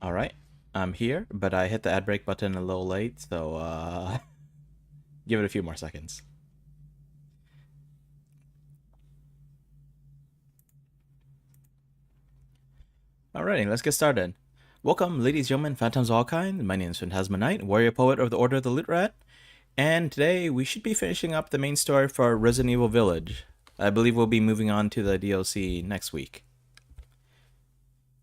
Alright, I'm here, but I hit the ad break button a little late, so give it a few more seconds. Alrighty, let's get started. Welcome, ladies, gentlemen, phantoms of all kind. My name is Phantasma Knight, warrior poet of the Order of the Loot Rat, and today we should be finishing up the main story for Resident Evil Village. I believe we'll be moving on to the DLC next week.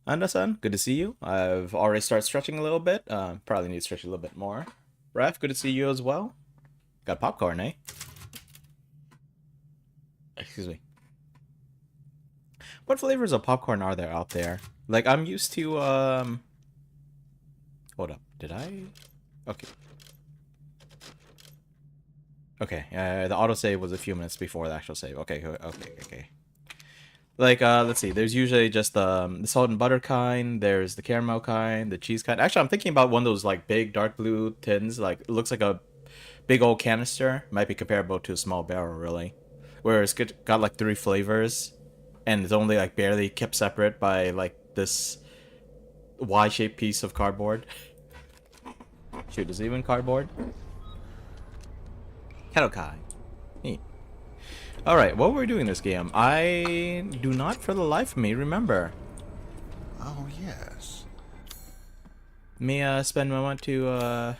Anda-san, good to see you. I've already started stretching a little bit. Probably need to stretch a little bit more. Ref, good to see you as well. Got popcorn, eh? Excuse me. What flavors of popcorn are there out there? Like, I'm used to, Hold up. Did I? Okay. Okay, the autosave was a few minutes before the actual save. Okay. Like, let's see. There's usually just the salt and butter kind. There's the caramel kind, the cheese kind. Actually, I'm thinking about one of those, like, big dark blue tins. Like, it looks like a big old canister. Might be comparable to a small barrel, really. Where it's got like 3 flavors. And it's only, like, barely kept separate by, like, this Y-shaped piece of cardboard. Shoot, is it even cardboard? Kerokai. Neat. Alright, what were we doing in this game? I do not for the life of me remember. Oh, yes. Let me spend a moment to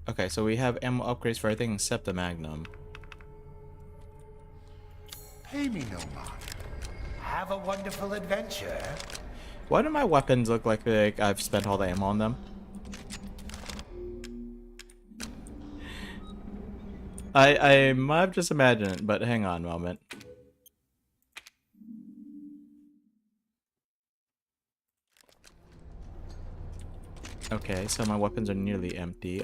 Okay, so we have ammo upgrades for everything except the Magnum. Pay me no mind. Have a wonderful adventure. Why do my weapons look like I've spent all the ammo on them? I might have just imagined it, but hang on a moment. Okay, so my weapons are nearly empty.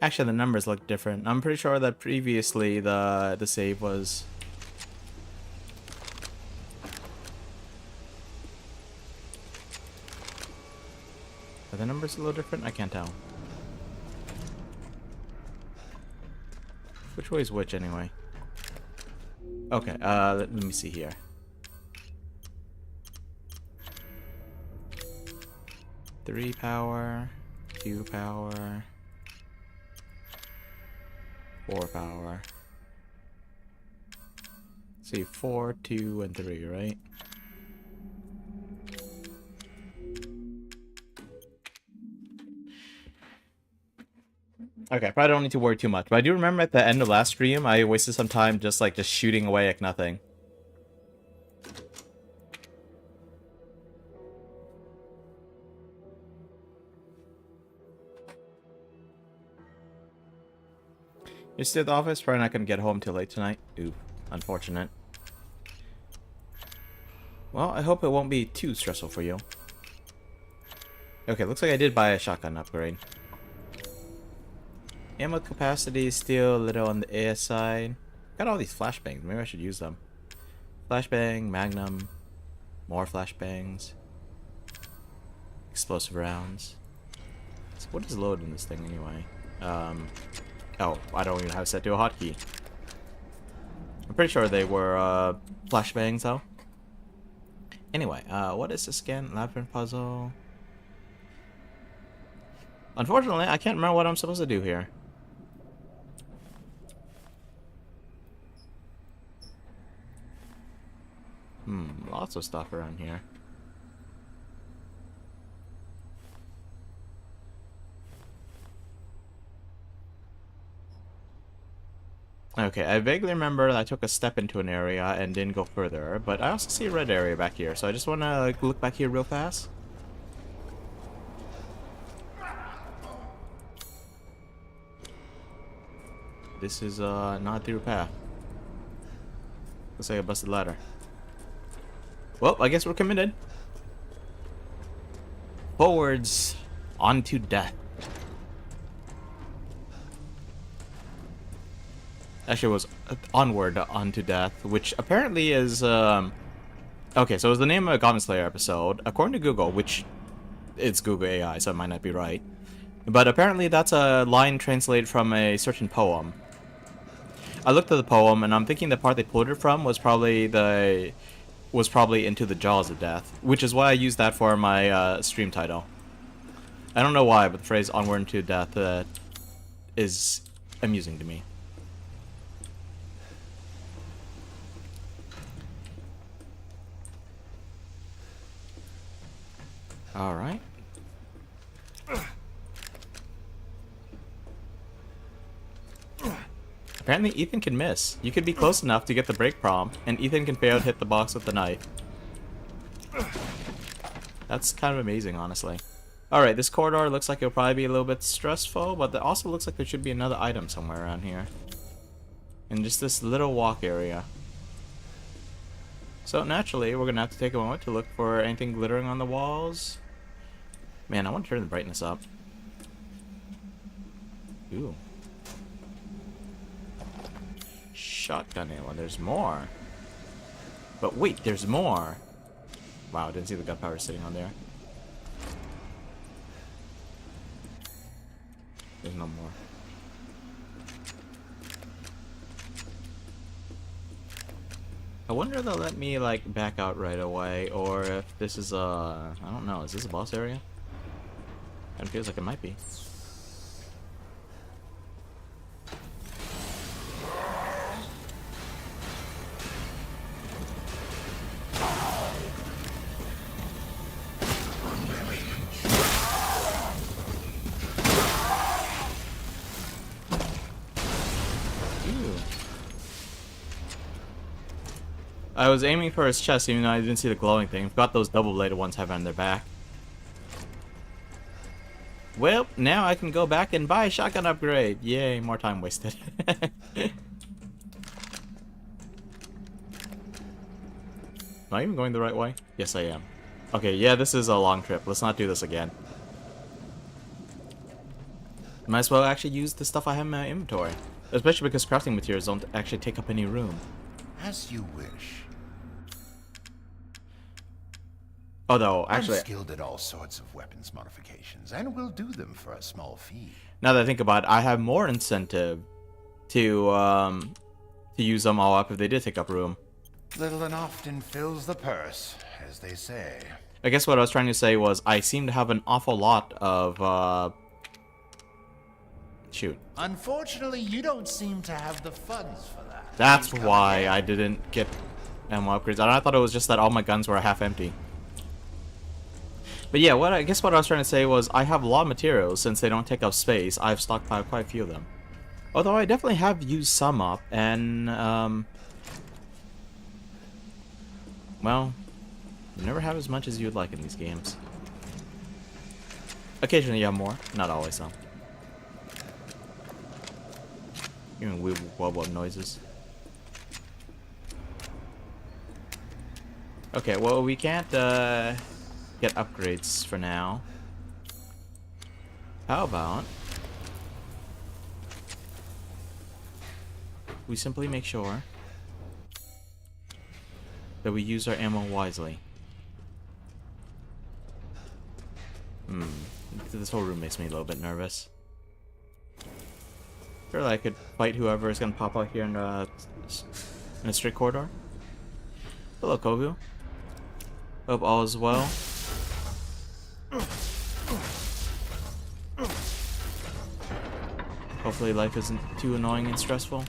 Actually, the numbers look different. I'm pretty sure that previously the save was... Are the numbers a little different? I can't tell. Which way is which, anyway? Okay, let me see here. Three power, 2 power, 4 power. See, 4, 2, and 3, right? Okay, probably don't need to worry too much. But I do remember at the end of last stream, I wasted some time just shooting away at nothing. You're still at the office? Probably not gonna get home till late tonight. Ooh, unfortunate. Well, I hope it won't be too stressful for you. Okay, looks like I did buy a shotgun upgrade. Ammo capacity is still a little on the air side. Got all these flashbangs. Maybe I should use them. Flashbang, Magnum, more flashbangs, explosive rounds. So what is loaded in this thing anyway? Oh, I don't even have it set to a hotkey. I'm pretty sure they were flashbangs though. Anyway, what is this again? Labyrinth puzzle. Unfortunately, I can't remember what I'm supposed to do here. Lots of stuff around here. Okay, I vaguely remember that I took a step into an area and didn't go further, but I also see a red area back here, so I just want to look back here real fast. This is not a through path. Looks like a busted ladder. Well, I guess we're committed. Forwards, onto death. Actually, it was onward onto death, which apparently is Okay, so it was the name of a Goblin Slayer episode. According to Google, which it's Google AI, so it might not be right. But apparently that's a line translated from a certain poem. I looked at the poem, and I'm thinking the part they pulled it from was probably Into the Jaws of Death, which is why I used that for my stream title. I don't know why, but the phrase "onward into death" is amusing to me. All right. Apparently Ethan can miss. You could be close enough to get the break prompt, and Ethan can fail to hit the box with the knife. That's kind of amazing, honestly. Alright, this corridor looks like it'll probably be a little bit stressful, but it also looks like there should be another item somewhere around here. In just this little walk area. So naturally, we're going to have to take a moment to look for anything glittering on the walls. Man, I want to turn the brightness up. Ooh. Shotgun ammo. There's more. But wait, there's more. Wow, I didn't see the gunpowder sitting on there. There's no more. I wonder if they'll let me like back out right away, or if this is I don't know. Is this a boss area? It feels like it might be. I was aiming for his chest even though I didn't see the glowing thing. I've got those double-bladed ones have on their back. Well, now I can go back and buy a shotgun upgrade. Yay, more time wasted. Am I even going the right way? Yes, I am. Okay, yeah, this is a long trip. Let's not do this again. Might as well actually use the stuff I have in my inventory. Especially because crafting materials don't actually take up any room. As you wish. Although, actually, I'm skilled at all sorts of weapons modifications, and will do them for a small fee. now that I think about it, I have more incentive to use them all up if they did take up room. Little and often fills the purse, as they say. I guess what I was trying to say was I seem to have an awful lot of, shoot. Unfortunately, you don't seem to have the funds for that. That's why I didn't get ammo upgrades. I thought it was just that all my guns were half empty. But yeah, I guess what I was trying to say was I have a lot of materials since they don't take up space. I've stockpiled quite a few of them. Although I definitely have used some up, and well, you never have as much as you'd like in these games. Occasionally you have more, not always though. Even weird wub noises. Okay, well we can't get upgrades for now. How about we simply make sure that we use our ammo wisely. This whole room makes me a little bit nervous. Feel like I could fight whoever is gonna pop out here in a straight corridor. Hello, Kobu. Hope all is well. Hopefully life isn't too annoying and stressful.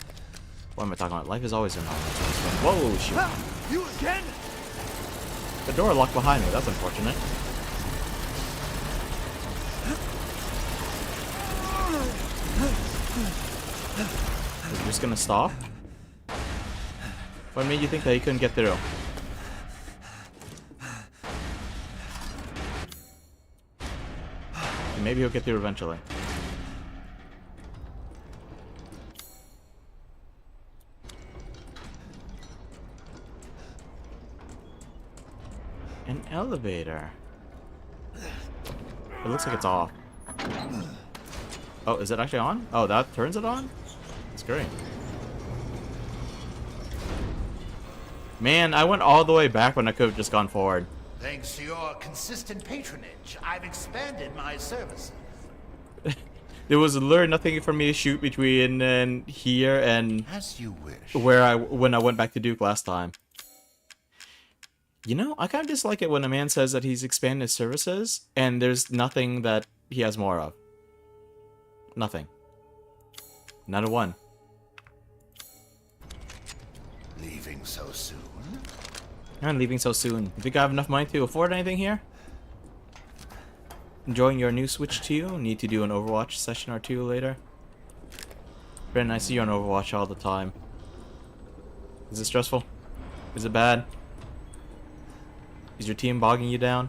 What am I talking about? Life is always annoying and stressful. Whoa, shoot. You again? The door locked behind me. That's unfortunate. Are you just gonna stop? What made you think that he couldn't get through? Maybe he'll get through eventually. An elevator. It looks like it's off. Oh, is it actually on? Oh, that turns it on? That's great. Man, I went all the way back when I could have just gone forward. Thanks to your consistent patronage, I've expanded my services. There was literally nothing for me to shoot between here and As you wish. when I went back to Duke last time. You know, I kind of dislike it when a man says that he's expanded his services and there's nothing that he has more of. Nothing. Not a one. Leaving so soon? I'm leaving so soon. You think I have enough money to afford anything here? Enjoying your new Switch 2? Need to do an Overwatch session or two later? Brennan, I see you on Overwatch all the time. Is it stressful? Is it bad? Is your team bogging you down?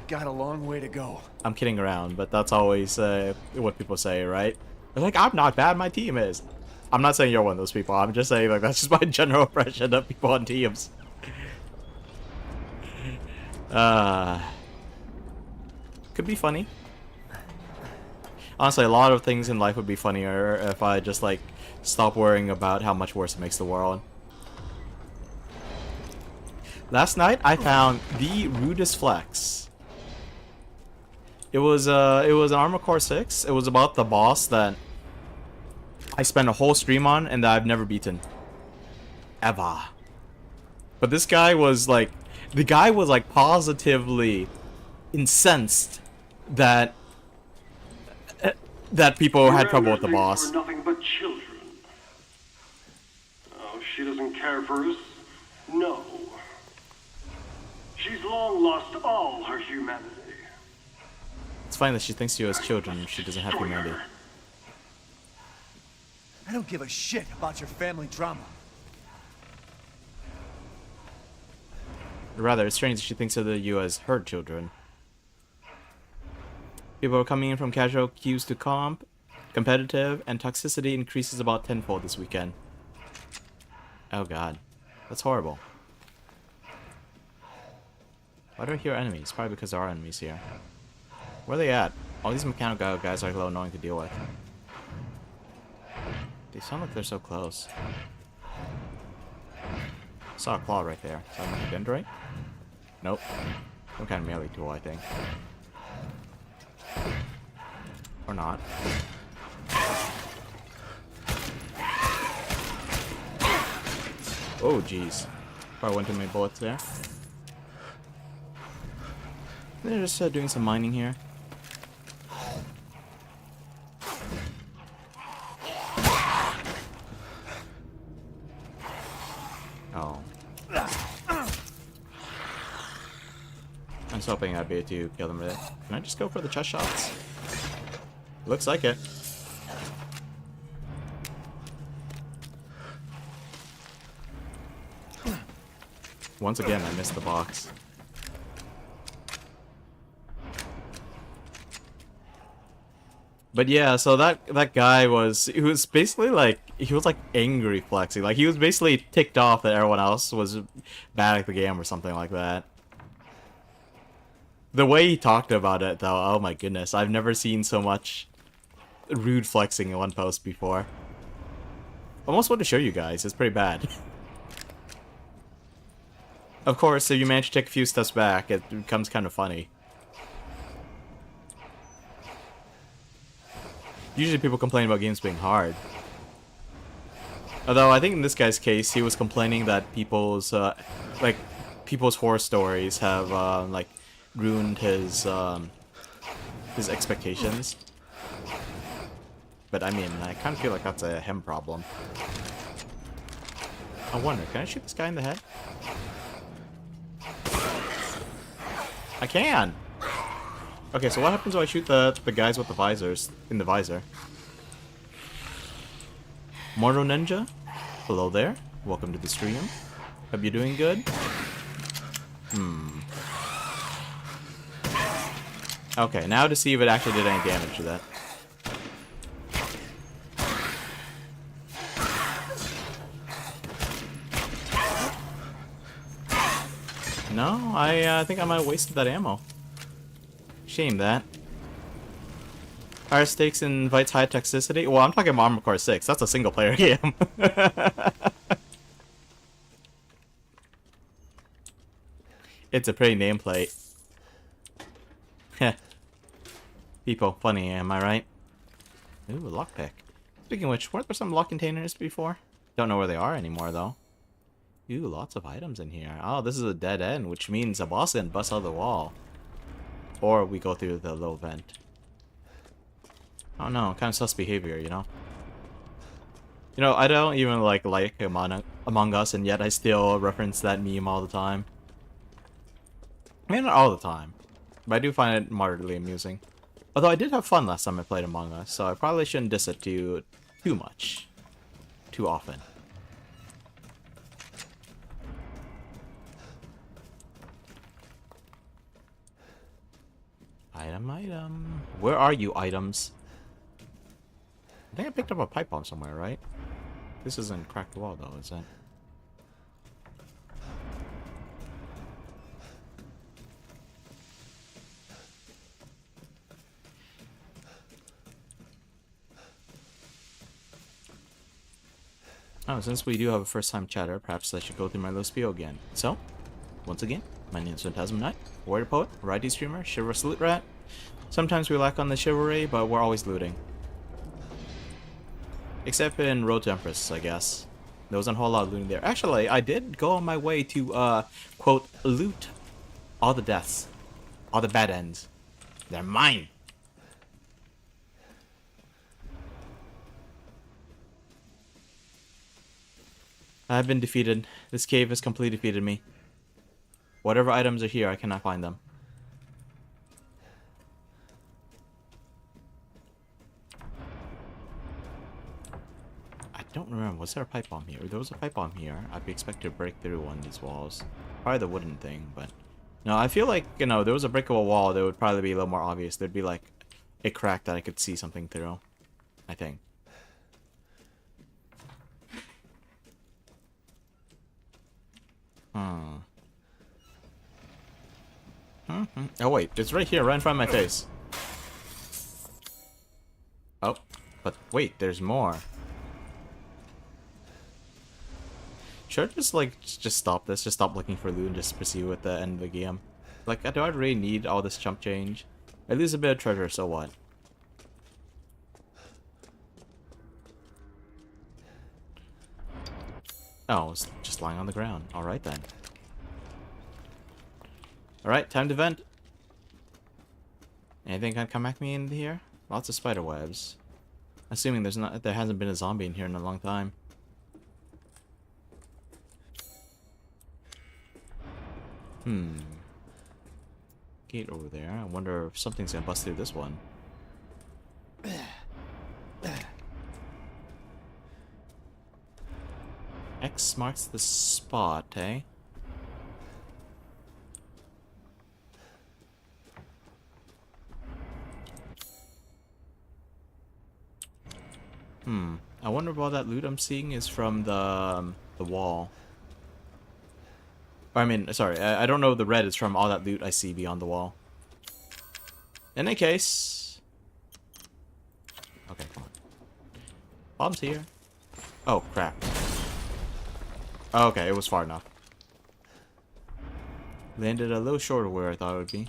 Got a long way to go. I'm kidding around, but that's always what people say, right? They're like, I'm not bad, my team is. I'm not saying you're one of those people. I'm just saying, like, that's just my general impression of people on teams. Could be funny. Honestly, a lot of things in life would be funnier if I just, like, stop worrying about how much worse it makes the world. Last night, I found the rudest flex. It was an Armor Core 6. It was about the boss that I spent a whole stream on and that I've never beaten. Ever. But this guy was like... The guy was like positively incensed that... that people had trouble with the boss. Nothing but children. Oh, she doesn't care for us? No. She's long lost all her humanity. It's funny that she thinks you as children. She doesn't have humanity. I don't give a shit about your family drama. Rather, it's strange that she thinks of you as her children. People are coming in from casual queues to competitive, and toxicity increases about tenfold this weekend. Oh god. That's horrible. Why do I hear enemies? Probably because there are enemies here. Where are they at? All these mechanical guys are a little annoying to deal with. They sound like they're so close. Saw a claw right there. Is that a dendrite? Nope. Some kind of melee tool, I think. Or not. Oh, jeez. Probably went too many bullets there. They're just doing some mining here. Oh. I was hoping I'd be able to kill them with it. Can I just go for the chest shots? Looks like it. Once again, I missed the box. But yeah, so that guy was, he was basically like, he was like angry flexing. Like he was basically ticked off that everyone else was bad at the game or something like that. The way he talked about it though, oh my goodness, I've never seen so much rude flexing in one post before. Almost want to show you guys, it's pretty bad. Of course, if you manage to take a few steps back, it becomes kind of funny. Usually people complain about games being hard. Although I think in this guy's case, he was complaining that people's horror stories have like ruined his expectations. But I mean, I kind of feel like that's a him problem. I wonder, can I shoot this guy in the head? I can! Okay, so what happens when I shoot the guys with the visors in the visor? Mortal Ninja? Hello there. Welcome to the stream. Hope you're doing good. Okay, now to see if it actually did any damage to that. No, I think I might have wasted that ammo. Shame that. Higher stakes invites high toxicity? Well, I'm talking about Armor Core 6. That's a single player game. It's a pretty nameplate. Heh. People, funny, am I right? Ooh, a lockpick. Speaking of which, weren't there some lock containers before? Don't know where they are anymore, though. Ooh, lots of items in here. Oh, this is a dead end, which means a boss can bust out the wall. Or we go through the little vent. Oh no, kind of sus behavior, you know? You know, I don't even like Among Us, and yet I still reference that meme all the time. I mean, not all the time, but I do find it moderately amusing. Although I did have fun last time I played Among Us, so I probably shouldn't diss it too much. Too often. Item. Where are you, items? I think I picked up a pipe bomb somewhere, right? This isn't cracked wall, though, is it? Oh, since we do have a first-time chatter, perhaps I should go through my little spiel again. So, once again, my name is Phantasm Knight, warrior poet, variety streamer, chivalrous loot rat. Sometimes we lack on the chivalry, but we're always looting. Except in Road to Empress, I guess. There wasn't a whole lot of looting there. Actually, I did go on my way to, quote, loot all the deaths. All the bad ends. They're mine! I've been defeated. This cave has completely defeated me. Whatever items are here, I cannot find them. I don't remember. Was there a pipe bomb here? If there was a pipe bomb here, I'd be expected to break through one of these walls. Probably the wooden thing, but... No, I feel like, you know, there was a breakable wall that would probably be a little more obvious. There'd be, like, a crack that I could see something through. I think. Oh wait, it's right here, right in front of my face. Oh, but wait, there's more. Should I just stop this? Just stop looking for loot and just proceed with the end of the game? Like, do I really need all this chump change? I lose a bit of treasure, so what? Oh, it's just lying on the ground. Alright then. Alright, time to vent. Anything can come at me in here? Lots of spider webs. Assuming there hasn't been a zombie in here in a long time. Gate over there. I wonder if something's gonna bust through this one. X marks the spot, eh? I wonder if all that loot I'm seeing is from the wall. I mean, sorry, I don't know if the red is from all that loot I see beyond the wall. In any case... Okay, come on. Bomb's here. Oh, crap. Okay, it was far enough. Landed a little short of where I thought it would be.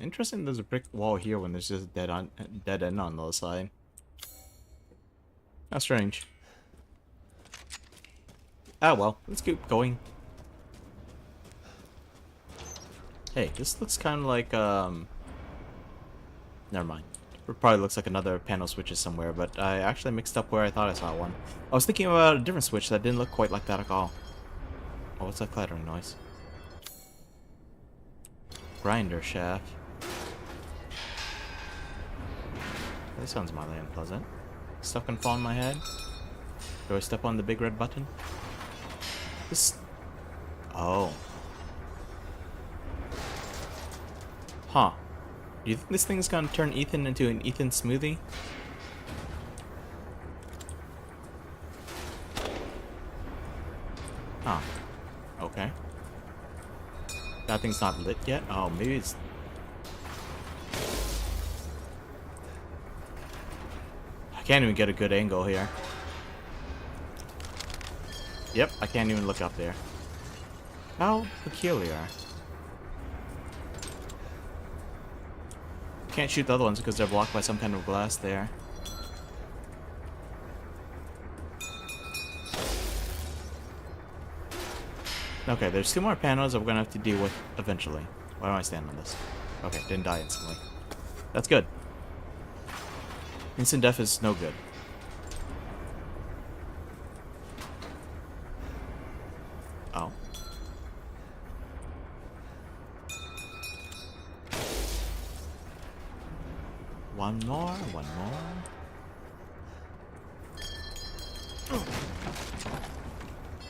Interesting there's a brick wall here when there's just a dead end on the other side. How strange. Ah well, let's keep going. Hey, this looks kind of like, never mind. It probably looks like another panel switches somewhere, but I actually mixed up where I thought I saw one. I was thinking about a different switch that didn't look quite like that at all. Oh, what's that clattering noise? Grinder shaft. This sounds mildly unpleasant. Stuff can fall on my head. Do I step on the big red button? This... Oh. Huh. Do you think this thing's gonna turn Ethan into an Ethan smoothie? Huh. Okay. That thing's not lit yet? Oh, maybe it's... I can't even get a good angle here. Yep, I can't even look up there. How peculiar. Can't shoot the other ones because they're blocked by some kind of glass there. Okay, there's 2 more panels that we're gonna have to deal with eventually. Why don't I stand on this? Okay, didn't die instantly. That's good. Instant death is no good. Oh. One more, one more.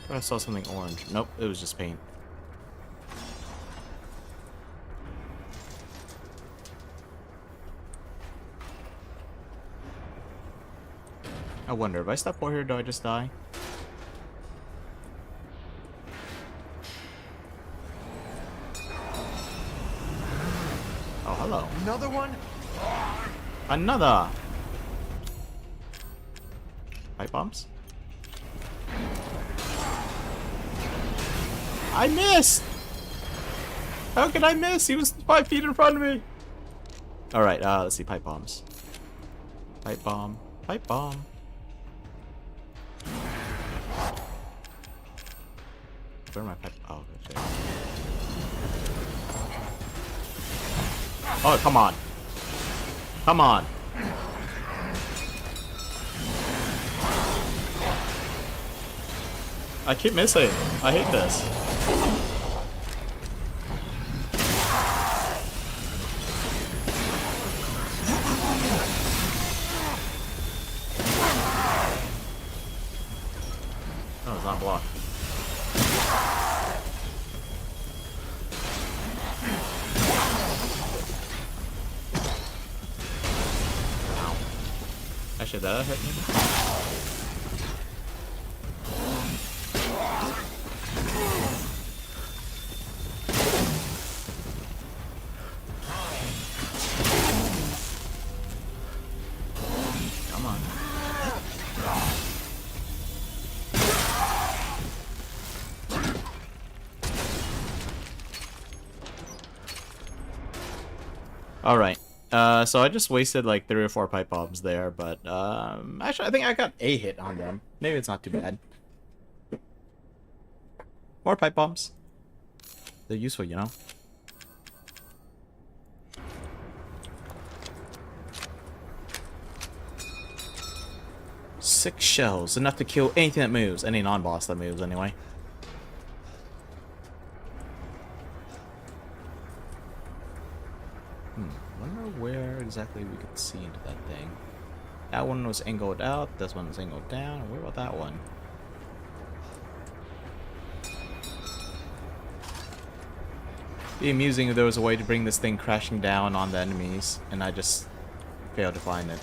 I saw something orange. Nope, it was just paint. I wonder, if I step over here, do I just die? Oh, hello. Another one? Another! Pipe bombs? I missed! How could I miss? He was 5 feet in front of me! Alright, let's see, pipe bombs. Pipe bomb. Pipe bomb. Where are my pipe? Oh, okay. Oh, come on. Come on. I keep missing. I hate this. Oh, it's not blocked. Ow. Actually, that hurt me. Come on. Alright, so I just wasted like 3 or 4 pipe bombs there, but actually I think I got a hit on them. Maybe it's not too bad. More pipe bombs. They're useful, you know? Six shells, enough to kill anything that moves. Any non-boss that moves, anyway. Wonder where exactly we could see into that thing. That one was angled out, this one was angled down. Where about that one? Be amusing if there was a way to bring this thing crashing down on the enemies, and I just failed to find it.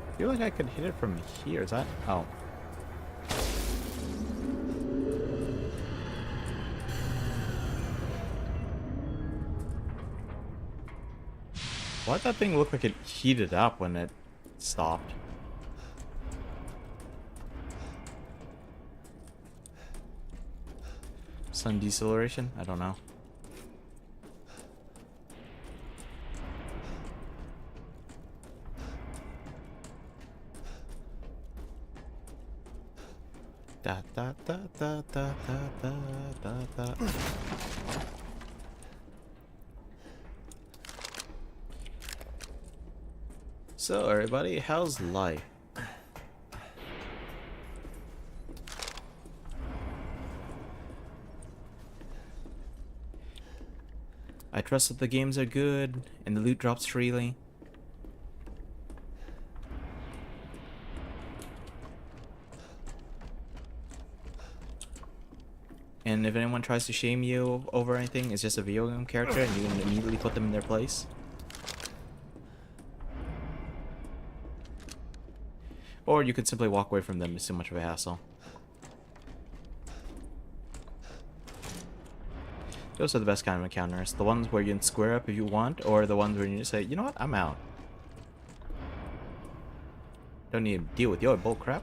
I feel like I could hit it from here. Is that? Oh. Why'd that thing look like it heated up when it stopped? Sun deceleration? I don't know. Da da da da da da da da. So everybody, how's life? I trust that the games are good and the loot drops freely. And if anyone tries to shame you over anything, it's just a video game character and you can immediately put them in their place. Or you could simply walk away from them. It's too much of a hassle. Those are the best kind of encounters. The ones where you can square up if you want, or the ones where you just say, you know what, I'm out. Don't need to deal with your bull crap.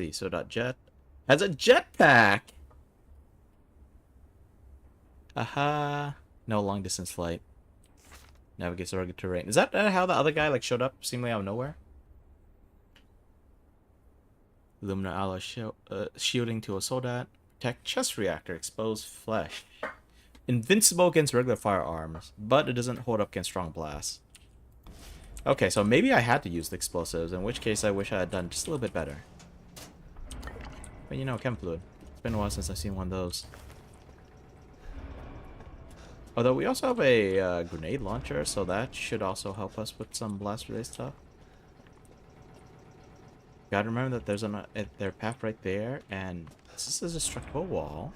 The so.jet has a jetpack. Aha. No long distance flight. Navigates rugged terrain. Is that how the other guy like showed up seemingly out of nowhere? Aluminum alloy shielding to a soldat. Protect chest reactor. Exposed flesh. Invincible against regular firearms, but it doesn't hold up against strong blasts. Okay, so maybe I had to use the explosives, in which case I wish I had done just a little bit better. But you know, chem fluid. It's been a while since I've seen one of those. Although we also have a grenade launcher, so that should also help us with some blast-related stuff. Gotta remember that there's their path right there, and this is a destructible wall.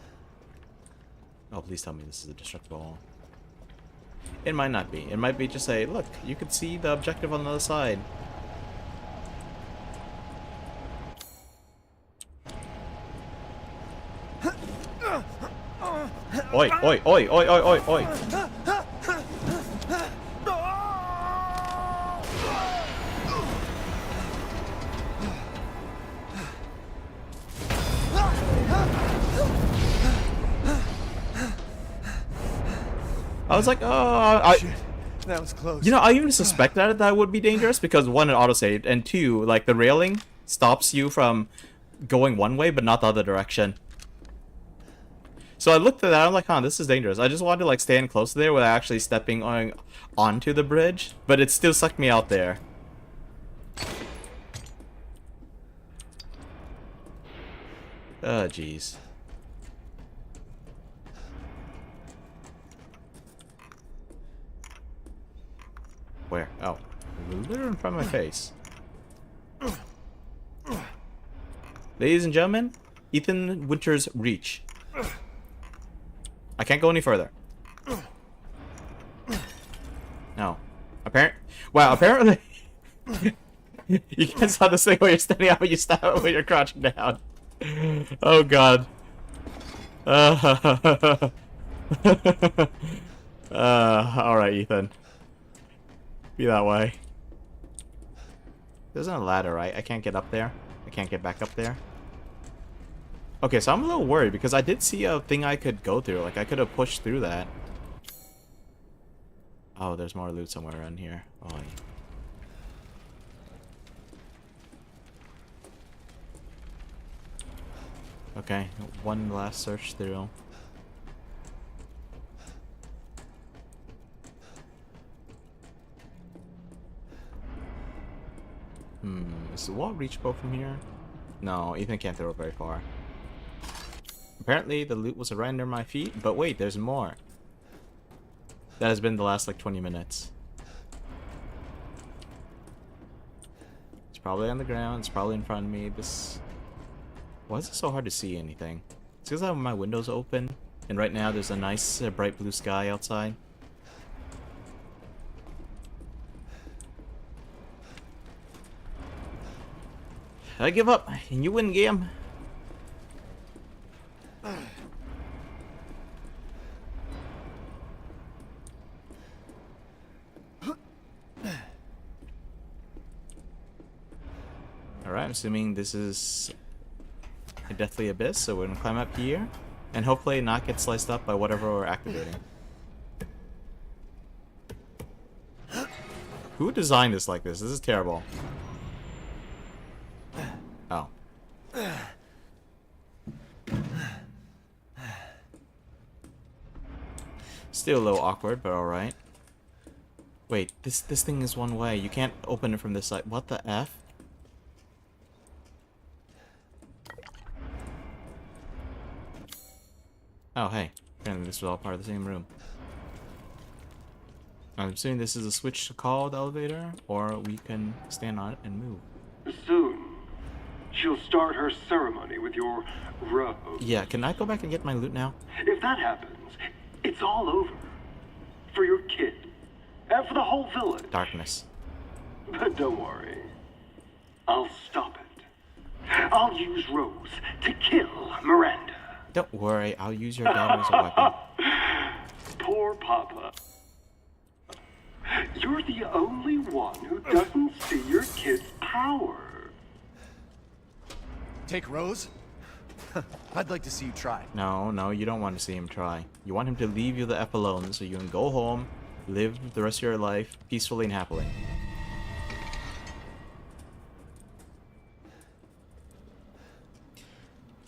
Oh, please tell me this is a destructible wall. It might not be. It might be just a, look, you can see the objective on the other side. Oi, oi, oi, oi, oi, oi, oi. I was like, oh, Shit, that was close. you know, I even suspected that would be dangerous because one, it autosaved, and two, like the railing stops you from going one way but not the other direction. So I looked at that, I'm like, huh, this is dangerous. I just wanted to like stand close to there without actually stepping onto the bridge, but it still sucked me out there. Oh, jeez. Where? Oh. Literally in front of my face. Ladies and gentlemen, Ethan Winter's reach. I can't go any further. No. Wow, apparently... you can't saw this thing where you're standing up and you stop when you're crouching down. Oh, God. Alright, Ethan. Be that way. There's no ladder, right? I can't get up there. I can't get back up there. Okay, so I'm a little worried because I did see a thing I could go through. Like, I could have pushed through that. Oh, there's more loot somewhere around here. Oh, yeah. Okay, one last search through. Is the wall reachable from here? No, Ethan can't throw it very far. Apparently, the loot was right under my feet, but wait, there's more. That has been the last, like, 20 minutes. It's probably on the ground, it's probably in front of me. Why is it so hard to see anything? It's because I have my windows open, and right now there's a nice, bright blue sky outside. I give up, and you win game. Alright, I'm assuming this is a deathly abyss, so we're gonna climb up here and hopefully not get sliced up by whatever we're activating. Who designed this like this? This is terrible. Oh. Still a little awkward, but alright. Wait, this thing is one way. You can't open it from this side. What the F? Oh, hey. Apparently this was all part of the same room. I'm assuming this is a switch to call the elevator, or we can stand on it and move. Soon, she'll start her ceremony with your robe. Yeah, can I go back and get my loot now? If that happens, it's all over. For your kid. And for the whole village. Darkness. But don't worry. I'll stop it. I'll use Rose to kill Miranda. Don't worry, I'll use your daughter as a weapon. Poor Papa. You're the only one who doesn't see your kid's power. Take Rose? I'd like to see you try. No, no, you don't want to see him try. You want him to leave you the F alone so you can go home, live the rest of your life peacefully and happily.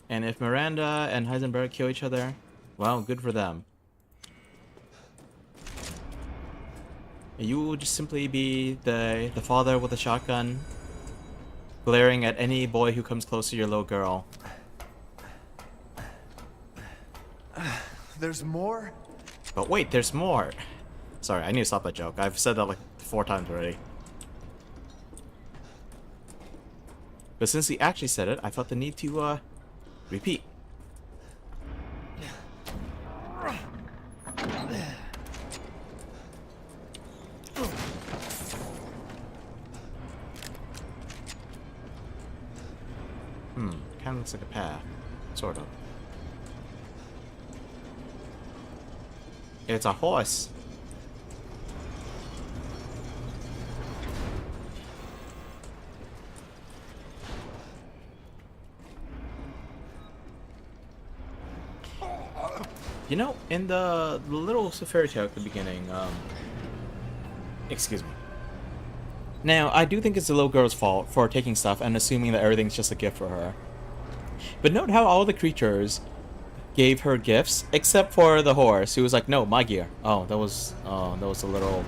And if Miranda and Heisenberg kill each other, well, good for them. You will just simply be the father with a shotgun, glaring at any boy who comes close to your little girl. There's more? But wait, there's more. Sorry, I need to stop that joke. I've said that like 4 times already. But since he actually said it, I felt the need to, repeat. Kind of looks like a path. Sort of. It's a horse. You know, in the little fairy tale at the beginning, excuse me. Now, I do think it's the little girl's fault for taking stuff and assuming that everything's just a gift for her. But note how all the creatures gave her gifts, except for the horse, who was like, no, my gear. Oh, that was a little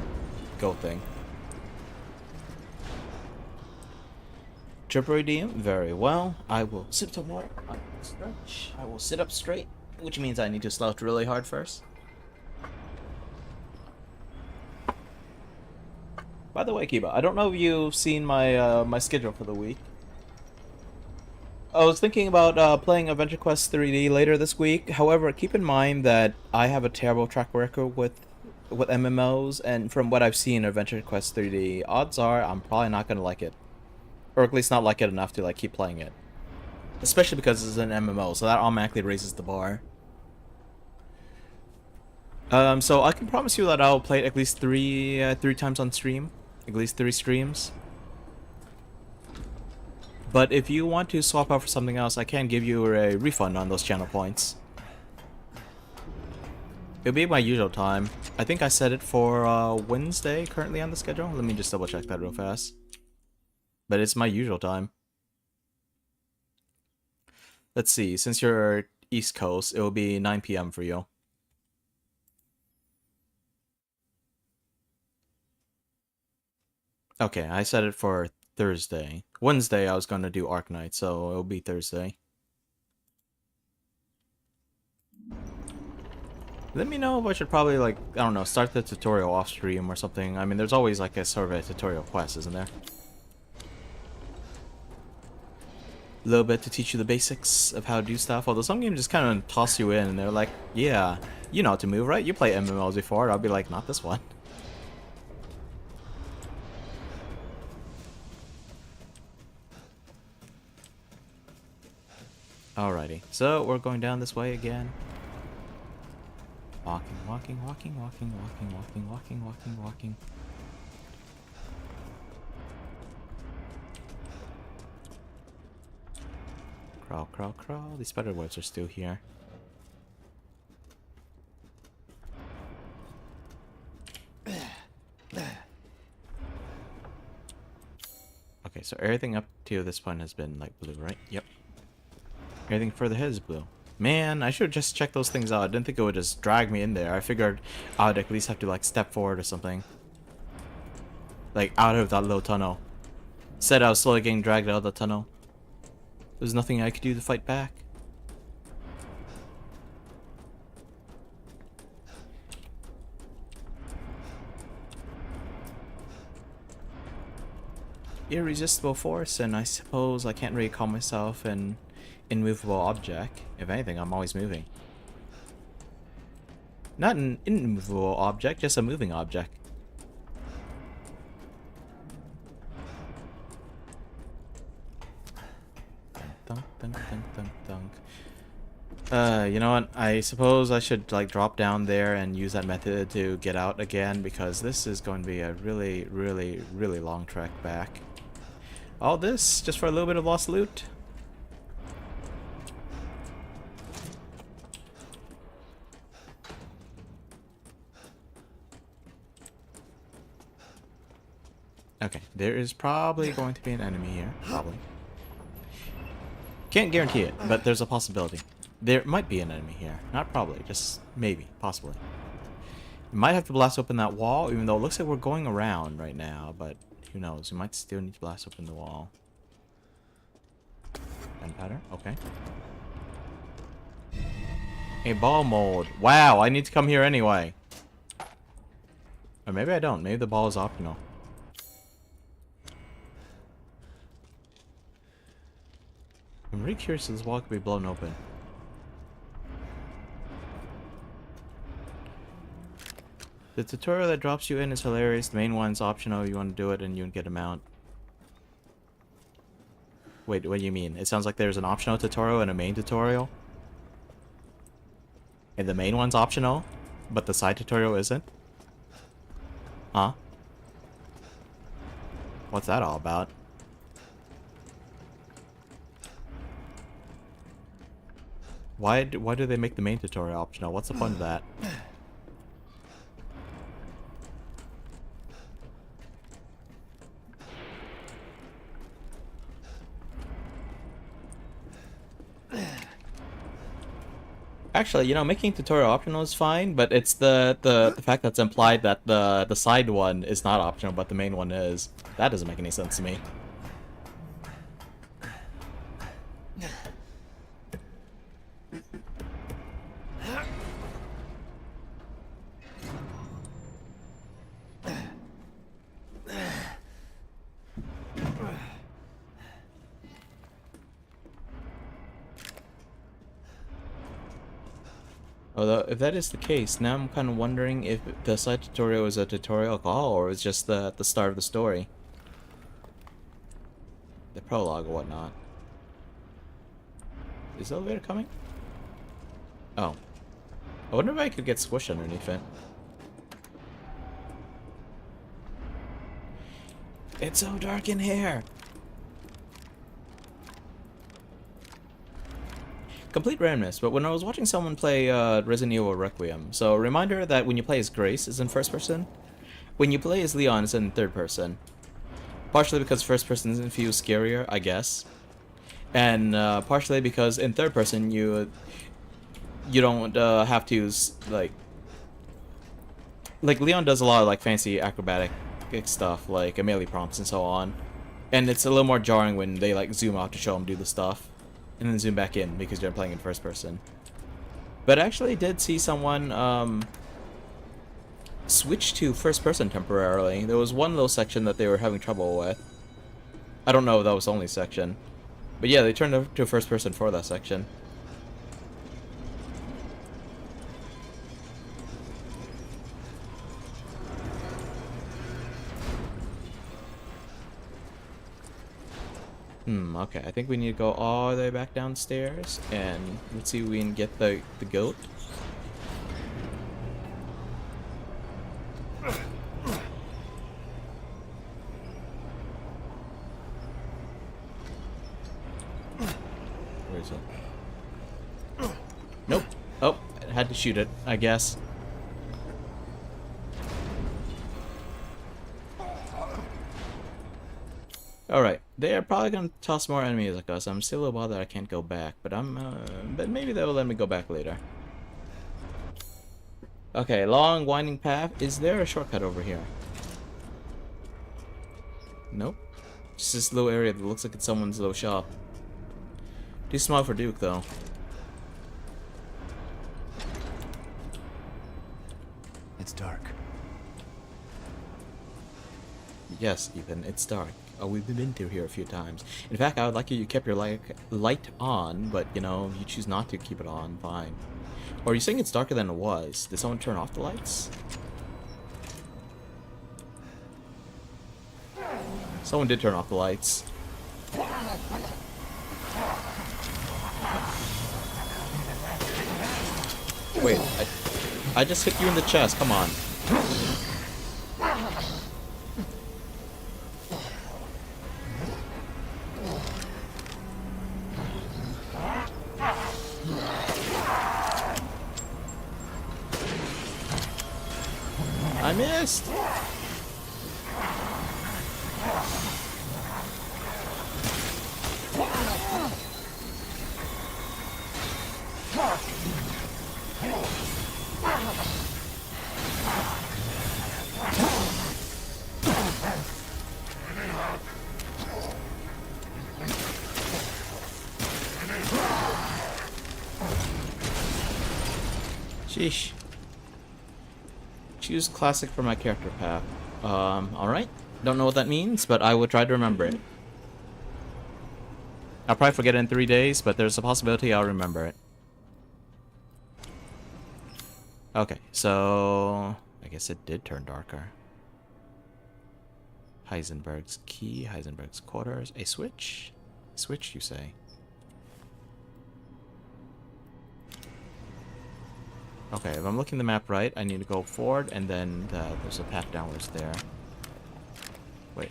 goat thing. Triple redeem, very well. I will sip some water. I will stretch. I will sit up straight, which means I need to slouch really hard first. By the way, Kiba, I don't know if you've seen my my schedule for the week. I was thinking about playing Adventure Quest 3D later this week. However, keep in mind that I have a terrible track record with MMOs, and from what I've seen of Adventure Quest 3D, odds are I'm probably not gonna like it, or at least not like it enough to like keep playing it. Especially because it's an MMO, so that automatically raises the bar. So I can promise you that I'll play it at least three times on stream, at least 3 streams. But if you want to swap out for something else, I can give you a refund on those channel points. It'll be my usual time. I think I set it for Wednesday currently on the schedule. Let me just double check that real fast. But it's my usual time. Let's see, since you're East Coast, it will be 9 PM for you. Okay, I set it for Thursday. Wednesday I was going to do Arc Night, so it'll be Thursday. Let me know if I should probably, like, I don't know, start the tutorial off stream or something. I mean, there's always like a sort of a tutorial quest, isn't there? A little bit to teach you the basics of how to do stuff. Although some games just kind of toss you in and they're like, yeah, you know how to move, right? You play MMOs before. I'll be like, not this one. Alrighty, so we're going down this way again. Walking, walking, walking, walking, walking, walking, walking, walking, walking. Crawl, crawl, crawl. These spider webs are still here. Okay, so everything up to this point has been like blue, right? Yep. Everything further ahead is blue. Man, I should have just checked those things out. I didn't think it would just drag me in there. I figured I would at least have to like step forward or something. Like out of that little tunnel. Instead I was slowly getting dragged out of the tunnel. There's nothing I could do to fight back. Irresistible force, and I suppose I can't really call myself an immovable object. If anything, I'm always moving. Not an immovable object, just a moving object. Dunk, dunk, dunk, dunk, dunk. You know what? I suppose I should like drop down there and use that method to get out again, because this is going to be a really, really, really long trek back. All this just for a little bit of lost loot. Okay, there is probably going to be an enemy here. Probably. Can't guarantee it, but there's a possibility. There might be an enemy here. Not probably, just maybe, possibly. We might have to blast open that wall, even though it looks like we're going around right now, but who knows? We might still need to blast open the wall. Gunpowder? Okay. A ball mold. Wow, I need to come here anyway. Or maybe I don't. Maybe the ball is optional. I'm really curious if this wall could be blown open. The tutorial that drops you in is hilarious. The main one's optional. You want to do it and you can get a mount. Wait, what do you mean? It sounds like there's an optional tutorial and a main tutorial. And the main one's optional, but the side tutorial isn't? Huh? What's that all about? Why do they make the main tutorial optional? What's the point of that? Actually, you know, making tutorial optional is fine, but it's the fact that's implied that the side one is not optional, but the main one is. That doesn't make any sense to me. Although, if that is the case, now I'm kind of wondering if the side tutorial is a tutorial at all, or is just the start of the story. The prologue or whatnot. Is the elevator coming? Oh. I wonder if I could get squished underneath it. It's so dark in here! Complete randomness, but when I was watching someone play Resident Evil Requiem, so a reminder that when you play as Grace, it's in first person. When you play as Leon, it's in third person. Partially because first person feels scarier, I guess. And partially because in third person, you don't have to use, like Leon does a lot of like fancy acrobatic stuff, like melee prompts and so on. And it's a little more jarring when they like zoom out to show him do the stuff. And then zoom back in because you're playing in first person. But I actually did see someone switch to first person temporarily. There was one little section that they were having trouble with. I don't know if that was the only section. But yeah, they turned to first person for that section. Okay, I think we need to go all the way back downstairs, and let's see if we can get the goat. Where is it? Nope. Oh, I had to shoot it, I guess. Alright, they are probably gonna toss more enemies like us. I'm still a little bothered I can't go back, but but maybe they will let me go back later. Okay, long winding path. Is there a shortcut over here? Nope. Just this little area that looks like it's someone's little shop. Too small for Duke, though. It's dark. Yes, Ethan, it's dark. Oh, we've been through here a few times. In fact, I would like you kept your light on, but, you know, if you choose not to keep it on, fine. Or are you saying it's darker than it was? Did someone turn off the lights? Someone did turn off the lights. Wait, I just hit you in the chest, come on. I missed! Sheesh. Choose classic for my character path. Alright. Don't know what that means, but I will try to remember it. I'll probably forget it in 3 days, but there's a possibility I'll remember it. Okay, so I guess it did turn darker. Heisenberg's key, Heisenberg's quarters, a switch? Switch, you say? Okay, if I'm looking the map right, I need to go forward, and then there's a path downwards there. Wait,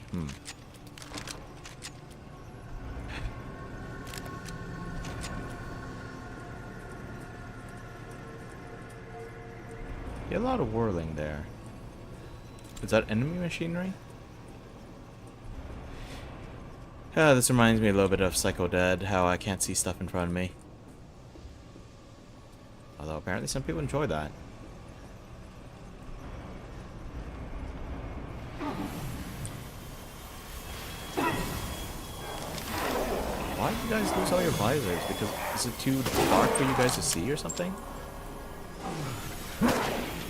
Yeah, a lot of whirling there. Is that enemy machinery? This reminds me a little bit of Psycho Dead, how I can't see stuff in front of me. Although apparently some people enjoy that. Why did you guys lose all your visors? Because is it too dark for you guys to see or something?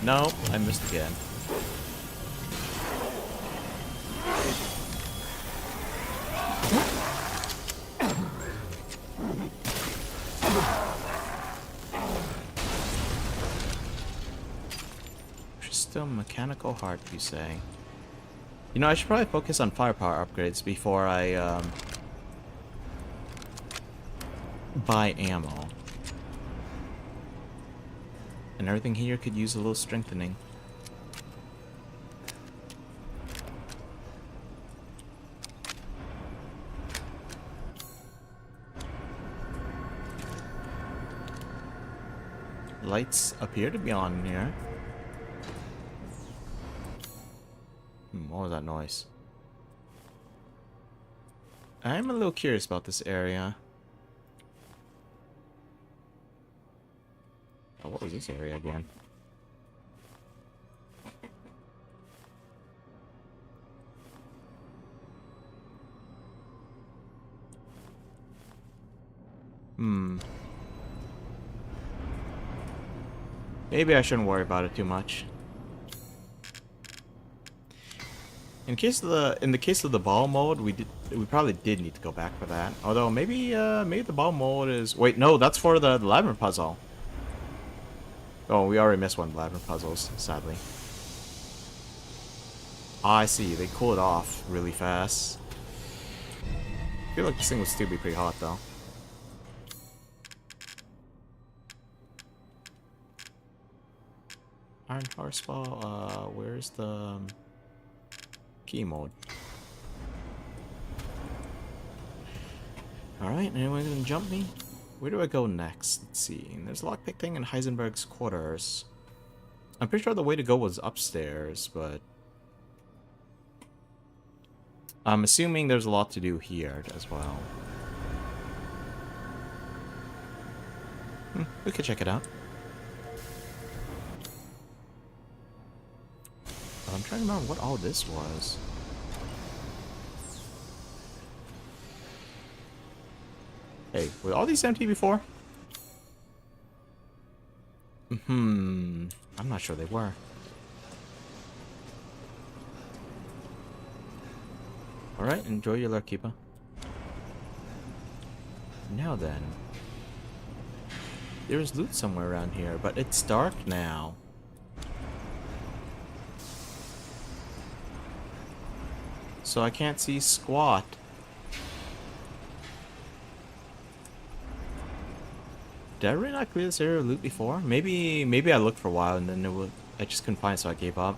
No, I missed again. Still mechanical heart, you say? You know, I should probably focus on firepower upgrades before I buy ammo. And everything here could use a little strengthening. Lights appear to be on here. What was that noise? I'm a little curious about this area. Oh, what was this area again? Maybe I shouldn't worry about it too much. In the case of the ball mode, we probably did need to go back for that. Although maybe the ball mode is, wait, no, that's for the labyrinth puzzle. Oh, we already missed one of the labyrinth puzzles, sadly. Ah, I see. They cool it off really fast. I feel like this thing would still be pretty hot though. Iron Horseball, where's the key mode? Alright, anyone gonna jump me? Where do I go next? Let's see. There's a lockpick thing in Heisenberg's quarters. I'm pretty sure the way to go was upstairs, but I'm assuming there's a lot to do here as well. We could check it out. But I'm trying to remember what all this was. Hey, were all these empty before? I'm not sure they were. Alright, enjoy your luck, Keeper. Now then. There's loot somewhere around here, but it's dark now. So I can't see squat. Did I really not clear this area of loot before? Maybe I looked for a while and then I just couldn't find it, so I gave up.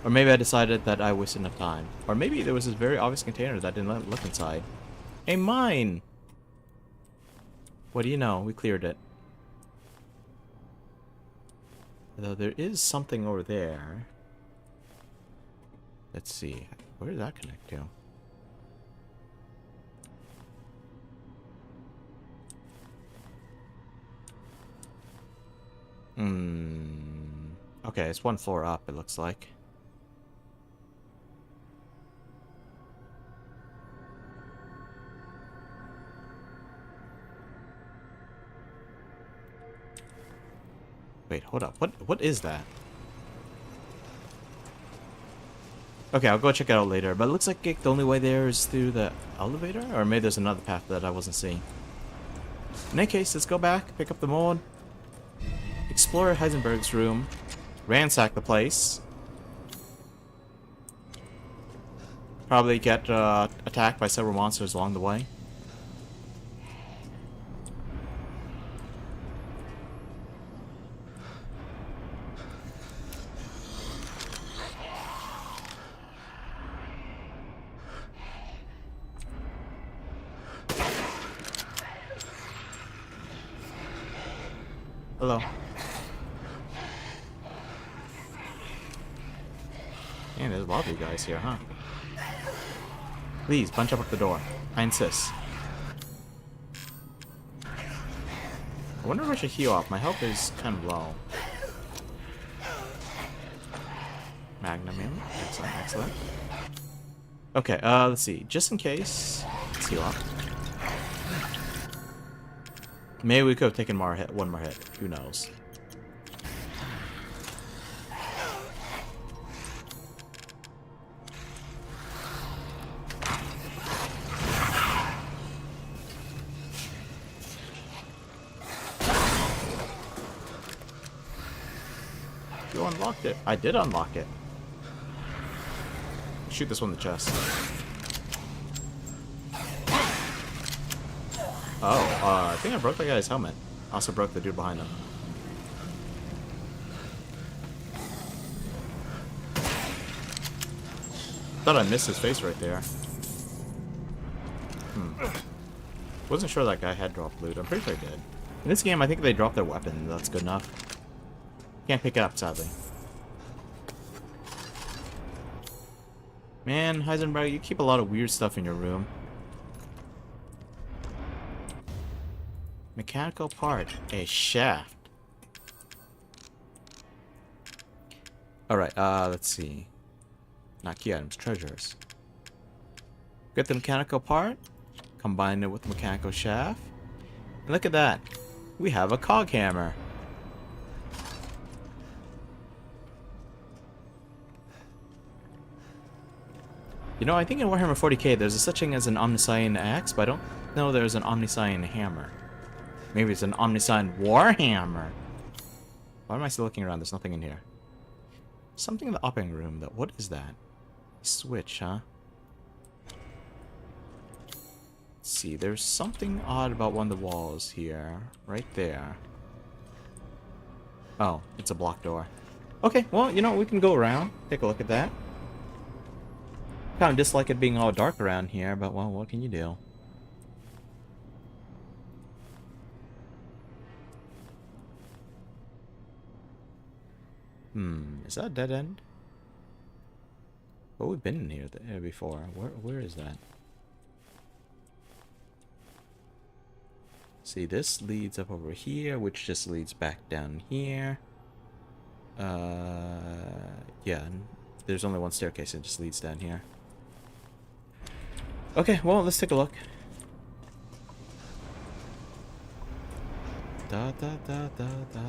Or maybe I decided that I wasted enough time. Or maybe there was this very obvious container that I didn't let look inside. A mine! What do you know? We cleared it. Though there is something over there. Let's see. Where does that connect to? Hmm. Okay, it's one floor up, it looks like. Wait, hold up. What is that? Okay, I'll go check it out later. But it looks like the only way there is through the elevator? Or maybe there's another path that I wasn't seeing. In any case, let's go back, pick up the mold, explore Heisenberg's room, ransack the place. Probably get attacked by several monsters along the way. Hello. Man, there's a lot of you guys here, huh? Please, punch up the door. I insist. I wonder if I should heal up. My health is kind of low. Magnum in. Excellent, excellent. Okay, let's see. Just in case, let's heal up. Maybe we could have taken one more hit. Who knows? You unlocked it. I did unlock it. Shoot this one in the chest. Oh, I think I broke that guy's helmet. I also broke the dude behind him. Thought I missed his face right there. Wasn't sure that guy had dropped loot. I'm pretty sure he did. In this game, I think they dropped their weapon. That's good enough. Can't pick it up, sadly. Man, Heisenberg, you keep a lot of weird stuff in your room. Mechanical part. A shaft. Alright, let's see. Not key items, treasures. Get the mechanical part. Combine it with the mechanical shaft. And look at that. We have a cog hammer. You know, I think in Warhammer 40k there's a such thing as an Omniscient axe, but I don't know there's an Omniscient hammer. Maybe it's an Omniscient Warhammer. Why am I still looking around? There's nothing in here. Something in the operating room, though. What is that? Switch, huh? Let's see. There's something odd about one of the walls here. Right there. Oh, it's a block door. Okay, well, you know, we can go around. Take a look at that. Kind of dislike it being all dark around here, but, well, what can you do? Is that a dead end? Well, we've been in here before. Where is that? See, this leads up over here, which just leads back down here. Yeah, there's only one staircase that just leads down here. Okay, well, let's take a look. Da da da da da.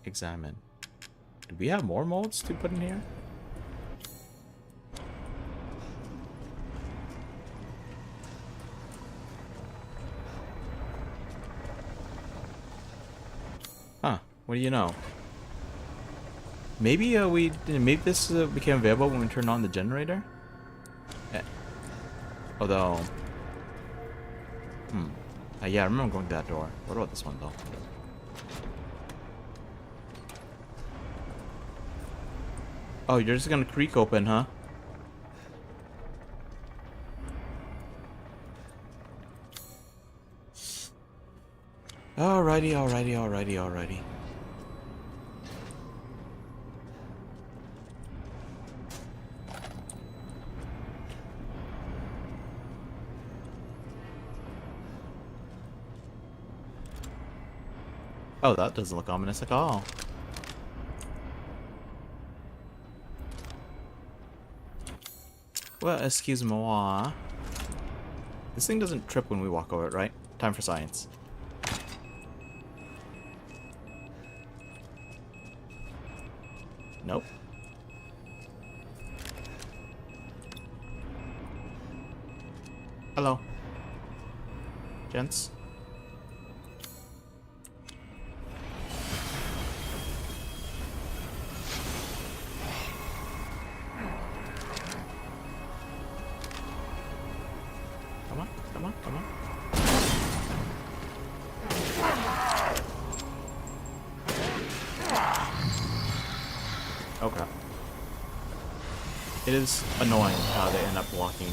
Examine. Do we have more molds to put in here? Huh. What do you know? Maybe maybe this became available when we turned on the generator? Although... yeah, I remember going to that door. What about this one, though? Oh, you're just gonna creak open, huh? Alrighty, alrighty, alrighty, alrighty. Oh, that doesn't look ominous at all. Well, excuse-moi. This thing doesn't trip when we walk over it, right? Time for science. Nope. Hello. Gents. Come on, come on, come on. Okay. It is annoying how they end up walking.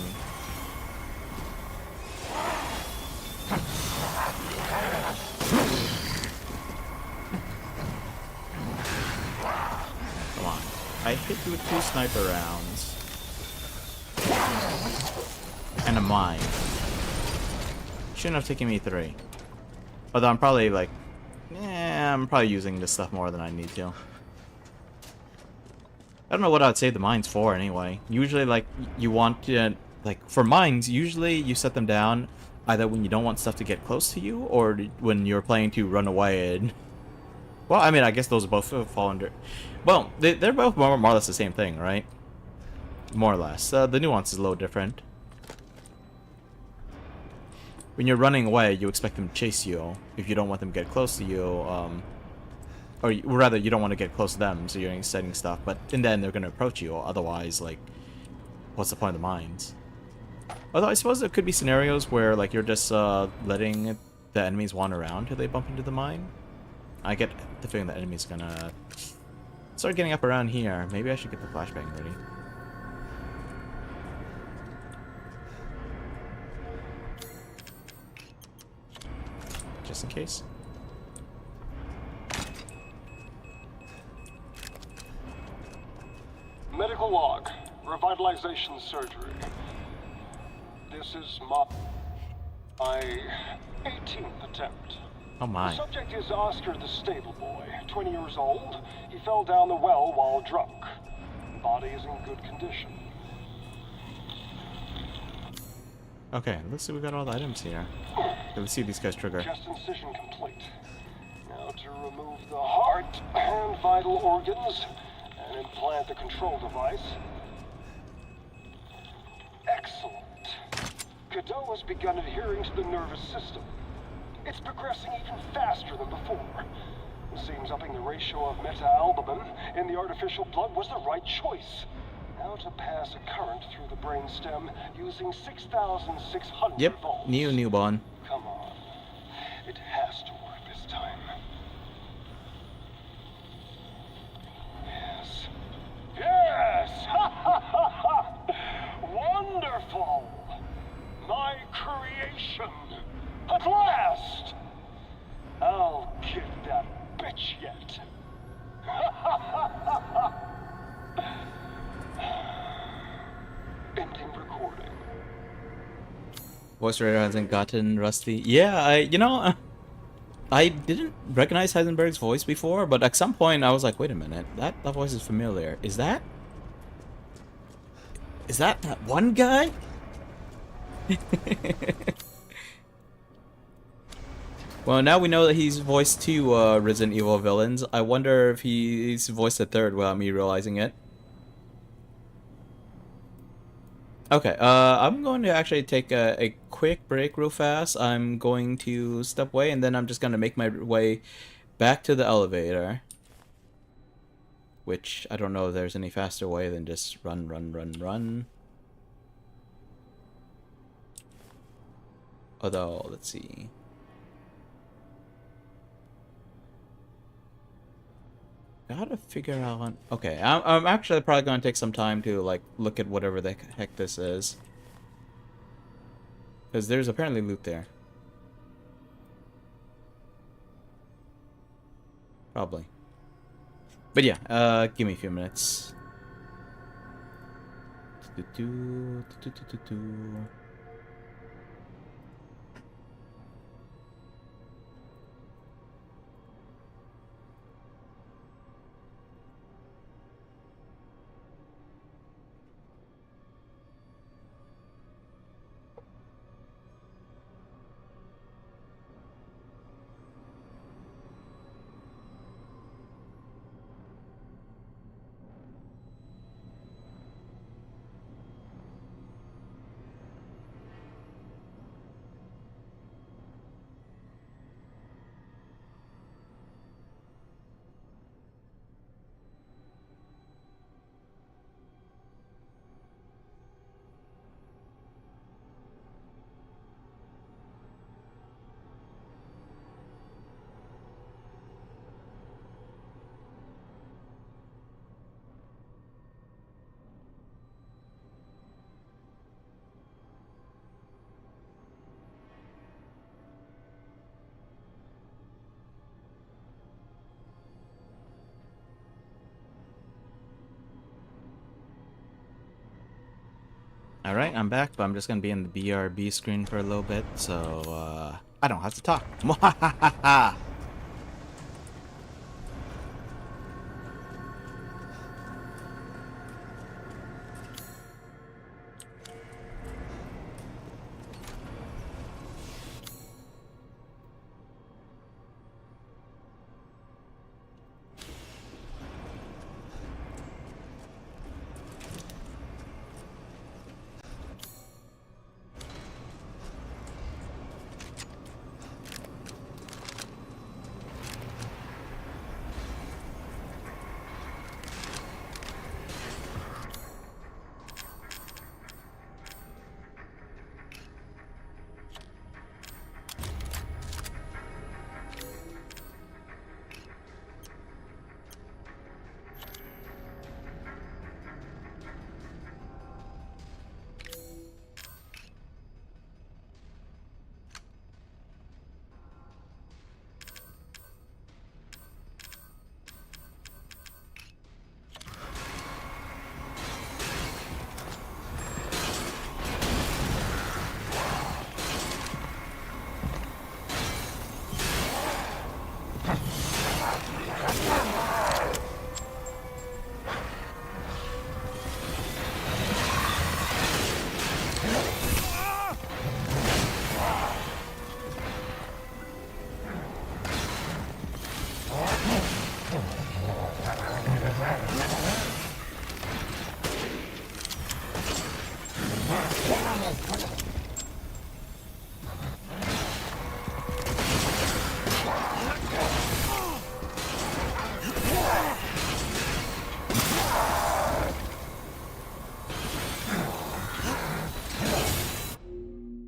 Come on. I hit you with 2 sniper rounds. And a mine. Shouldn't have taken me 3. Although I'm probably like... I'm probably using this stuff more than I need to. I don't know what I'd save the mines for anyway. Usually, like, you want to... Like, for mines, usually you set them down either when you don't want stuff to get close to you, or when you're planning to run away and... Well, I mean, I guess those both fall under... Well, they're both more or less the same thing, right? More or less. The nuance is a little different. When you're running away, you expect them to chase you if you don't want them to get close to you, or rather, you don't want to get close to them, so you're setting stuff, but in the end, they're going to approach you, otherwise, like, what's the point of the mines? Although, I suppose there could be scenarios where, like, you're just, letting the enemies wander around till they bump into the mine. I get the feeling the enemy's gonna start getting up around here. Maybe I should get the flashbang ready. Just in case. Medical log. Revitalization surgery. This is my 18th attempt. Oh my. The subject is Oscar the stable boy, 20 years old. He fell down the well while drunk. Body is in good condition. Okay, looks like we got all the items here. Okay, let's see if these guys trigger. Chest incision complete. Now to remove the heart and vital organs and implant the control device. Excellent. Cadeau has begun adhering to the nervous system. It's progressing even faster than before. It seems upping the ratio of meta-albumin in the artificial blood was the right choice. Now to pass a current through the brainstem using 6,600 Yep, volts. newborn. Come on. It has to work this time. Yes. Yes! Ha ha ha ha! Wonderful! My creation! At last! I'll get that bitch yet. Ha ha ha ha ha! Ending recording. Voice radar hasn't gotten rusty. Yeah, I didn't recognize Heisenberg's voice before, but at some point I was like, wait a minute, that voice is familiar. Is that one guy? Well, now we know that he's voiced 2 Resident Evil villains. I wonder if he's voiced a 3rd without me realizing it. Okay, I'm going to actually take a quick break real fast. I'm going to step away, and then I'm just going to make my way back to the elevator. Which, I don't know if there's any faster way than just run, run, run, run. Although, let's see. Gotta figure out... Okay, I'm actually probably gonna take some time to, like, look at whatever the heck this is. Because there's apparently loot there. Probably. But yeah, give me a few minutes. Alright, I'm back, but I'm just gonna be in the BRB screen for a little bit, so I don't have to talk. Mwahahaha!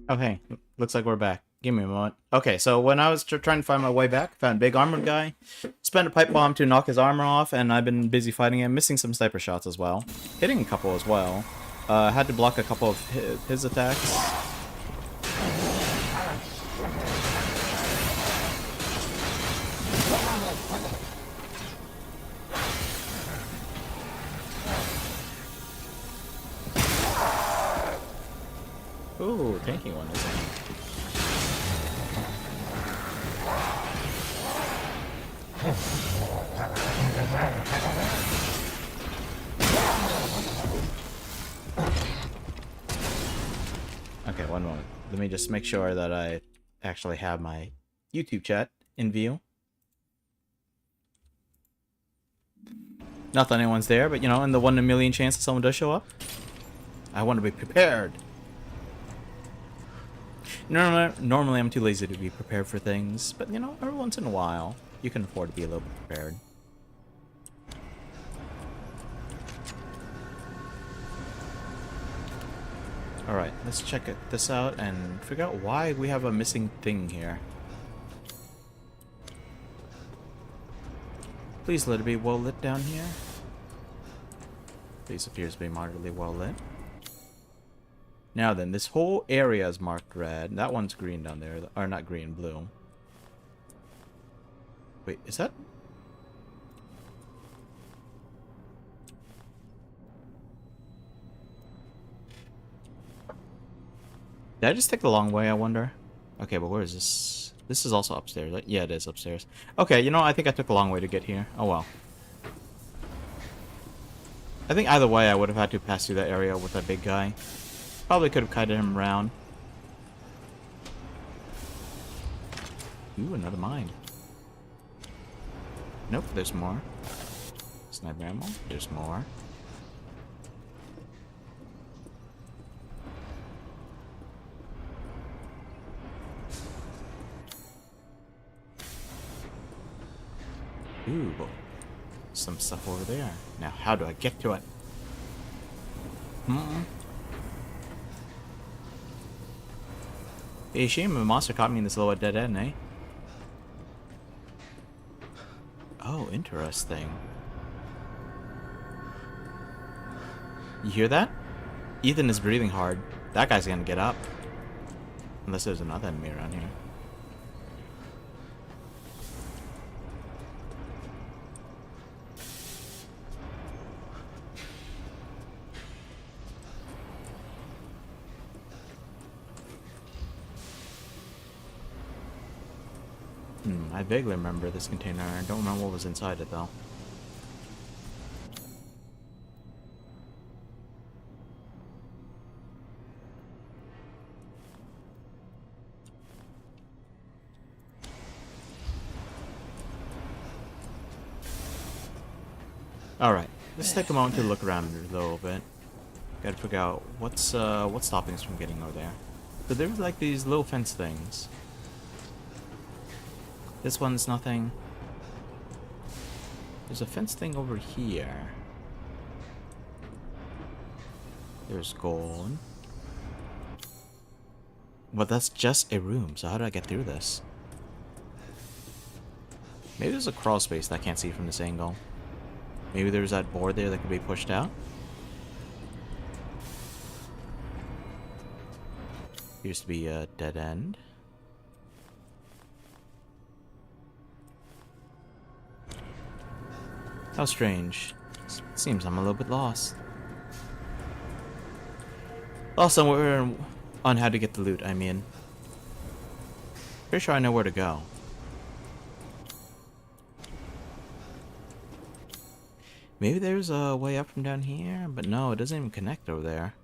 Okay, looks like we're back. Give me a moment. Okay, so when I was trying to find my way back, found a big armored guy, spent a pipe bomb to knock his armor off, and I've been busy fighting him, missing some sniper shots as well. Hitting a couple as well. Had to block a couple of his attacks. Ooh, tanky one, isn't it? Okay, one moment. Let me just make sure that I actually have my YouTube chat in view. Not that anyone's there, but you know, in the 1 in a million chance that someone does show up, I want to be prepared. Normally I'm too lazy to be prepared for things, but you know, every once in a while, you can afford to be a little bit prepared. Alright, let's check this out and figure out why we have a missing thing here. Please let it be well lit down here. Place appears to be moderately well lit. Now then, this whole area is marked red. That one's green down there. Or not green, blue. Wait, is that... Did I just take the long way, I wonder? Okay, but where is this? This is also upstairs, right? Yeah, it is upstairs. Okay, you know, I think I took the long way to get here. Oh well. I think either way I would have had to pass through that area with that big guy. Probably could have kited him around. Ooh, another mine. Nope, there's more. Sniper ammo, there's more. Ooh, some stuff over there. Now, how do I get to it? Hey, shame a monster caught me in this little dead end, eh? Oh, interesting. You hear that? Ethan is breathing hard. That guy's gonna get up. Unless there's another enemy around here. I vaguely remember this container. I don't remember what was inside it, though. Alright, let's take a moment to look around a little bit. Gotta figure out what's stopping us from getting over there. So there's like these little fence things. This one's nothing. There's a fence thing over here. There's gold. But that's just a room, so how do I get through this? Maybe there's a crawl space that I can't see from this angle. Maybe there's that board there that could be pushed out. Appears to be a dead end. How strange. Seems I'm a little bit lost. Lost somewhere on how to get the loot, I mean. Pretty sure I know where to go. Maybe there's a way up from down here, but no, it doesn't even connect over there.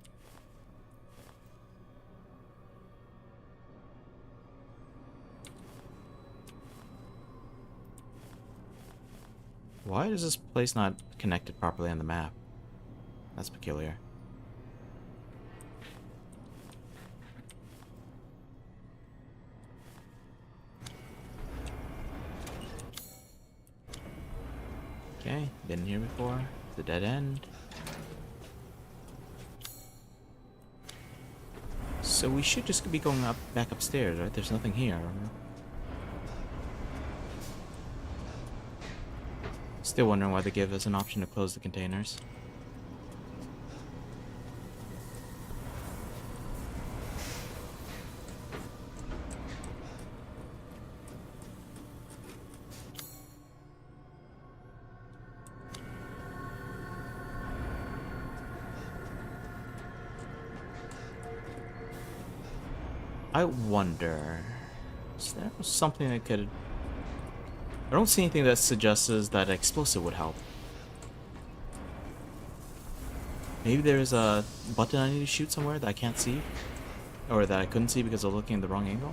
Why is this place not connected properly on the map? That's peculiar. Okay, been here before. It's a dead end. So we should just be going up back upstairs, right? There's nothing here. Still wondering why they give us an option to close the containers. I wonder, is there something that could... I don't see anything that suggests that explosive would help. Maybe there's a button I need to shoot somewhere that I can't see? Or that I couldn't see because I'm looking at the wrong angle?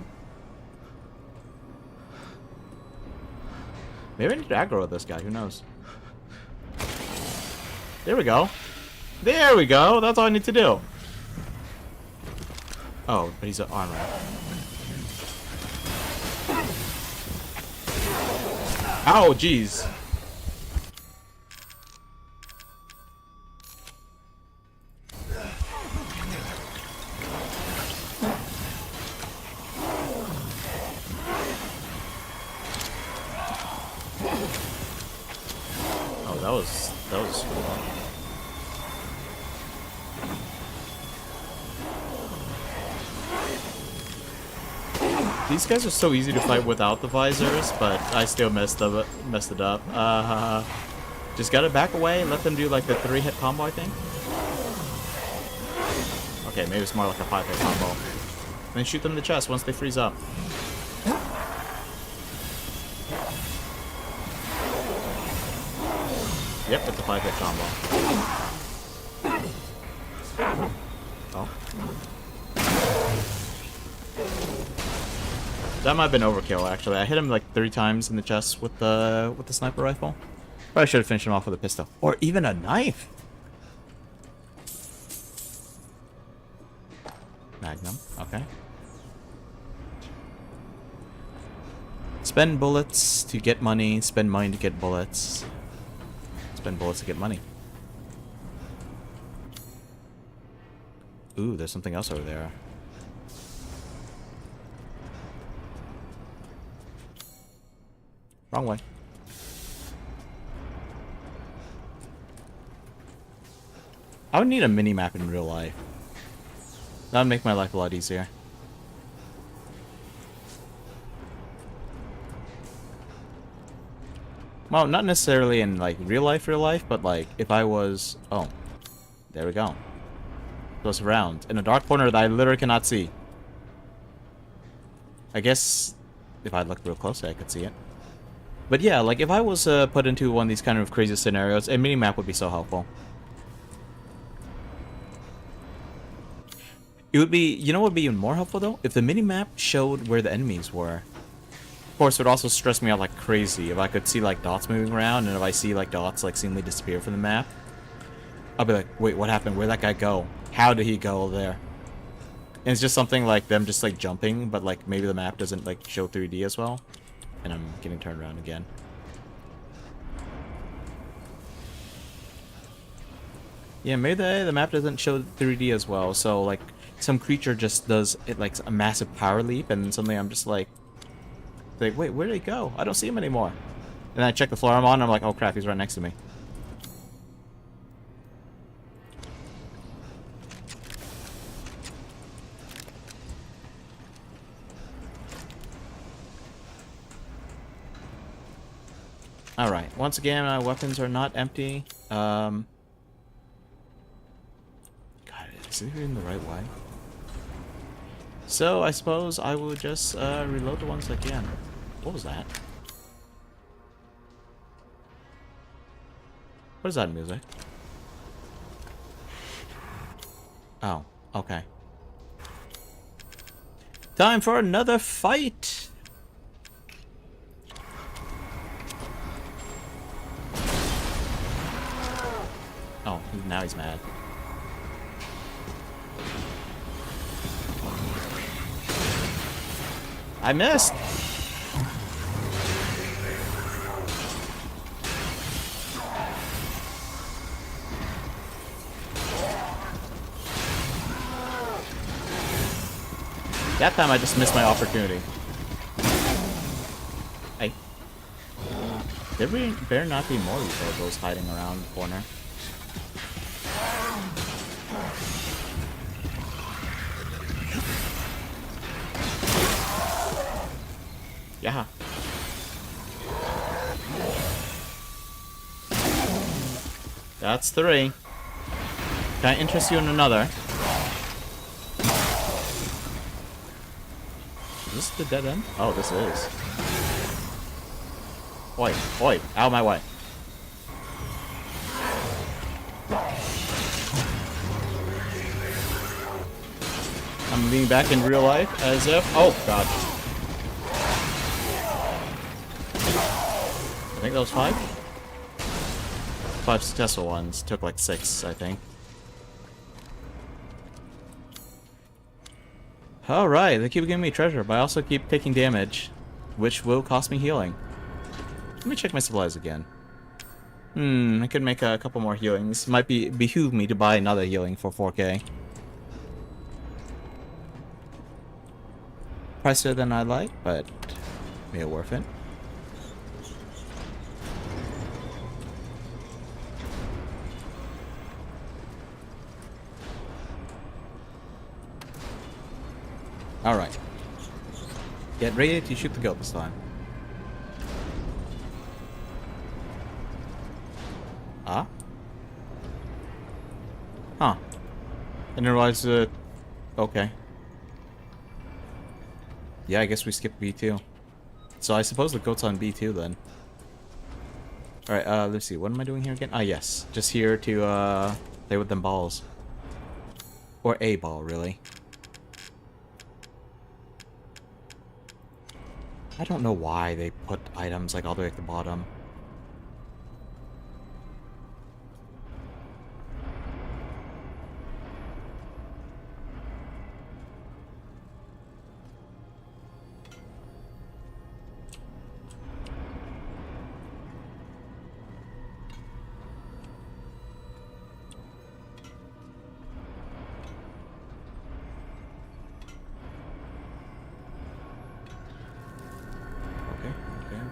Maybe I need to aggro with this guy, who knows? There we go. There we go, that's all I need to do. Oh, but he's an armor. Ow, jeez. Oh, that was cool. These guys are so easy to fight without the visors, but I still messed it up. Just gotta back away, let them do like the 3-hit combo, I think. Okay, maybe it's more like a 5-hit combo. And then shoot them in the chest once they freeze up. Yep, it's a 5-hit combo. Oh. That might have been overkill, actually. I hit him like 3 times in the chest with the sniper rifle. Probably should have finished him off with a pistol. Or even a knife! Magnum, okay. Spend bullets to get money, spend money to get bullets. Spend bullets to get money. Ooh, there's something else over there. Wrong way. I would need a mini-map in real life. That would make my life a lot easier. Well, not necessarily in, like, real life, but, like, if I was... Oh. There we go. Goes around. In a dark corner that I literally cannot see. I guess if I looked real closely, I could see it. But yeah, like if I was put into one of these kind of crazy scenarios, a mini-map would be so helpful. It would be, you know what would be even more helpful though? If the mini-map showed where the enemies were. Of course, it would also stress me out like crazy if I could see like dots moving around, and if I see like dots like seemingly disappear from the map. I'll be like, wait, what happened? Where'd that guy go? How did he go there? And it's just something like them just like jumping, but like maybe the map doesn't like show 3D as well. And I'm getting turned around again. Yeah, maybe the map doesn't show 3D as well, so like some creature just does it like a massive power leap, and suddenly I'm just like, wait, where did he go? I don't see him anymore. And then I check the floor I'm on, and I'm like, oh crap, he's right next to me. Alright, once again, my weapons are not empty. God, is it even the right way? So, I suppose I will just reload the ones I can. What was that? What is that music? Oh, okay. Time for another fight! Oh, now he's mad. I missed! That time I just missed my opportunity. Hey. There better not be more of those hiding around the corner. Yeah. That's 3. Can I interest you in another? Is this the dead end? Oh, this is. Oi, oi, out of my way. I'm being back in real life as if... Oh, God. I think that was 5? 5 successful ones. Took like 6, I think. Alright, they keep giving me treasure, but I also keep taking damage, which will cost me healing. Let me check my supplies again. I could make a couple more healings. Might behoove me to buy another healing for 4K. Pricier than I like, but maybe worth it. Alright. Get ready to shoot the goat this time. Ah? Huh. I didn't realize that... Okay. Yeah, I guess we skipped B2. So I suppose the goat's on B2 then. Alright, let's see. What am I doing here again? Ah, yes. Just here to, play with them balls. Or a ball, really. I don't know why they put items like all the way at the bottom.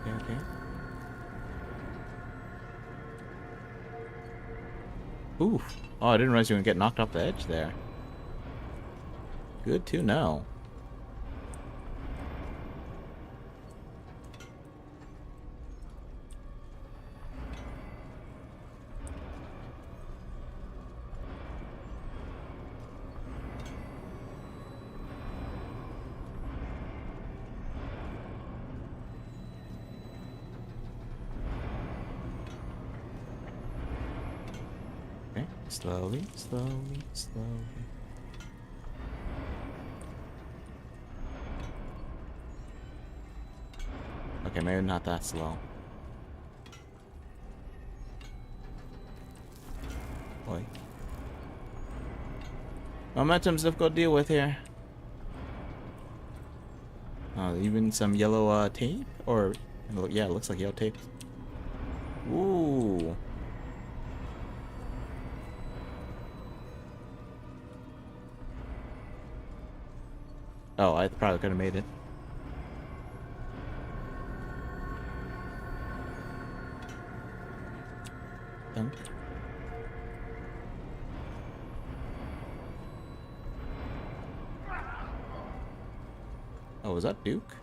Okay. Ooh. Oh, I didn't realize you would get knocked off the edge there. Good to know. Slowly, slowly, slowly. Okay, maybe not that slow. Boy. Momentum's difficult to deal with here. Even some yellow tape? Or, yeah, it looks like yellow tape. Ooh. Oh, I probably could have made it. Dunk. Oh, was that Duke?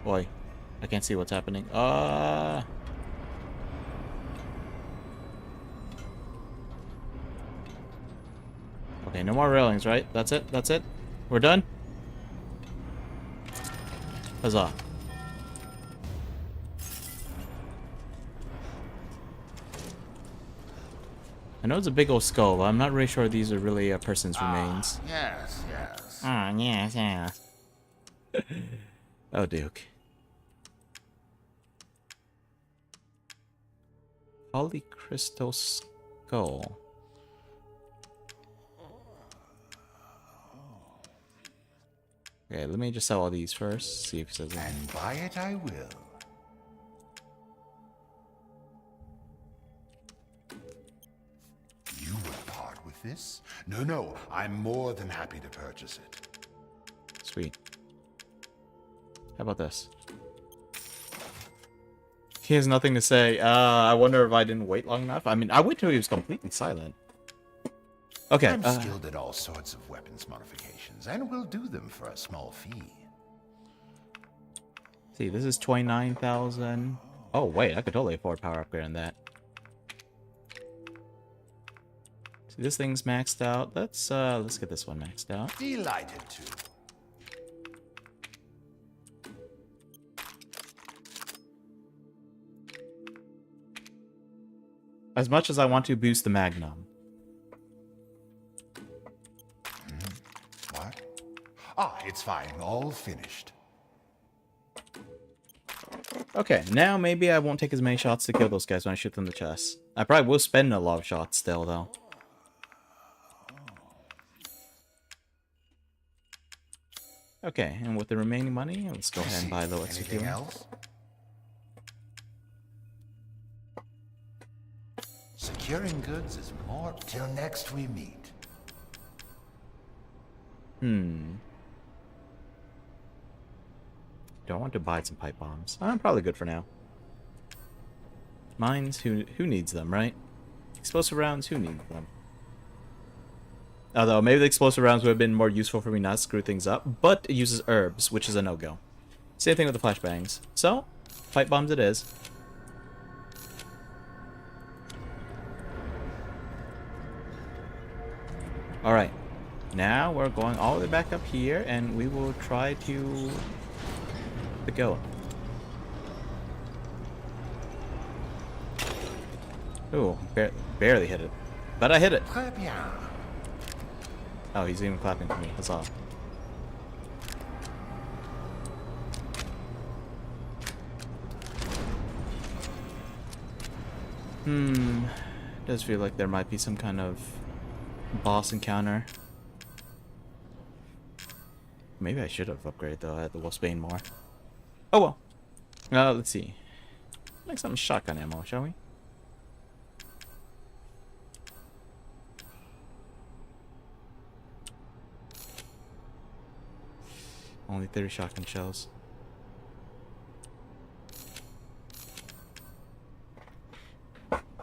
Boy, I can't see what's happening. Okay, no more railings, right? That's it? That's it? We're done? Huzzah. I know it's a big old skull, but I'm not really sure these are really a person's remains. Yes, yes. Ah, yes, yes. Oh, Duke. Polycrystal skull. Okay, let me just sell all these first. See if it says anything. And buy it I will. You would part with this? No, no, I'm more than happy to purchase it. Sweet. How about this? He has nothing to say. I wonder if I didn't wait long enough. I mean, I waited till he was completely silent. Okay. I'm skilled at all sorts of weapons modifications, and will do them for a small fee. See, this is 29,000. Oh wait, I could totally afford power upgrade on that. See, this thing's maxed out. Let's get this one maxed out. Delighted to. As much as I want to boost the Magnum. What? Ah, it's fine. All finished. Okay, now maybe I won't take as many shots to kill those guys when I shoot them in the chest. I probably will spend a lot of shots still, though. Okay, and with the remaining money, let's go ahead and buy a little extra Anything healing. else? Securing goods is more till next we meet. Do I want to buy some pipe bombs? I'm probably good for now. Mines, who needs them, right? Explosive rounds, who needs them? Although, maybe the explosive rounds would have been more useful for me not to screw things up, but it uses herbs, which is a no-go. Same thing with the flashbangs. So, pipe bombs it is. Alright. Now we're going all the way back up here, and we will try to go. Ooh, barely hit it. But I hit it. Très bien. Oh, he's even clapping for me. That's all. Does feel like there might be some kind of boss encounter. Maybe I should have upgraded though. I had the Wolfsbane more. Oh well. Let's see. Like some shotgun ammo, shall we? Only 30 shotgun shells.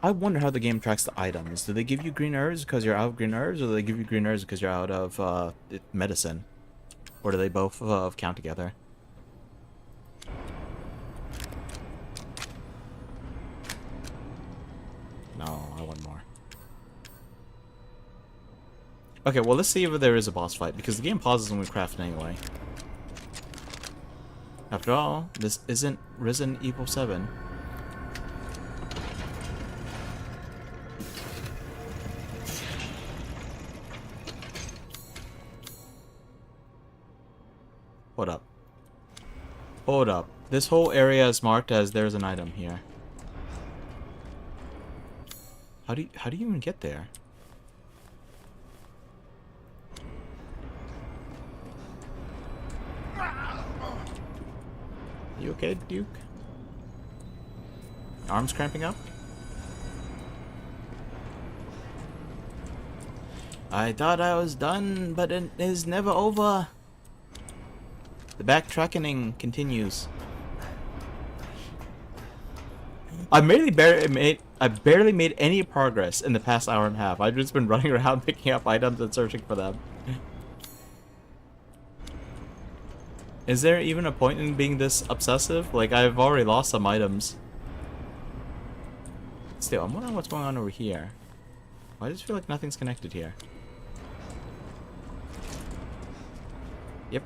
I wonder how the game tracks the items. Do they give you green herbs because you're out of green herbs, or do they give you green herbs because you're out of medicine? Or do they both count together? No, I want more. Okay, well, let's see if there is a boss fight, because the game pauses when we craft anyway. After all, this isn't Resident Evil 7. Hold up. Hold up. This whole area is marked as there's an item here. How do you even get there? You okay, Duke? Arms cramping up? I thought I was done, but it is never over. The backtracking continues. I barely made any progress in the past hour and a half. I've just been running around picking up items and searching for them. Is there even a point in being this obsessive? Like, I've already lost some items. Still, I'm wondering what's going on over here. Why does it feel like nothing's connected here? Yep.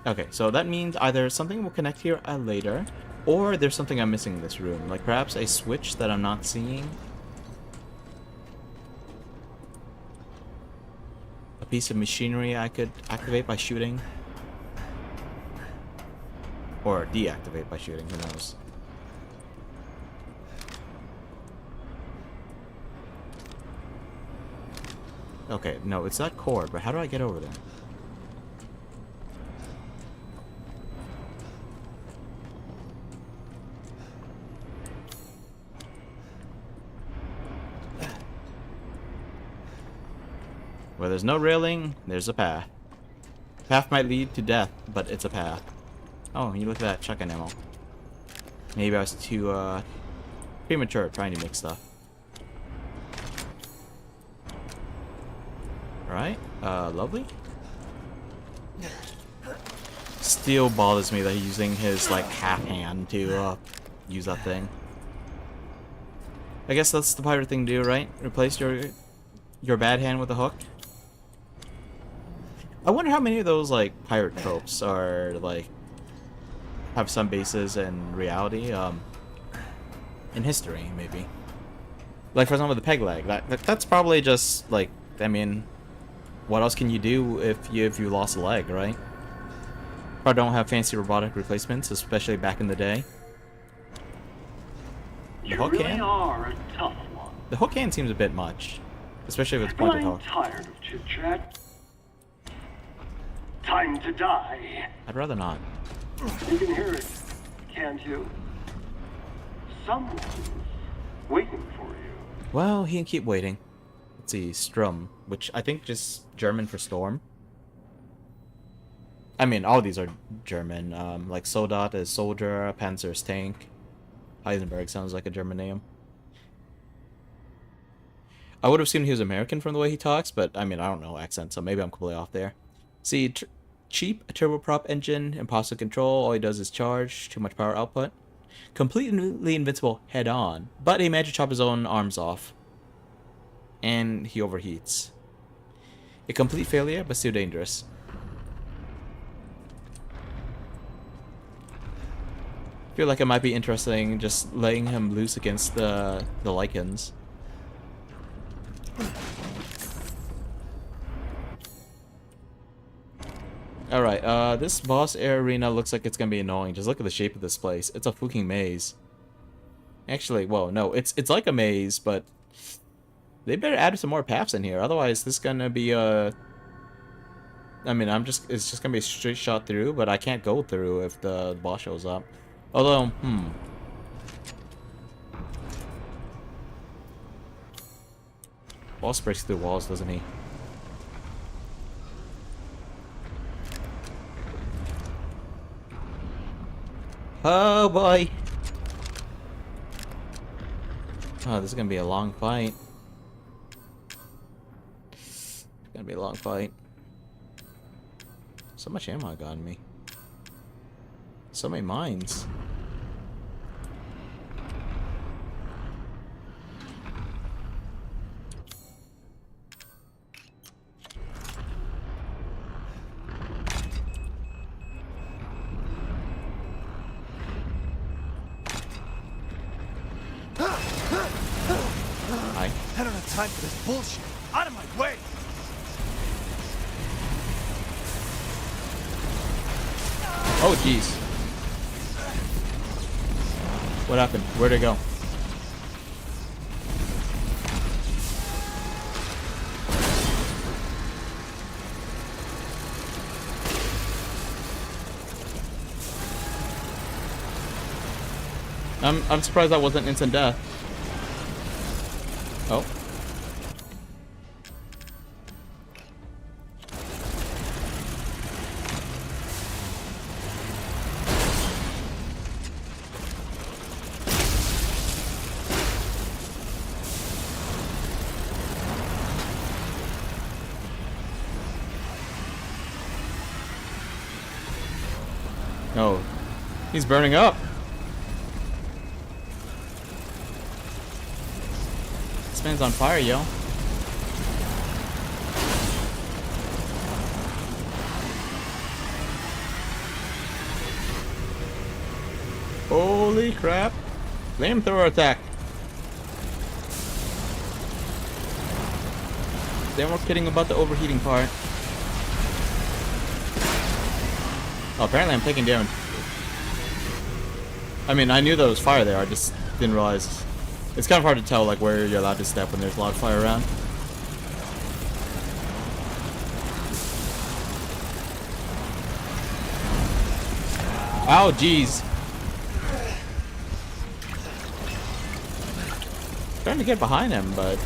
Okay, so that means either something will connect here later, or there's something I'm missing in this room. Like perhaps a switch that I'm not seeing. A piece of machinery I could activate by shooting. Or deactivate by shooting, who knows. Okay, no, it's that cord, but how do I get over there? Where there's no railing, there's a path. Path might lead to death, but it's a path. Oh, you look at that shotgun ammo. Maybe I was too premature trying to make stuff. Right? Lovely. Still bothers me that he's using his like half hand to use that thing. I guess that's the pirate thing to do, right? Replace your bad hand with a hook. I wonder how many of those like pirate tropes are like have some basis in reality, in history maybe. Like for example, the peg leg. That's probably just like, I mean, what else can you do if you lost a leg, right? Probably don't have fancy robotic replacements, especially back in the day. The hook really hand? are a tough one. The hook hand seems a bit much, especially if it's pointed I'm hook. tired of chit chat. Time to die. I'd rather not. You can hear it, can't you? Someone's waiting for you. Well, he can keep waiting. Let's see, Strum, which I think just German for storm. I mean, all these are German. Like Soldat is soldier, Panzer is tank. Heisenberg sounds like a German name. I would have assumed he was American from the way he talks, but I mean, I don't know accent, so maybe I'm completely off there. See, cheap turboprop engine, impossible control, all he does is charge, too much power output. Completely invincible head on, but he managed to chop his own arms off. And he overheats. A complete failure, but still dangerous. Feel like it might be interesting just letting him loose against the Lycans. Alright, this boss arena looks like it's gonna be annoying. Just look at the shape of this place. It's a fucking maze. Actually, well, no, it's like a maze, but they better add some more paths in here. Otherwise, this is gonna be I mean, it's just gonna be a straight shot through, but I can't go through if the boss shows up. Although, Boss breaks through walls, doesn't he? Oh boy! Oh, this is gonna be a long fight. It's gonna be a long fight. So much ammo I got on me. So many mines. time for this bullshit. Out of my way! Oh, jeez. What happened? Where'd it go? I'm surprised that wasn't instant death. Oh. No. He's burning up. This man's on fire, yo. Holy crap. Flamethrower attack. They weren't kidding about the overheating part. Oh, apparently I'm taking damage. I mean, I knew there was fire there, I just didn't realize. It's kind of hard to tell like where you're allowed to step when there's a lot of fire around. Ow, jeez. Trying to get behind him, but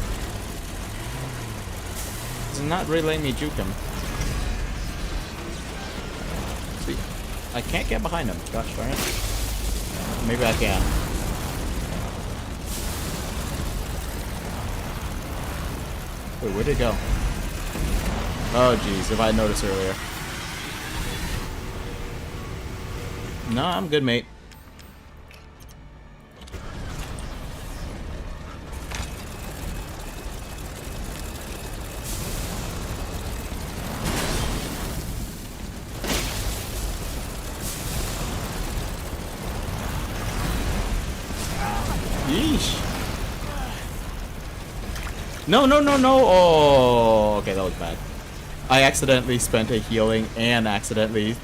he's not really letting me juke him. See, I can't get behind him. Gosh darn it. Maybe I can. Wait, where'd it go? Oh jeez, if I had noticed earlier. No, I'm good, mate. Yeesh. No, no, no, no. Oh, okay, that was bad. I accidentally spent a healing and accidentally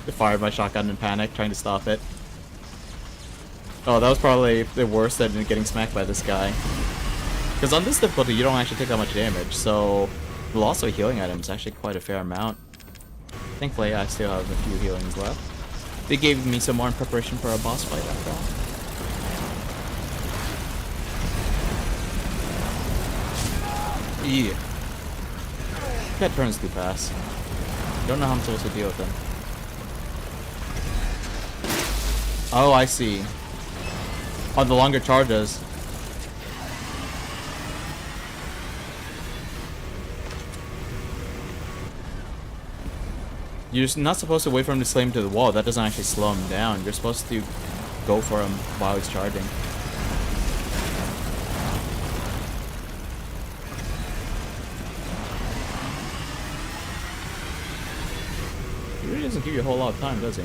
fired my shotgun in panic trying to stop it. Oh, that was probably the worst than getting smacked by this guy. Because on this difficulty, you don't actually take that much damage, so the loss of a healing item is actually quite a fair amount. Thankfully, I still have a few healings left. They gave me some more in preparation for a boss fight after all. Yeah. That turns too fast. Don't know how I'm supposed to deal with them. Oh, I see. On the longer charges. You're not supposed to wait for him to slam to the wall. That doesn't actually slow him down. You're supposed to go for him while he's charging. He really doesn't give you a whole lot of time, does he?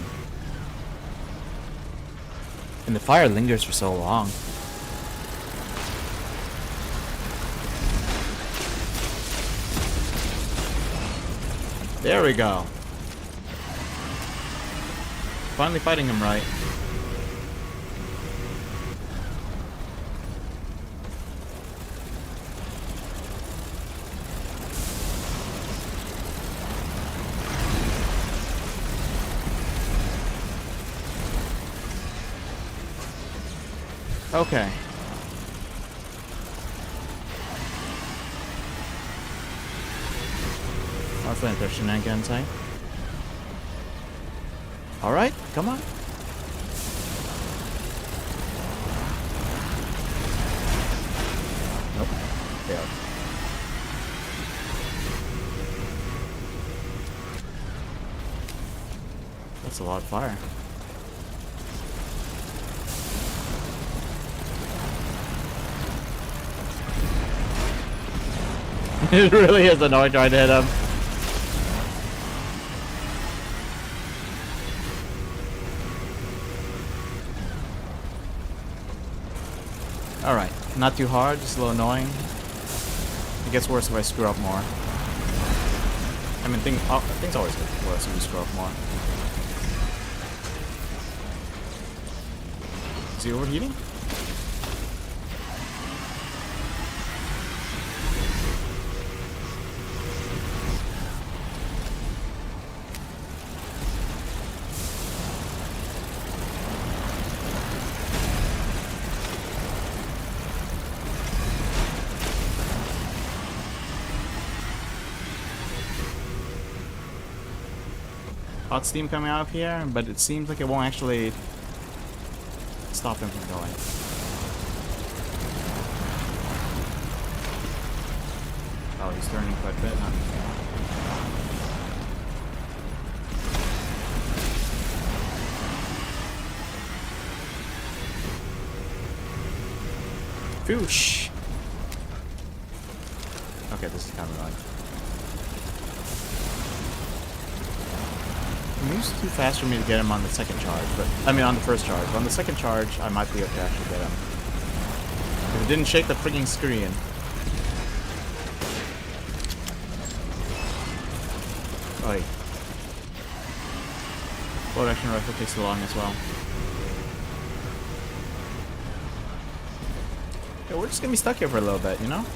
And the fire lingers for so long. There we go. Finally fighting him right. Okay. I'll finish their shenanigans, eh? Alright, come on. Nope. Failed. That's a lot of fire. It really is annoying trying to hit him. Alright, not too hard, just a little annoying. gets worse if I screw up more. I mean, things always get worse if you screw up more. Is he overheating? Hot steam coming out of here, but it seems like it won't actually stop him from going. Oh, he's turning quite a bit, huh? Foosh! Okay, this is kind of annoying. It moves too fast for me to get him on the second charge, but I mean on the first charge. But on the second charge, I might be able to actually get him. If it didn't shake the freaking screen. Oi. Bolt action rifle takes too long as well. Yeah, we're just gonna be stuck here for a little bit, you know?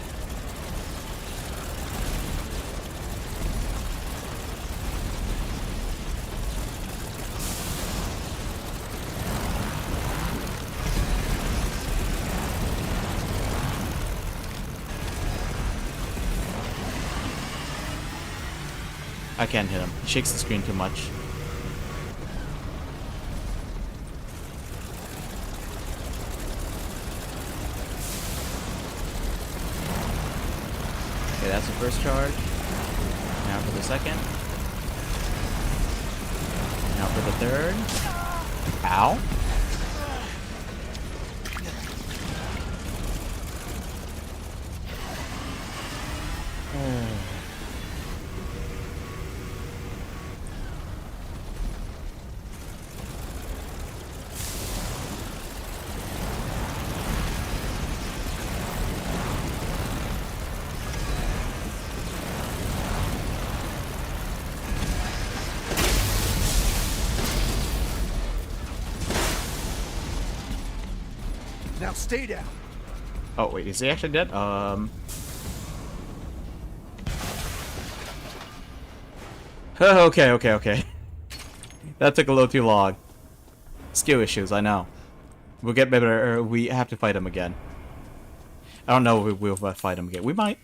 I can't hit him. He shakes the screen too much. Okay, that's the first charge. Now for the second. Now for the third. Ow. Now stay down. Oh wait, is he actually dead? Okay. That took a little too long. Skill issues, I know. We'll get better. We have to fight him again. I don't know if we'll fight him again. We might.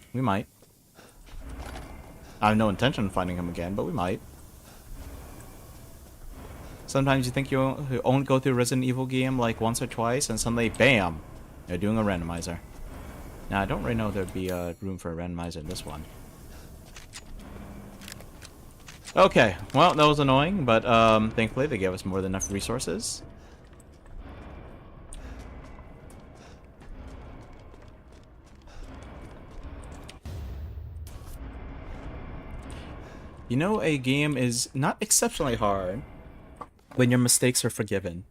I have no intention of fighting him again, but we might. Sometimes you think you only go through a Resident Evil game like once or twice, and suddenly, bam, you're doing a randomizer. Now, I don't really know if there'd be room for a randomizer in this one. Okay, well, that was annoying, but thankfully they gave us more than enough resources. You know, a game is not exceptionally hard when your mistakes are forgiven.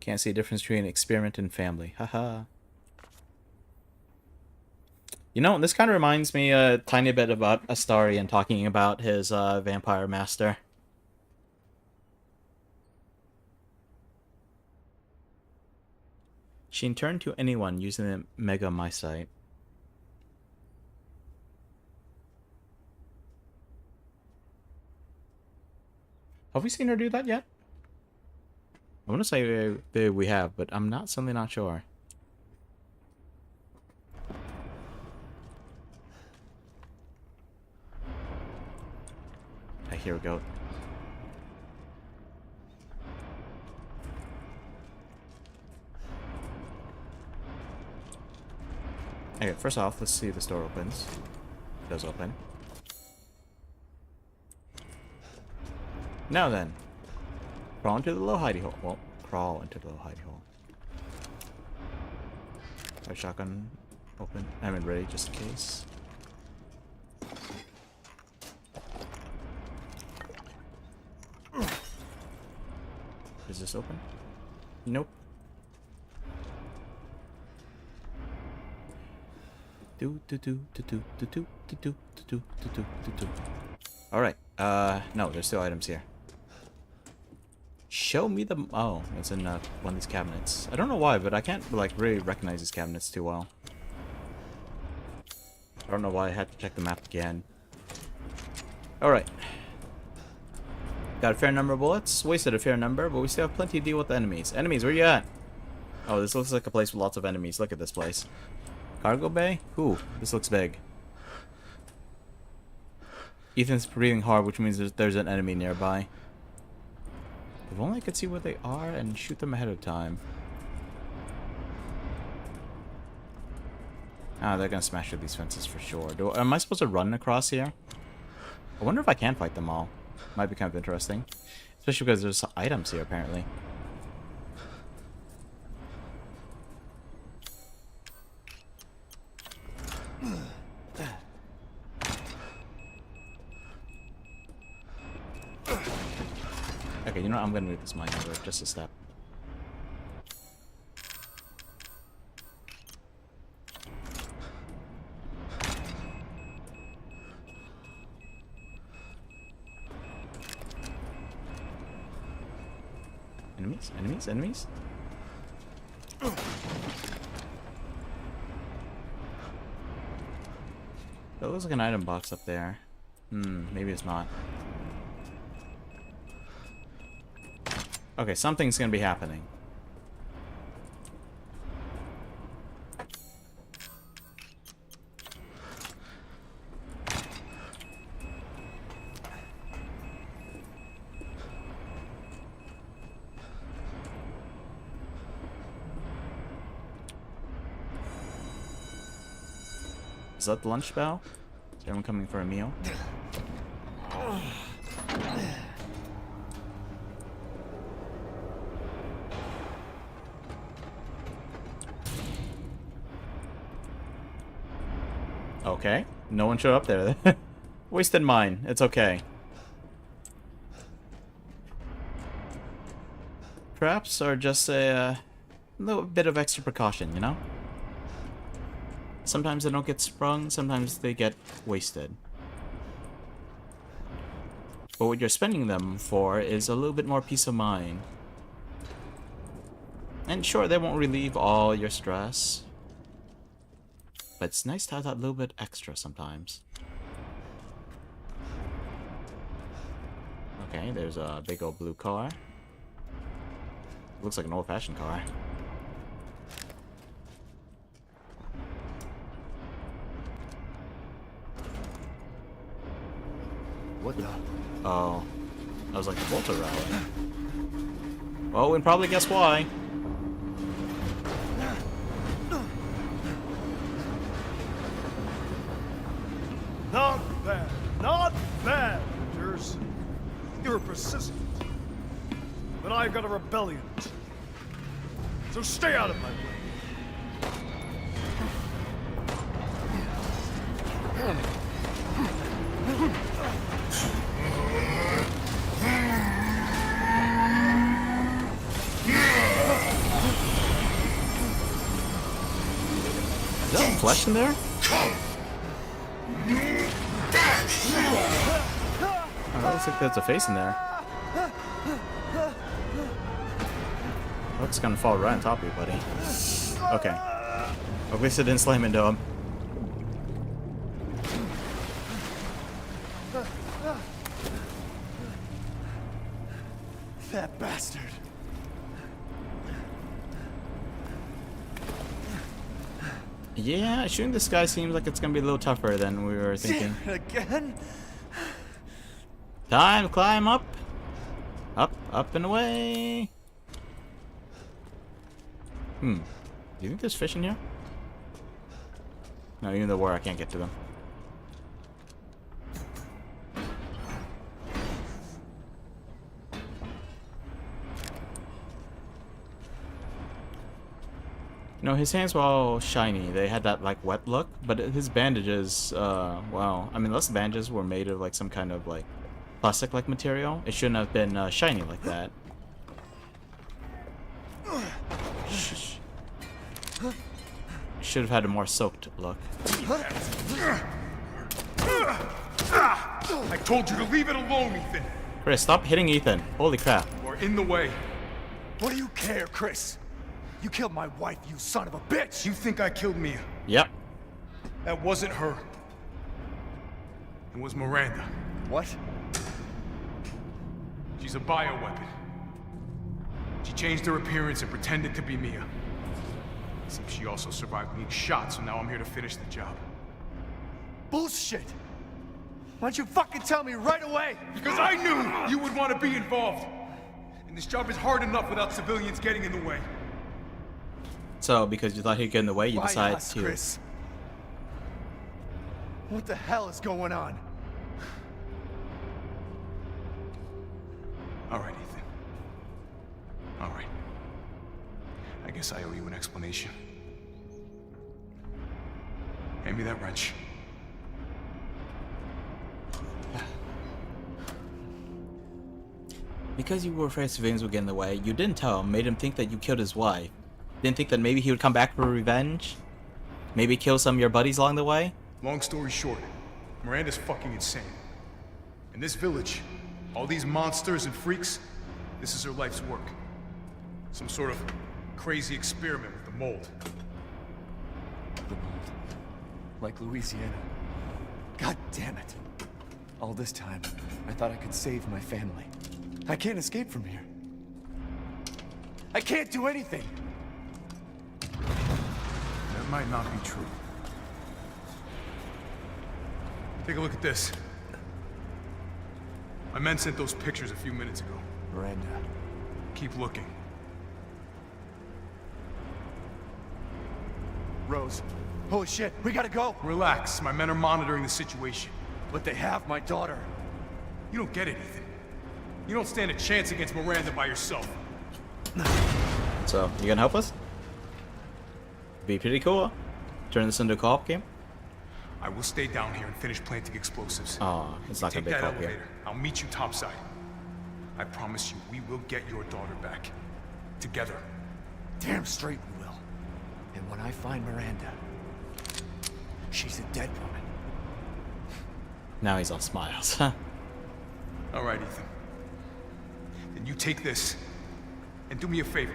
Can't see a difference between experiment and family. Haha. You know, this kind of reminds me a tiny bit about Astarion talking about his vampire master. She can turn to anyone using the Mega Mycite. Have we seen her do that yet? I want to say we have, but I'm suddenly not sure. Okay, here we go. Okay, first off, let's see if this door opens. It does open. Now then. Crawl into the low hidey hole. Well, crawl into the low hidey hole. Our shotgun open. I mean, ready just in case. Is this open? Nope. Alright, no, there's still items here. Show me the... Oh, it's in one of these cabinets. I don't know why, but I can't, like, really recognize these cabinets too well. I don't know why I had to check the map again. Alright. Got a fair number of bullets. Wasted a fair number, but we still have plenty to deal with the enemies. Enemies, where you at? Oh, this looks like a place with lots of enemies. Look at this place. Cargo bay? Ooh, this looks big. Ethan's breathing hard, which means there's an enemy nearby. If only I could see where they are and shoot them ahead of time. Ah, they're gonna smash through these fences for sure. Am I supposed to run across here? I wonder if I can fight them all. Might be kind of interesting. Especially because there's items here, apparently. Okay, you know what? I'm gonna move this mine over just a step. Enemies? Enemies? Enemies? That looks like an item box up there. Maybe it's not. Okay, something's gonna be happening. Is that the lunch bell? Is everyone coming for a meal? Okay, no one showed up there. Wasted mine. It's okay. Traps are just a little bit of extra precaution, you know? Sometimes they don't get sprung, sometimes they get wasted. But what you're spending them for is a little bit more peace of mind. And sure, they won't relieve all your stress. But it's nice to have that little bit extra sometimes. Okay, there's a big old blue car. Looks like an old-fashioned car. What the? Oh. I was like, the Volta rally. Well, we can probably guess why. Not bad. Not bad, Rangers. You're persistent. But I've got a rebellion. So stay out of my way. Is that flesh in there? Oh, looks like there's a face in there. Oh, it's gonna fall right on top of you, buddy. Okay. At least it didn't slam into him. That bastard. Yeah, shooting this guy seems like it's gonna be a little tougher than we were thinking. Again? Time to climb up. Up, up and away. Do you think there's fish in here? No, even though where I can't get to them. No, his hands were all shiny. They had that, like, wet look. But his bandages, well, I mean, unless the bandages were made of, like, some kind of, like, plastic-like material, it shouldn't have been shiny like that. should have had a more soaked look. I told you to leave it alone, Ethan. Chris, stop hitting Ethan. Holy crap. You are in the way. What do you care, Chris? You killed my wife, you son of a bitch! You think I killed Mia? Yep. That wasn't her. It was Miranda. What? She's a bioweapon. She changed her appearance and pretended to be Mia. Seems she also survived being shot, so now I'm here to finish the job. Bullshit! Why don't you fucking tell me right away? Because I knew you would want to be involved. And this job is hard enough without civilians getting in the way. So, because you thought he'd get in the way, you Why decided us, to... Chris? What the hell is going on? All right, Ethan. All right. I guess I owe you an explanation. Hand me that wrench. Because you were afraid civilians would get in the way, you didn't tell him, made him think that you killed his wife. Didn't think that maybe he would come back for revenge? Maybe kill some of your buddies along the way? Long story short, Miranda's fucking insane. And this village, all these monsters and freaks, this is her life's work. Some sort of crazy experiment with the mold. The mold. Like Louisiana. God damn it. All this time, I thought I could save my family. I can't escape from here. I can't do anything. That might not be true. Take a look at this. My men sent those pictures a few minutes ago. Miranda. Keep looking. Rose. Holy shit, we gotta go! Relax, my men are monitoring the situation. But they have my daughter. You don't get it, Ethan. You don't stand a chance against Miranda by yourself. So, you gonna help us? Be pretty cool. Turn this into a co-op game? I will stay down here and finish planting explosives. Oh, it's not gonna Take be a that co-op elevator. here. I'll meet you topside. I promise you, we will get your daughter back. Together. Damn straight we will. And when I find Miranda, she's a dead woman. Now he's all smiles. All right, Ethan. Then you take this, and do me a favor.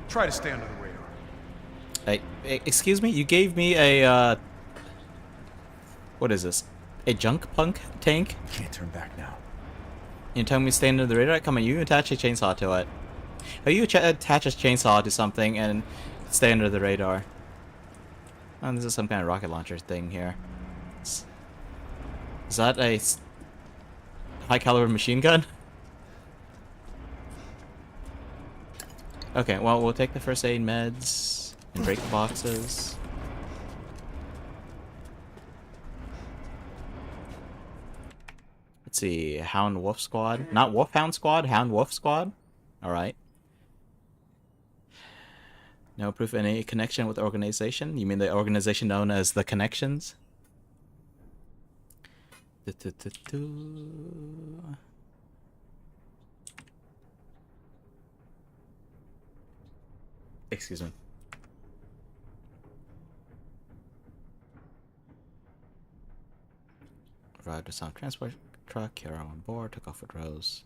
Try to stay under the radar. Hey, excuse me? You gave me a, what is this? A junk punk tank? Can't turn back now. You telling me to stay under the radar? Come on, you attach a chainsaw to it. Or you attach a chainsaw to something and stay under the radar. Oh, this is some kind of rocket launcher thing here. Is that a high caliber machine gun? Okay, well, we'll take the first aid meds and break the boxes. Let's see, Hound Wolf Squad. Not Wolfhound Squad, Hound Wolf Squad. Alright. No proof of any connection with the organization? You mean the organization known as the Connections? Excuse me. Arrived to some transport truck, Kara on board, took off with Rose.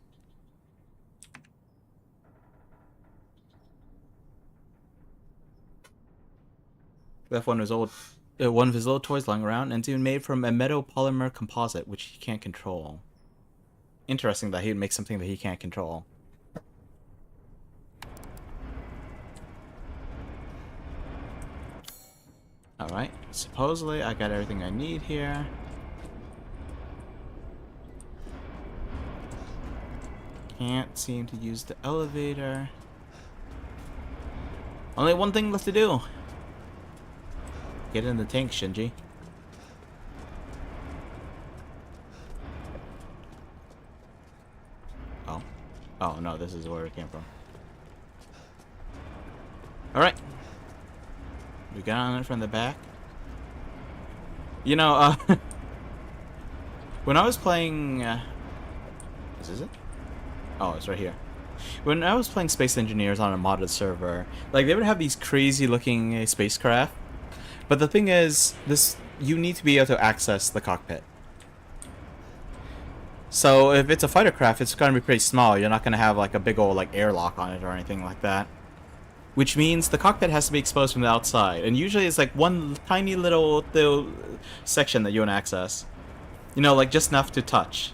Left one of his old toys lying around, and it's even made from a metal polymer composite, which he can't control. Interesting that he'd make something that he can't control. Alright, supposedly I got everything I need here. Can't seem to use the elevator. Only one thing left to do. Get in the tank, Shinji. Oh. Oh, no, this is where it came from. Alright. We got on it from the back. You know, when I was playing... is this it? Oh, it's right here. When I was playing Space Engineers on a modded server, like they would have these crazy looking spacecraft, but the thing is, you need to be able to access the cockpit. So if it's a fighter craft, it's gonna be pretty small. You're not gonna have like a big old like airlock on it or anything like that. Which means the cockpit has to be exposed from the outside, and usually it's like one tiny little section that you want to access. You know, like just enough to touch.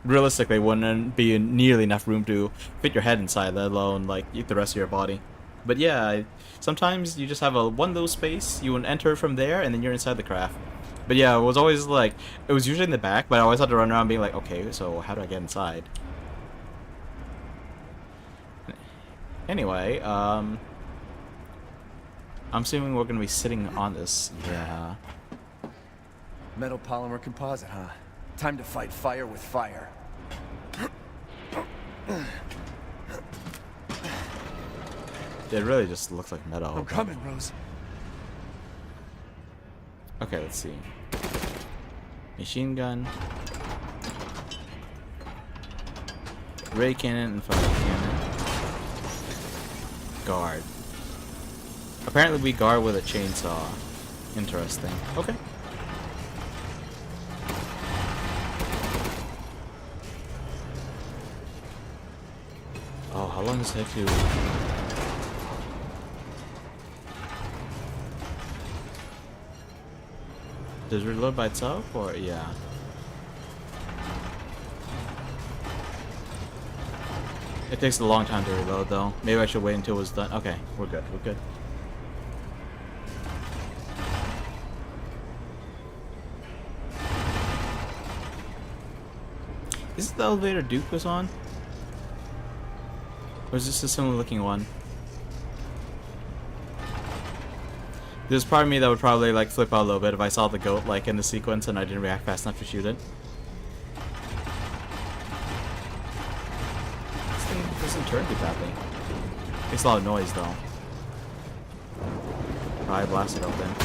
Realistically, wouldn't be nearly enough room to fit your head inside, let alone like the rest of your body. But yeah, sometimes you just have one little space. You would enter from there, and then you're inside the craft. But yeah, it was always like it was usually in the back, but I always had to run around being like, okay, so how do I get inside? Anyway, I'm assuming we're gonna be sitting on this. Yeah. Metal polymer composite, huh? Time to fight fire with fire. It really just looks like metal. I'm coming, Rose. Okay, let's see. Machine gun. Ray cannon and fire cannon. Guard. Apparently we guard with a chainsaw. Interesting. Okay. Oh, how long does it take to... Does it reload by itself, or... yeah. It takes a long time to reload, though. Maybe I should wait until it's done. Okay, we're good, we're good. Is this the elevator Duke was on? Or is this a similar looking one? There's part of me that would probably like flip out a little bit if I saw the goat like in the sequence and I didn't react fast enough to shoot it. This thing doesn't turn too badly. Makes a lot of noise though. I blast it open.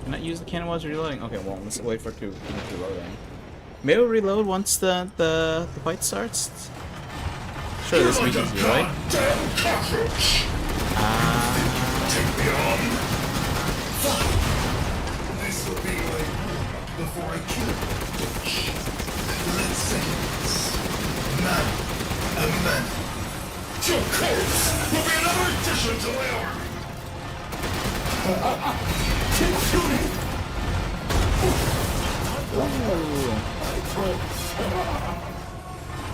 Can I use the cannon while it's reloading? Okay, well let's wait for it to finish reloading. Maybe we'll reload once the fight starts. Sure, this will be easy, right? Take me on. This will be like before I kill you. Let's say this. Man, a man. Your corpse will be another addition to my army. Keep shooting.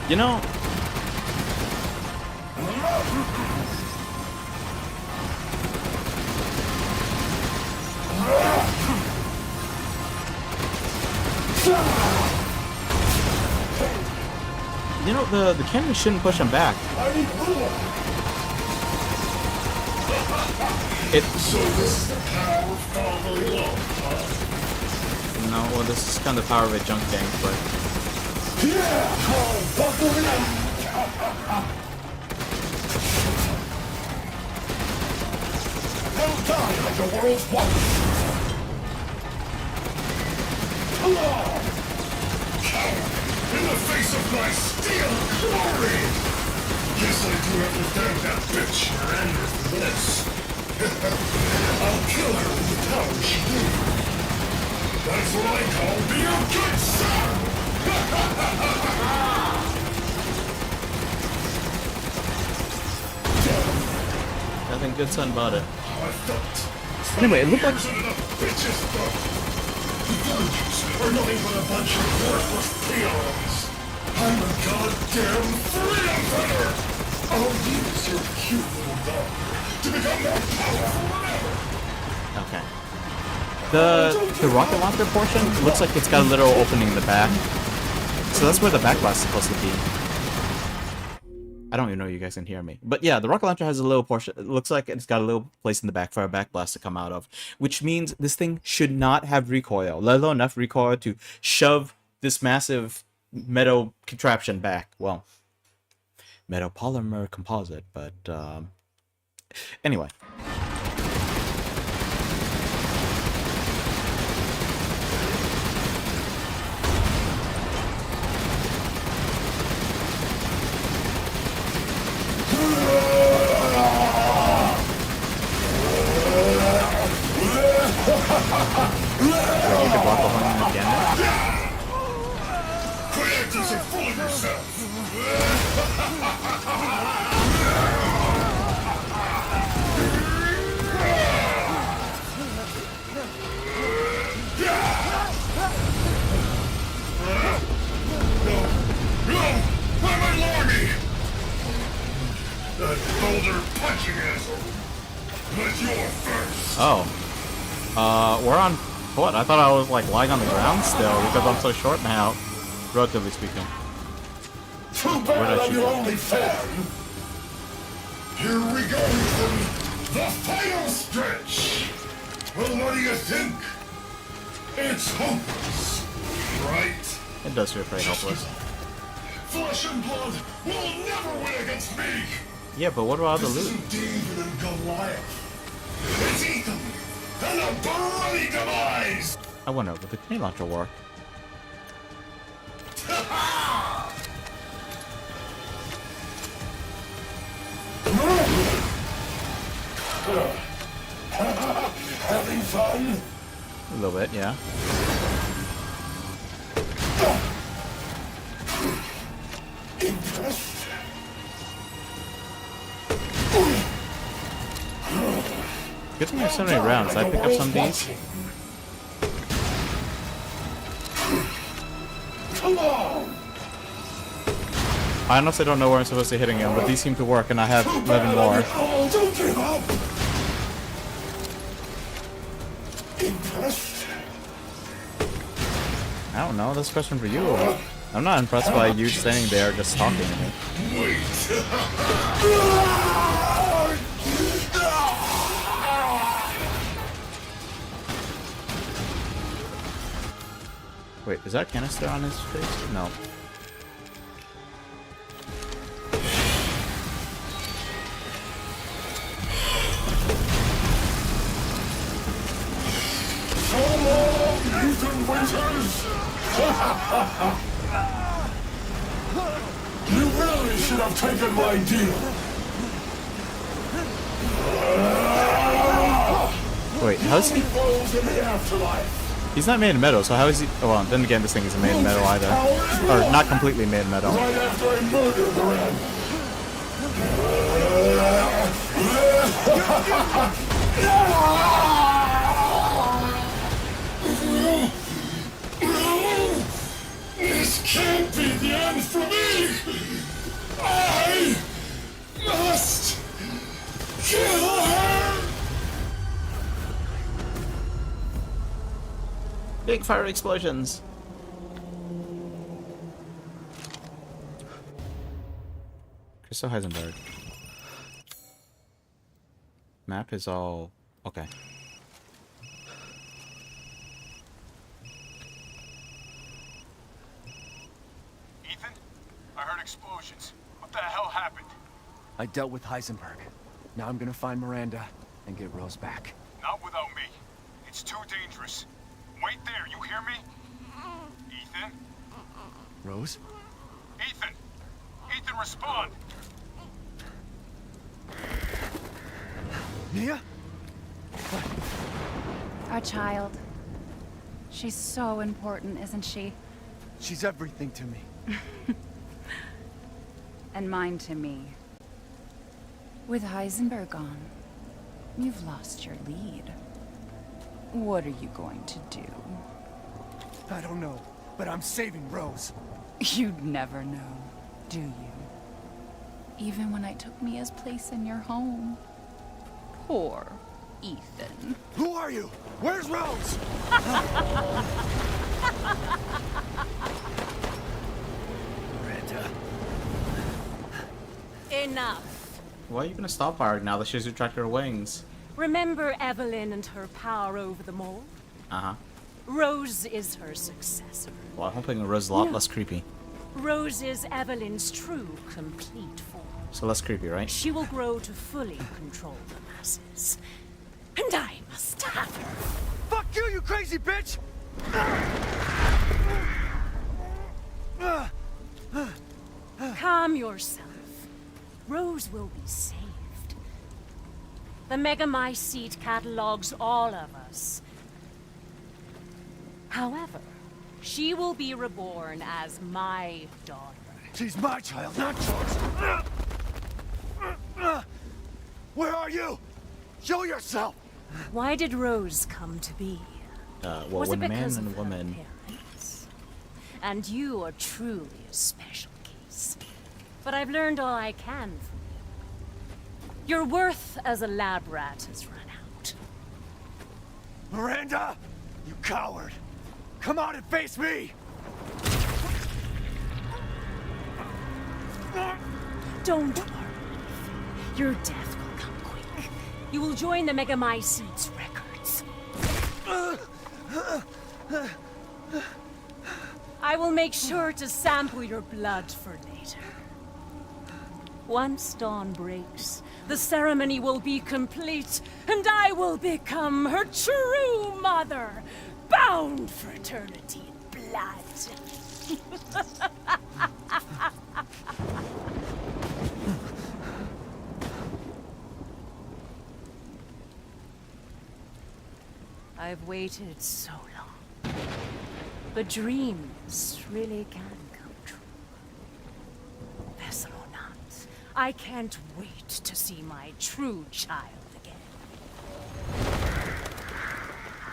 You know, the cannon shouldn't push him back. It. So this is the power from the law. No, well, this is kind of the power of a junk tank, but. Yeah, buckle in. They'll die like the world's wonder. Hello! Coward! In the face of my steel glory! Yes, I do have to thank that bitch Miranda for this. I'll kill her with the power she gave me. That's what I call being a good son! Nothing good son about it. How I felt. Anyway, it looked like. Bitches thought the villagers are nothing but a bunch of worthless peons. I'm a goddamn freedom fighter. I'll use your cute little dog to become more powerful than ever. Okay. The rocket launcher portion looks like it's got a little opening in the back. So that's where the back blast is supposed to be. I don't even know if you guys can hear me. But yeah, the rocket launcher has a little portion. It looks like it's got a little place in the back for a back blast to come out of. Which means this thing should not have recoil, let alone enough recoil to shove this massive metal contraption back. Well, metal polymer composite, but anyway. That boulder punching asshole. But you're first. Oh. We're on foot. I thought I was like lying on the ground still because I'm so short now, relatively speaking. Too bad I'm your only fan. Here we go, Ethan. The final stretch. Well, what do you think? It's hopeless, right? It does feel pretty hopeless. Flesh and blood will never win against me. Yeah, but what about the This loot? isn't David and Goliath. It's Ethan and a bloody demise. I wonder, would the grenade launcher work? Having fun? A little bit, yeah. Impressed? Good thing there's so many rounds. I pick up some of these. Come on! I honestly don't know where I'm supposed to be hitting him, but these seem to work, and I have 11 more. Oh, don't give up! Impressed? I don't know. That's a question for you. I'm not impressed by you standing there just talking to me. Wait! Wait, is that canister on his face? No. So long, Ethan Winters! You really should have taken my deal. Wait, how's he? Rolls in the afterlife. He's not made of metal, so how is he? Oh, well, then again, this thing isn't made of metal either. Or not completely made of metal. Right after I murdered the red. This can't be the end for me! I must kill her! Big fire explosions. Crystal Heisenberg. Map is all okay. Ethan? I heard explosions. What the hell happened? I dealt with Heisenberg. Now I'm gonna find Miranda and get Rose back. Not without me. It's too dangerous. Wait there, you hear me? Ethan? Rose? Ethan! Ethan, respond! Mia? Our child. She's so important, isn't she? She's everything to me. And mine to me. With Heisenberg gone, you've lost your lead. What are you going to do? I don't know, but I'm saving Rose. You'd never know, do you? Even when I took Mia's place in your home. Poor Ethan. Who are you? Where's Rose? Miranda. Enough. Why are you gonna stop her now that she's retracted her wings? Remember Evelyn and her power over them all? Uh-huh. Rose is her successor. Well, I'm hoping Rose is a lot less creepy. Rose is Evelyn's true, complete form. So less creepy, right? She will grow to fully control the masses. And I must have her. Fuck you, you crazy bitch! Calm yourself. Rose will be saved. The Megamycete catalogs all of us. However, she will be reborn as my daughter. She's my child, not yours. Where are you? Show yourself! Why did Rose come to be? Well, Was when it a man because and a of her woman. parents? And you are truly a special case. But I've learned all I can from you. Your worth as a lab rat has run out. Miranda! You coward! Come out and face me! Don't worry. Your death will come quick. You will join the Megamycetes records. I will make sure to sample your blood for later. Once dawn breaks, the ceremony will be complete, and I will become her true mother, bound for eternity in blood. I've waited so long. But dreams really can come true. Vessel or not, I can't wait to see my true child again.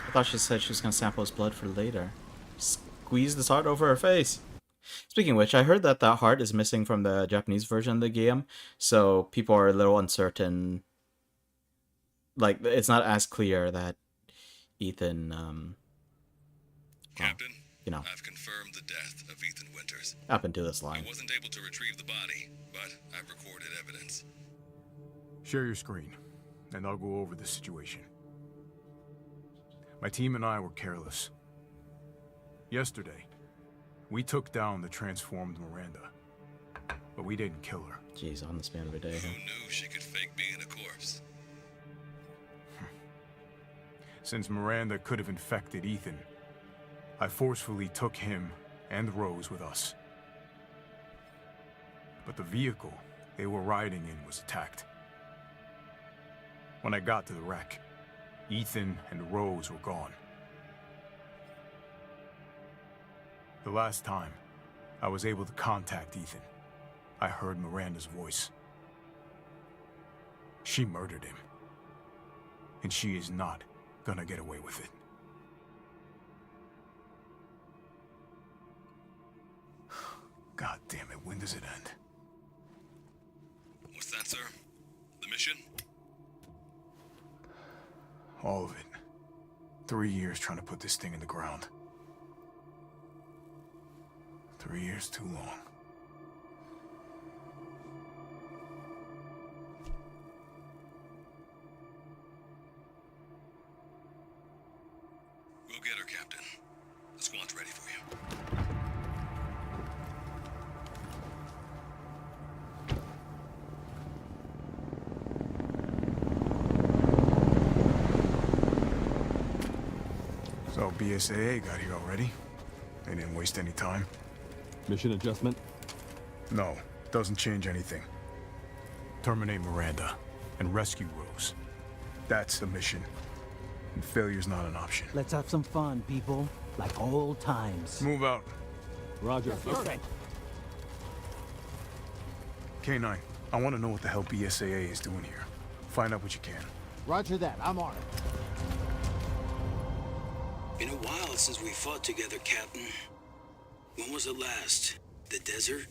I thought she said she was gonna sample his blood for later. Squeeze this heart over her face. Speaking of which, I heard that heart is missing from the Japanese version of the game, so people are a little uncertain. Like, it's not as clear that Ethan, Captain, you know, I've confirmed the death of Ethan Winters. up into this line. I wasn't able to retrieve the body, but I've recorded evidence. Share your screen, and I'll go over the situation. My team and I were careless. Yesterday, we took down the transformed Miranda, but we didn't kill her. Jeez, on the span of a day. Who knew she could fake being a corpse? Since Miranda could have infected Ethan, I forcefully took him and Rose with us. But the vehicle they were riding in was attacked. When I got to the wreck, Ethan and Rose were gone. The last time I was able to contact Ethan, I heard Miranda's voice. She murdered him. And she is not gonna get away with it. God damn it, when does it end? What's that, sir? The mission? All of it. 3 years trying to put this thing in the ground. 3 years too long. We'll get her, Captain. The squad's ready for you. So BSAA got here already? They didn't waste any time? Mission adjustment? No, doesn't change anything. Terminate Miranda and rescue Rose. That's the mission. And failure's not an option. Let's have some fun, people. Like old times. Move out. Roger. Okay. K9, I want to know what the hell BSAA is doing here. Find out what you can. Roger that. I'm on it. Been a while since we fought together, Captain. When was it last? The desert?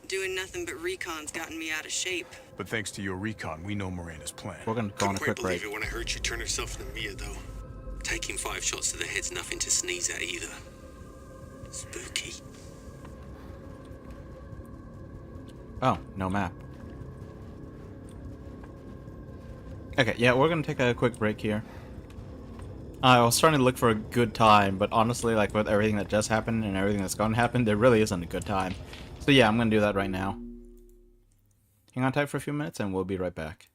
Doing nothing but recon's gotten me out of shape. But thanks to your recon, we know Miranda's plan. We're gonna go on a quick break. Couldn't quite believe it when I heard she turned herself into Mia, though. Taking 5 shots to the head's nothing to sneeze at either. Spooky. Oh, no map. Okay, yeah, we're gonna take a quick break here. I was trying to look for a good time, but honestly, like with everything that just happened and everything that's going to happen, there really isn't a good time. So yeah, I'm gonna do that right now. Hang on tight for a few minutes and we'll be right back.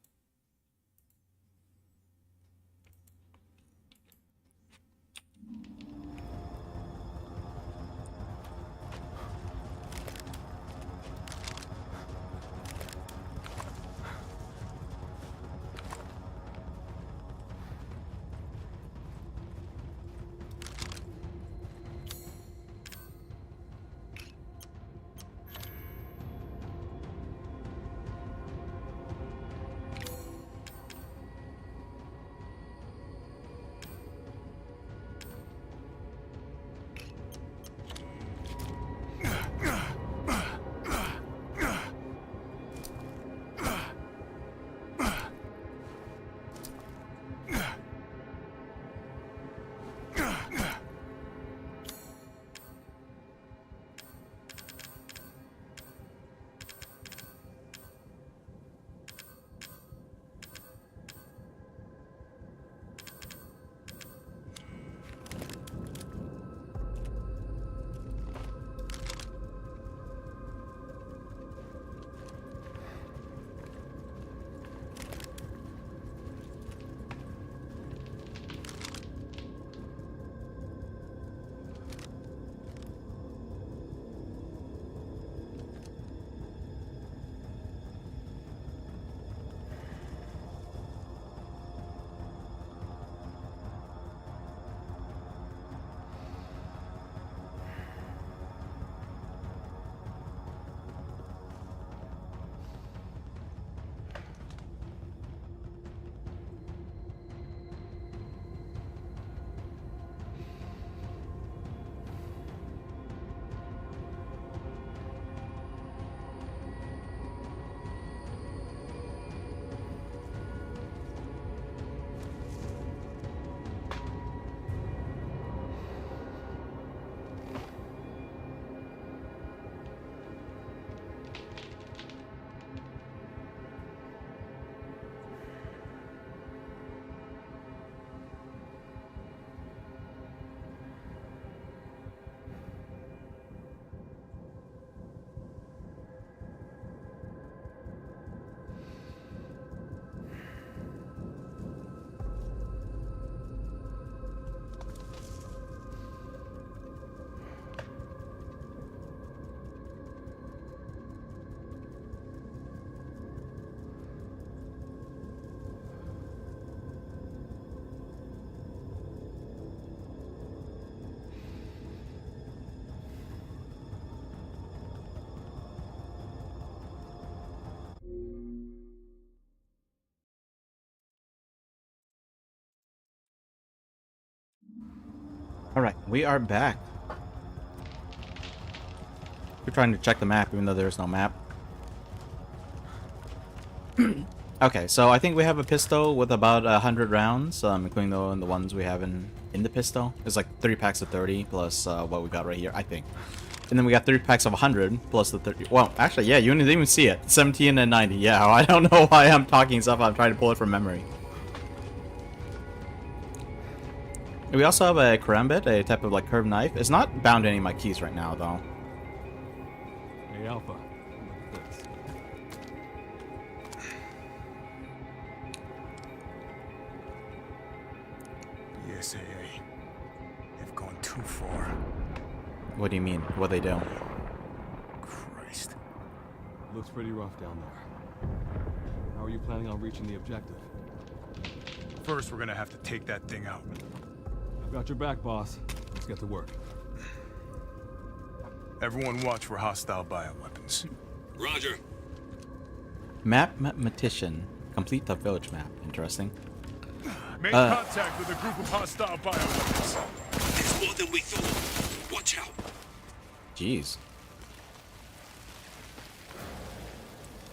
Alright, we are back. We're trying to check the map, even though there's no map. Okay, so I think we have a pistol with about 100 rounds, including the ones we have in the pistol. It's like 3 packs of 30 plus what we got right here, I think. And then we got 3 packs of 100 plus the 30. Well, actually, yeah, you didn't even see it. 17 and 90. Yeah, I don't know why I'm talking stuff. I'm trying to pull it from memory. We also have a karambit, a type of like curved knife. It's not bound to any of my keys right now, though. Hey, Alpha. Look at this. The SAA. They've gone too far. What do you mean? What they do? Christ. Looks pretty rough down there. How are you planning on reaching the objective? First, we're gonna have to take that thing out. I've got your back, boss. Let's get to work. Everyone watch for hostile bioweapons. Roger. Mathematician. Complete the village map. Interesting. Make contact with a group of hostile bioweapons. There's more than we thought. Watch out. Jeez.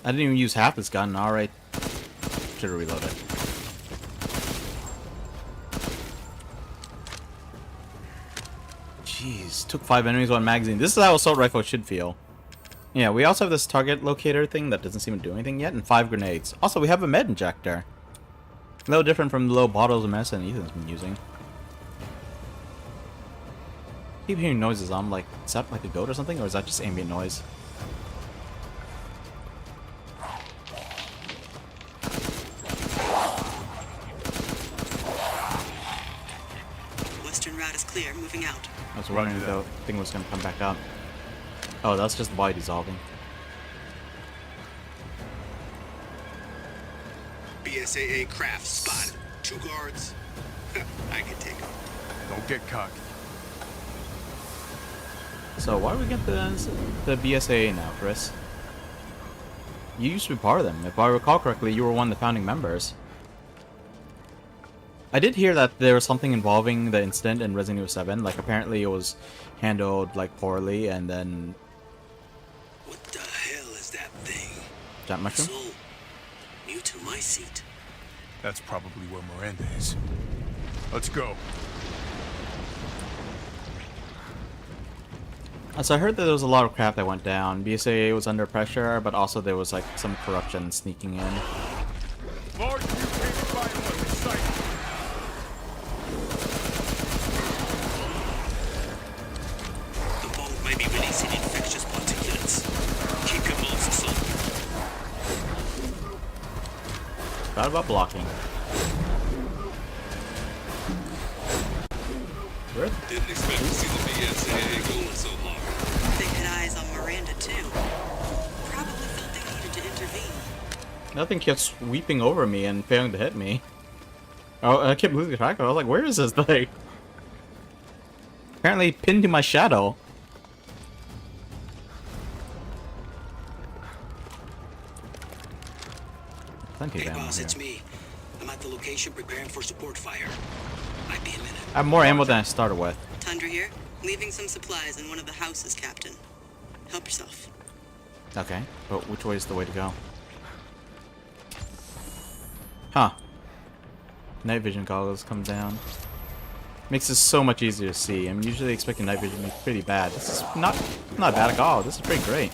I didn't even use half this gun. Alright. Should have reloaded. Jeez. Took 5 enemies, 1 magazine. This is how assault rifle should feel. Yeah, we also have this target locator thing that doesn't seem to do anything yet, and 5 grenades. Also, we have a med injector. A little different from the little bottles of medicine Ethan's been using. Keep hearing noises. I'm like, is that like a goat or something, or is that just ambient noise? Western route is clear. Moving out. I was wondering if the thing was going to come back up. Oh, that's just the body dissolving. BSAA craft spotted. 2 guards. I can take them. Don't get cocky. So why do we get the BSAA now, Chris? You used to be part of them. If I recall correctly, you were one of the founding members. I did hear that there was something involving the incident in Resident Evil 7. Like, apparently it was handled, like, poorly, and then... What the hell is that thing? Giant mushroom? So, new to my seat. That's probably where Miranda is. Let's go. So I heard that there was a lot of crap that went down. BSAA was under pressure, but also there was, like, some corruption sneaking in. Large mutated bioweapon sighted. The bomb may be releasing infectious particulates. Keep your mouths assault. Bad about blocking. Where? Didn't expect to see the BSAA going so hard. They had eyes on Miranda, too. Probably thought they needed to intervene. Nothing kept sweeping over me and failing to hit me. Oh, I kept losing track of it. I was like, where is this thing? Apparently pinned to my shadow. Plenty of Hey, ammo boss, here. it's me. I'm at the location preparing for support fire. Might be a minute. I have more ammo than I started with. Tundra here. Leaving some supplies in one of the houses, Captain. Help yourself. Okay, but which way is the way to go? Huh. Night vision goggles come down. Makes this so much easier to see. I'm usually expecting night vision to be pretty bad. This is not bad at all. This is pretty great.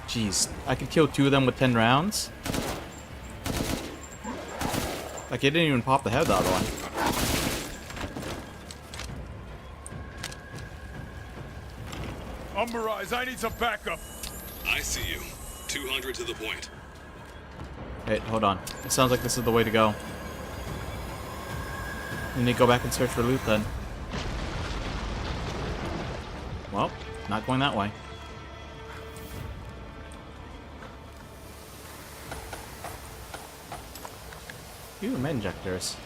Jeez, I could kill 2 of them with 10 rounds. Like, it didn't even pop the head of the other one. Umberise, I need some backup. I see you. 200 to the point. Wait, hold on. It sounds like this is the way to go. We need to go back and search for loot then. Well, not going that way. Ooh, med injectors.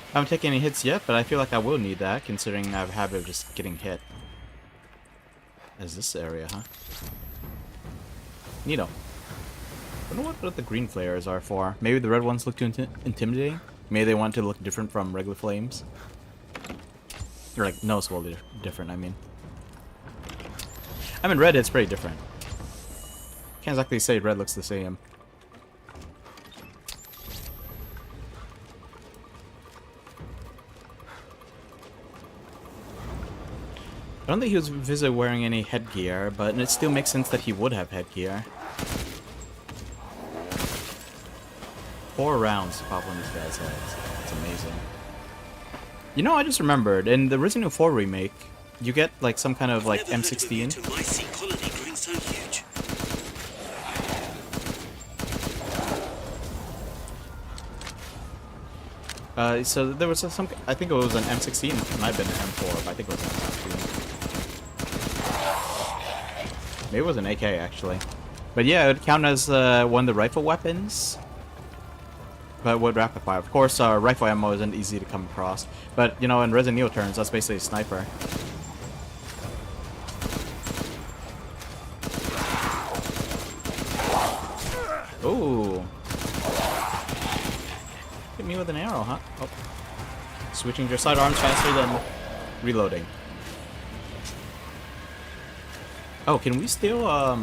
I haven't taken any hits yet, but I feel like I will need that, considering I have a habit of just getting hit. Is this area, huh? Neato. I don't know what the green flares are for. Maybe the red ones look too intimidating? Maybe they want to look different from regular flames. Or like noticeably different, I mean. I mean, red is pretty different. Can't exactly say red looks the same. I don't think he was visibly wearing any headgear, but it still makes sense that he would have headgear. 4 rounds to pop on these guys' heads. It's amazing. You know, I just remembered, in the Resident Evil 4 remake, you get like some kind of like M16. So there was some, I think it was an M16, it might have been an M4, but I think it was an M16. Maybe it was an AK, actually. But yeah, it would count as one of the rifle weapons. But with rapid fire. Of course, rifle ammo isn't easy to come across. But, you know, in Resident Evil terms, that's basically a sniper. Ooh. Hit me with an arrow, huh? Oh. Switching your sidearms faster than reloading. Oh, can we still,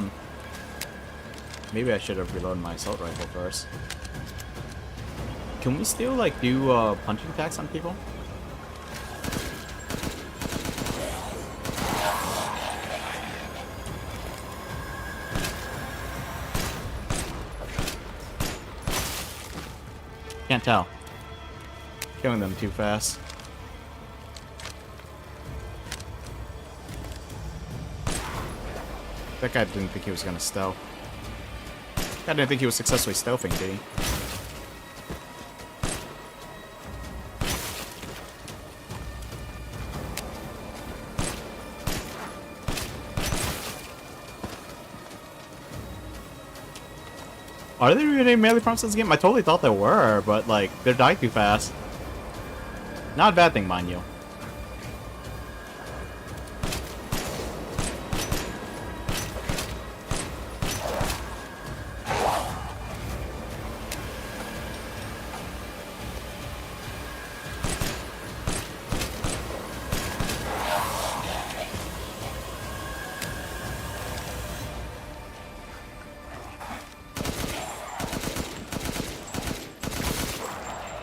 maybe I should have reloaded my assault rifle first. Can we still, like, do, punching attacks on people? Can't tell. Killing them too fast. That guy didn't think he was gonna stealth. I didn't think he was successfully stealthing, did he? Are there really melee prompts in this game? I totally thought there were, but like, they're dying too fast. Not a bad thing, mind you.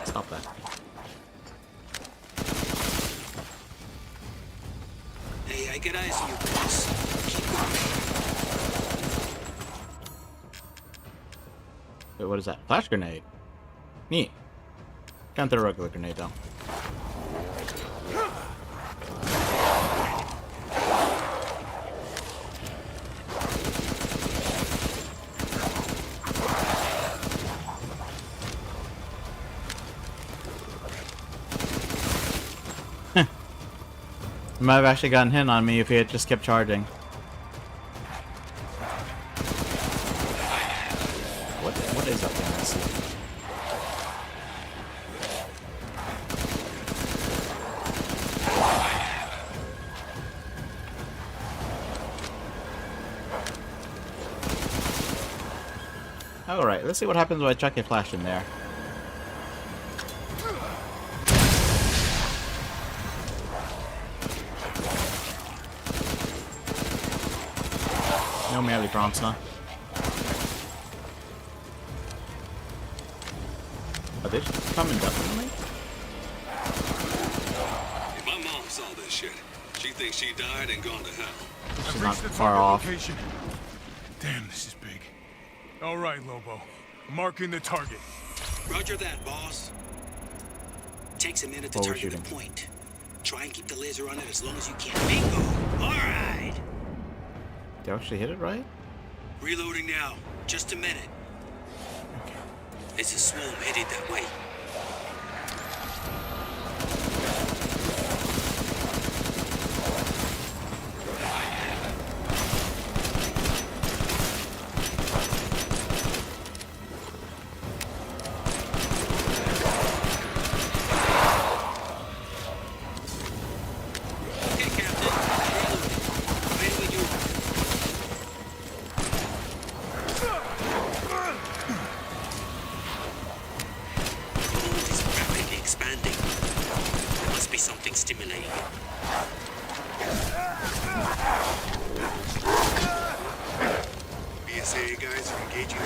Stop that. Hey, I get eyes on you, boss. Keep going. Wait, what is that? Flash grenade. Neat. Can't throw a regular grenade though. He might have actually gotten hit on me if he had just kept charging. What is up there? I see. Alright, let's see what happens when I chuck a flash in there. No melee prompts, huh? Are they just coming indefinitely? If my mom saw this shit, she thinks she died and gone to hell. She's not far off. Location. Damn, this is big. All right, Lobo. Marking the target. Roger that, boss. Takes a minute to target the point. Try and keep the laser on it as long as you can. Bingo! All right. Did I actually hit it right? Reloading now. Just a minute. Okay. It's a swarm headed that way. NSA guys are engaging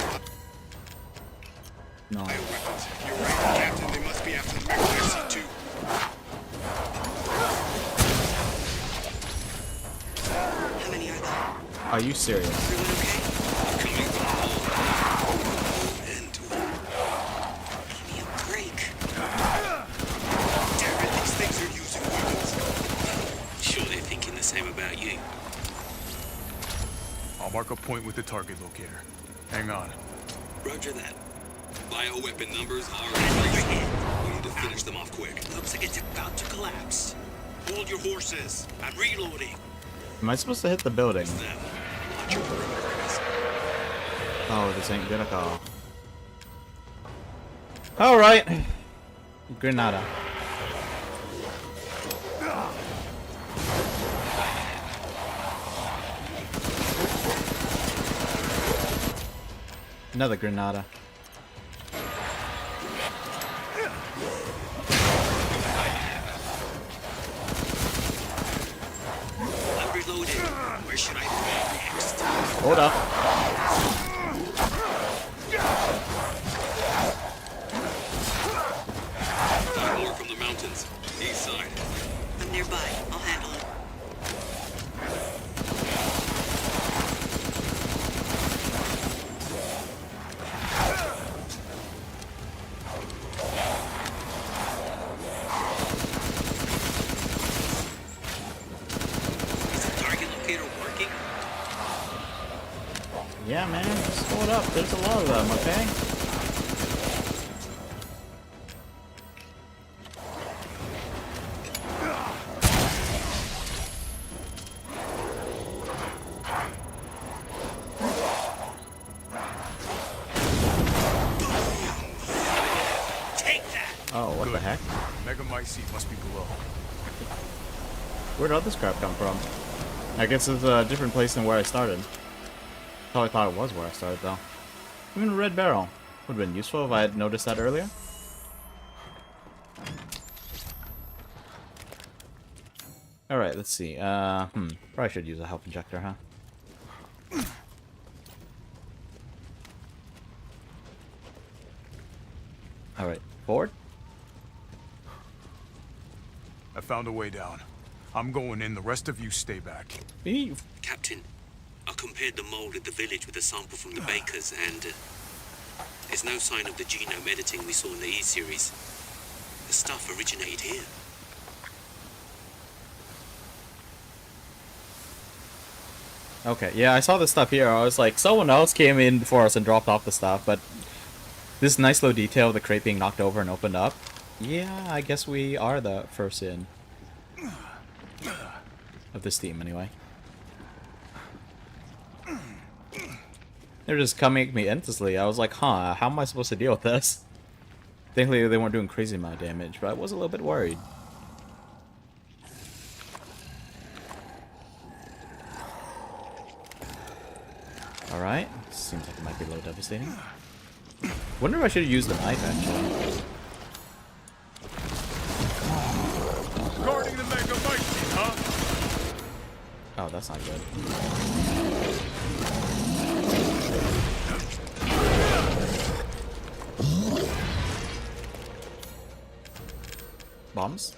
No. bioweapons. You're right, Captain. They must be after the mech IC-2. How many are there? Are you serious? Everyone okay? Coming from all end to end. Give me a break. Damn it, these things are using weapons. Sure, they're thinking the same about you. I'll mark a point with the target locator. Hang on. Roger that. Bioweapon numbers are increasing. We need to finish them off quick. Looks like it's about to collapse. Hold your horses. I'm reloading. Am I supposed to hit the building? It's them. Watch your perimeters. Oh, this ain't gonna call. Alright. Grenada. Another Grenada. I'm reloading. Where should I throw next? Hold up. More from the mountains. East side. I'm nearby. I'll handle it. Is the target locator working? Yeah, man. Just hold up. There's a lot of them, okay? Take that! Oh, what the heck? Mega Mycete must be below. Where'd all this crap come from? I guess it's a different place than where I started. Probably thought it was where I started, though. Even a red barrel. Would have been useful if I had noticed that earlier. Alright, let's see. Probably should use a health injector, huh? Alright, forward? I found a way down. I'm going in, the rest of you stay back. Captain, I compared the mold at the village with a sample from the bakers, and there's no sign of the genome editing we saw in the E-series. The stuff originated here. Okay, yeah, I saw this stuff here. I was like, someone else came in before us and dropped off the stuff, but this nice little detail of the crate being knocked over and opened up. Yeah, I guess we are the first in. Of this team, anyway. They're just coming at me endlessly. I was like, huh, how am I supposed to deal with this? Thankfully, they weren't doing crazy amount of damage, but I was a little bit worried. Alright, seems like it might be a little devastating. Wonder if I should have used the knife, actually. Guarding the Mega Mycete, huh? Oh, that's not good. Bombs?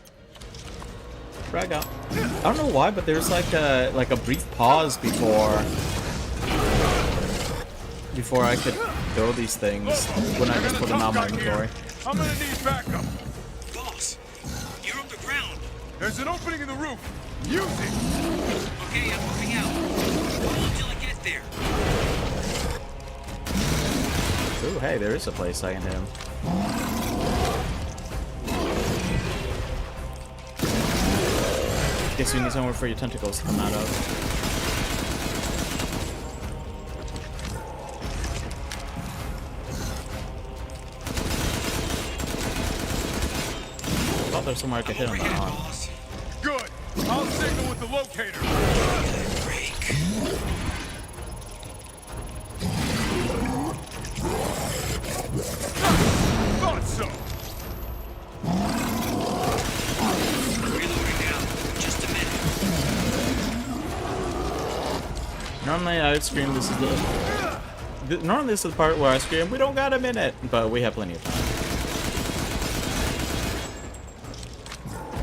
Frag out. I don't know why, but there's like a brief pause before I could build these things when I just put them out of my inventory. I'm gonna need backup. Boss, you're on the ground. There's an opening in the roof. Use it. Okay, I'm moving out. Hold until I get there. Ooh, hey, there is a place I can hit him. Guess you need somewhere for your tentacles to come out of. I thought there's somewhere I could hit him on. Good. I'll signal with the locator. Thought so. Reloading now. Just a minute. Normally I would scream this is the Normally this is the part where I scream, "We don't got a minute," but we have plenty of time.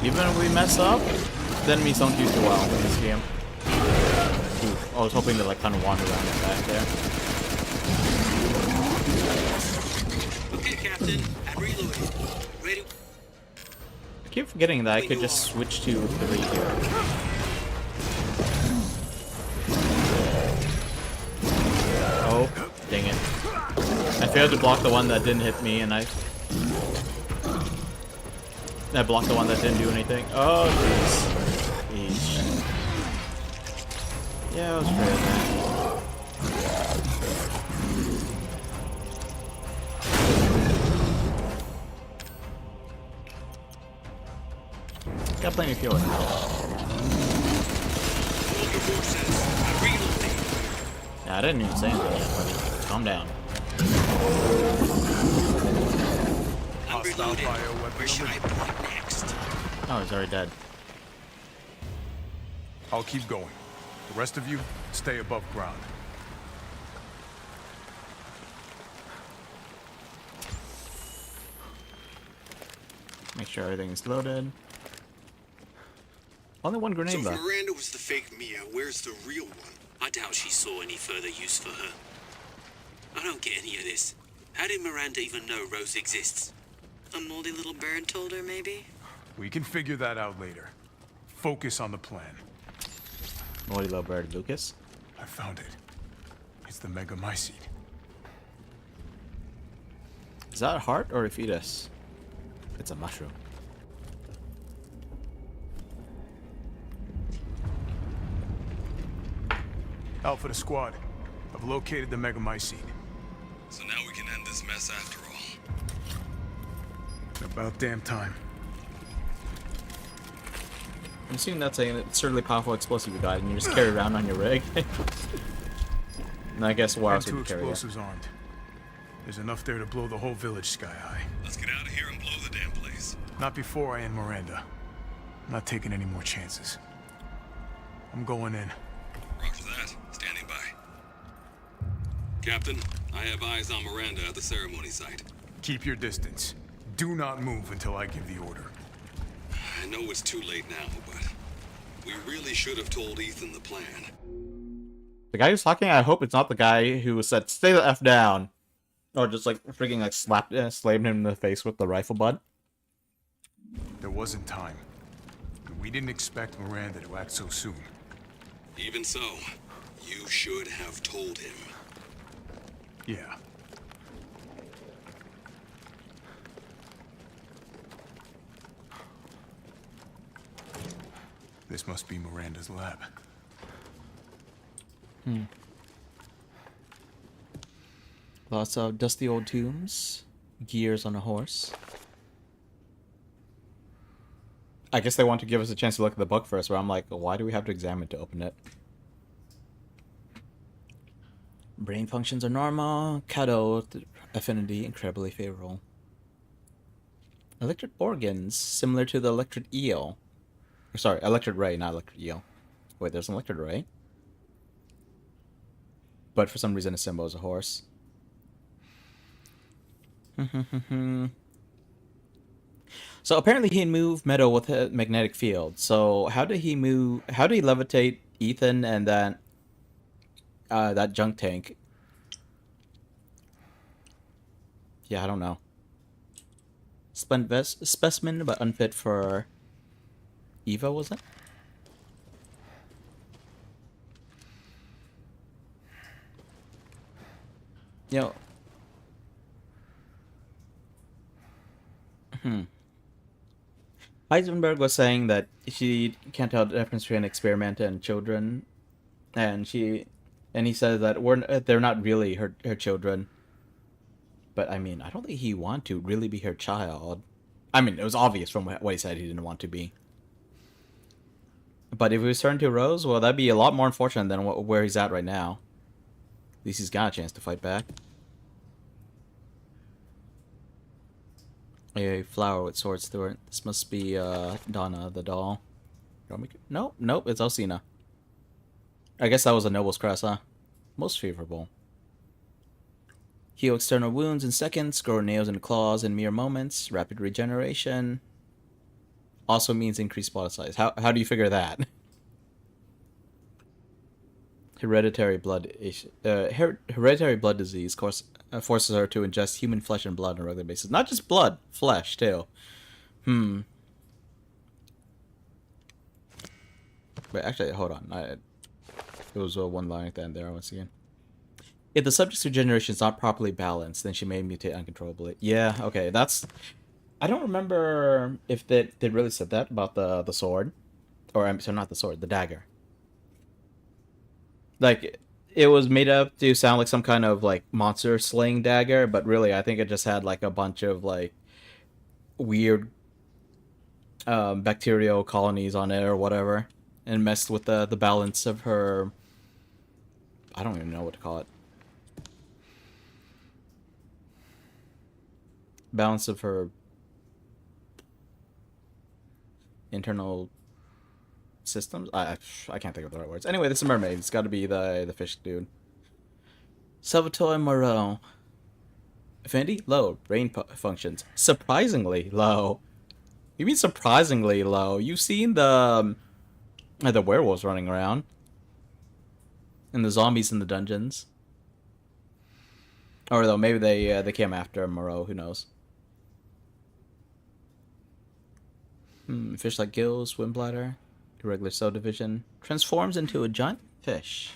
Even if we mess up, the enemies don't do too well in this game. Ooh, I was hoping to like kind of wander around and back there. Okay, Captain. I'm reloading. Ready? I keep forgetting that I could just switch to 3 here. Oh, dang it. I failed to block the one that didn't hit me, and I blocked the one that didn't do anything. Oh, jeez. Eesh. Yeah, I was afraid of that. Got plenty of fuel. Yeah, I didn't even say anything yet, buddy. Calm down. Hostile bioweapon. Where should I point next? Oh, he's already dead. I'll keep going. The rest of you, stay above ground. Make sure everything's loaded. Only one grenade So if left. Miranda was the fake Mia, where's the real one? I doubt she saw any further use for her. I don't get any of this. How did Miranda even know Rose exists? A moldy little bird told her, maybe? We can figure that out later. Focus on the plan. Moldy little bird, Lucas. I found it. It's the megamycete. Is that a heart or a fetus? It's a mushroom. Alpha to squad. I've located the megamycete. So now we can end this mess after all. About damn time. I'm assuming that's a certainly powerful explosive you got, and you just carry around on your rig. And I guess why else would you carry it? Explosives armed. There's enough there to blow the whole village sky high. Let's get out of here and blow the damn place. Not before I end Miranda. I'm not taking any more chances. I'm going in. Roger that. Standing by. Captain, I have eyes on Miranda at the ceremony site. Keep your distance. Do not move until I give the order. I know it's too late now, but we really should have told Ethan the plan. The guy who's talking, I hope it's not the guy who said, "Stay the F down." Or just like freaking like slammed him in the face with the rifle butt. There wasn't time. We didn't expect Miranda to act so soon. Even so, you should have told him. Yeah. This must be Miranda's lab. Lots of dusty old tombs. Gears on a horse. I guess they want to give us a chance to look at the book first, where I'm like, why do we have to examine it to open it? Brain functions are normal. Cathode affinity incredibly favorable. Electric organs, similar to the electric eel. Sorry, electric ray, not electric eel. Wait, there's an electric ray? But for some reason, a symbol is a horse. So apparently he moved Meadow with a magnetic field. So how did he move? How did he levitate Ethan and that junk tank? Yeah, I don't know. Splendid specimen, but unfit for Eva, was it? Yo. Heisenberg was saying that she can't tell the difference between an experiment and children, and he said that they're not really her children. But I mean, I don't think he wanted to really be her child. I mean, it was obvious from what he said he didn't want to be. But if he was turned to Rose, well, that'd be a lot more unfortunate than where he's at right now. At least he's got a chance to fight back. A flower with swords through it. This must be Donna, the doll. Nope, it's Alcina. I guess that was a noble's crest, huh? Most favorable. Heal external wounds in seconds, grow nails and claws in mere moments, rapid regeneration. Also means increased body size. How do you figure that? Hereditary blood disease forces her to ingest human flesh and blood on a regular basis. Not just blood, flesh too. Wait, actually, hold on. It was one line at the end there once again. If the subject's regeneration is not properly balanced, then she may mutate uncontrollably. Yeah, okay, that's... I don't remember if they really said that about the sword. Or, sorry, not the sword, the dagger. Like, it was made up to sound like some kind of, like, monster-slaying dagger, but really, I think it just had, like, a bunch of, like, weird bacterial colonies on it or whatever, and messed with the balance of her... I don't even know what to call it. Balance of her internal systems. I can't think of the right words. Anyway, this is a mermaid. It's got to be the fish dude. Salvatore Moreau. Affinity? Low. Brain functions. Surprisingly low. You mean surprisingly low? You've seen the werewolves running around. And the zombies in the dungeons. Or though, maybe they came after Moreau. Who knows? Fish like gills, swim bladder, irregular cell division, transforms into a giant fish.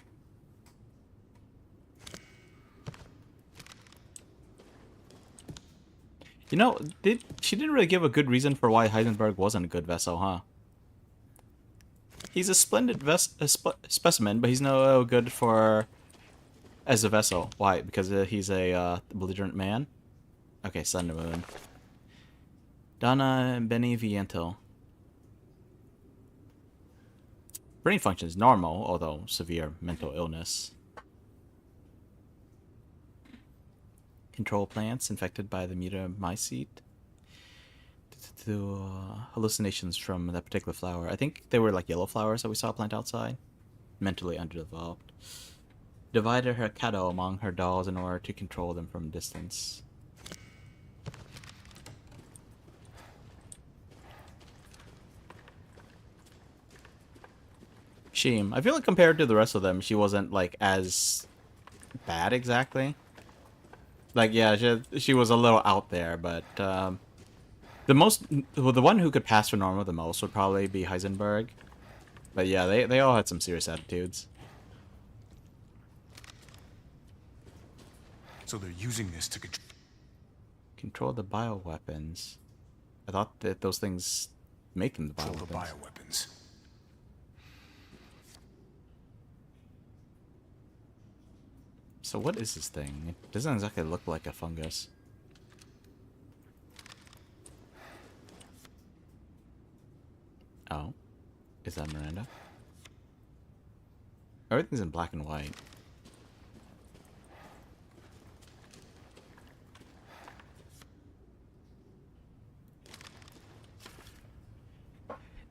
You know, she didn't really give a good reason for why Heisenberg wasn't a good vessel, huh? He's a splendid specimen, but he's no good for as a vessel. Why? Because he's a belligerent man? Okay, Sun to Moon. Donna Beneviento. Brain function is normal, although severe mental illness. Control plants infected by the mutamycete. Hallucinations from that particular flower. I think they were like yellow flowers that we saw plant outside. Mentally underdeveloped. Divided her cattle among her dolls in order to control them from a distance. Sheem. I feel like compared to the rest of them, she wasn't like as bad exactly. Like, yeah, she was a little out there, but the one who could pass for normal the most would probably be Heisenberg. But yeah, they all had some serious attitudes. So they're using this to control the bioweapons. I thought that those things make them the bioweapons. So what is this thing? It doesn't exactly look like a fungus. Oh. Is that Miranda? Everything's in black and white.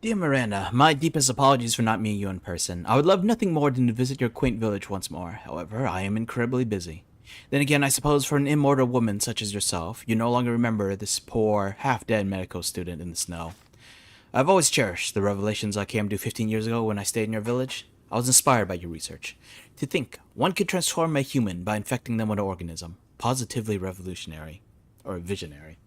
Dear Miranda, my deepest apologies for not meeting you in person. I would love nothing more than to visit your quaint village once more. However, I am incredibly busy. Then again, I suppose for an immortal woman such as yourself, you no longer remember this poor, half-dead medical student in the snow. I've always cherished the revelations I came to 15 years ago when I stayed in your village. I was inspired by your research. To think one could transform a human by infecting them with an organism. Positively revolutionary. Or visionary.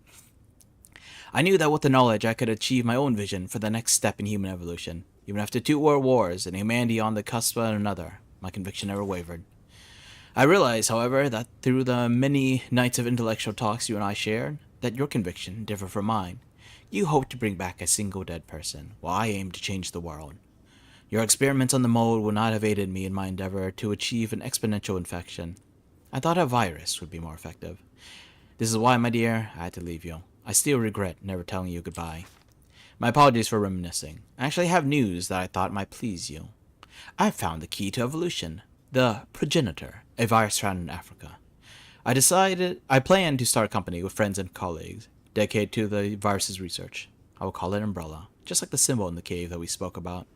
I knew that with the knowledge I could achieve my own vision for the next step in human evolution. Even after 2 world wars and humanity on the cusp of another, my conviction never wavered. I realize, however, that through the many nights of intellectual talks you and I shared, that your conviction differed from mine. You hope to bring back a single dead person, while I aim to change the world. Your experiments on the mold would not have aided me in my endeavor to achieve an exponential infection. I thought a virus would be more effective. This is why, my dear, I had to leave you. I still regret never telling you goodbye. My apologies for reminiscing. I actually have news that I thought might please you. I have found the key to evolution, the progenitor, a virus found in Africa. I plan to start a company with friends and colleagues dedicated to the virus's research. I will call it Umbrella, just like the symbol in the cave that we spoke about.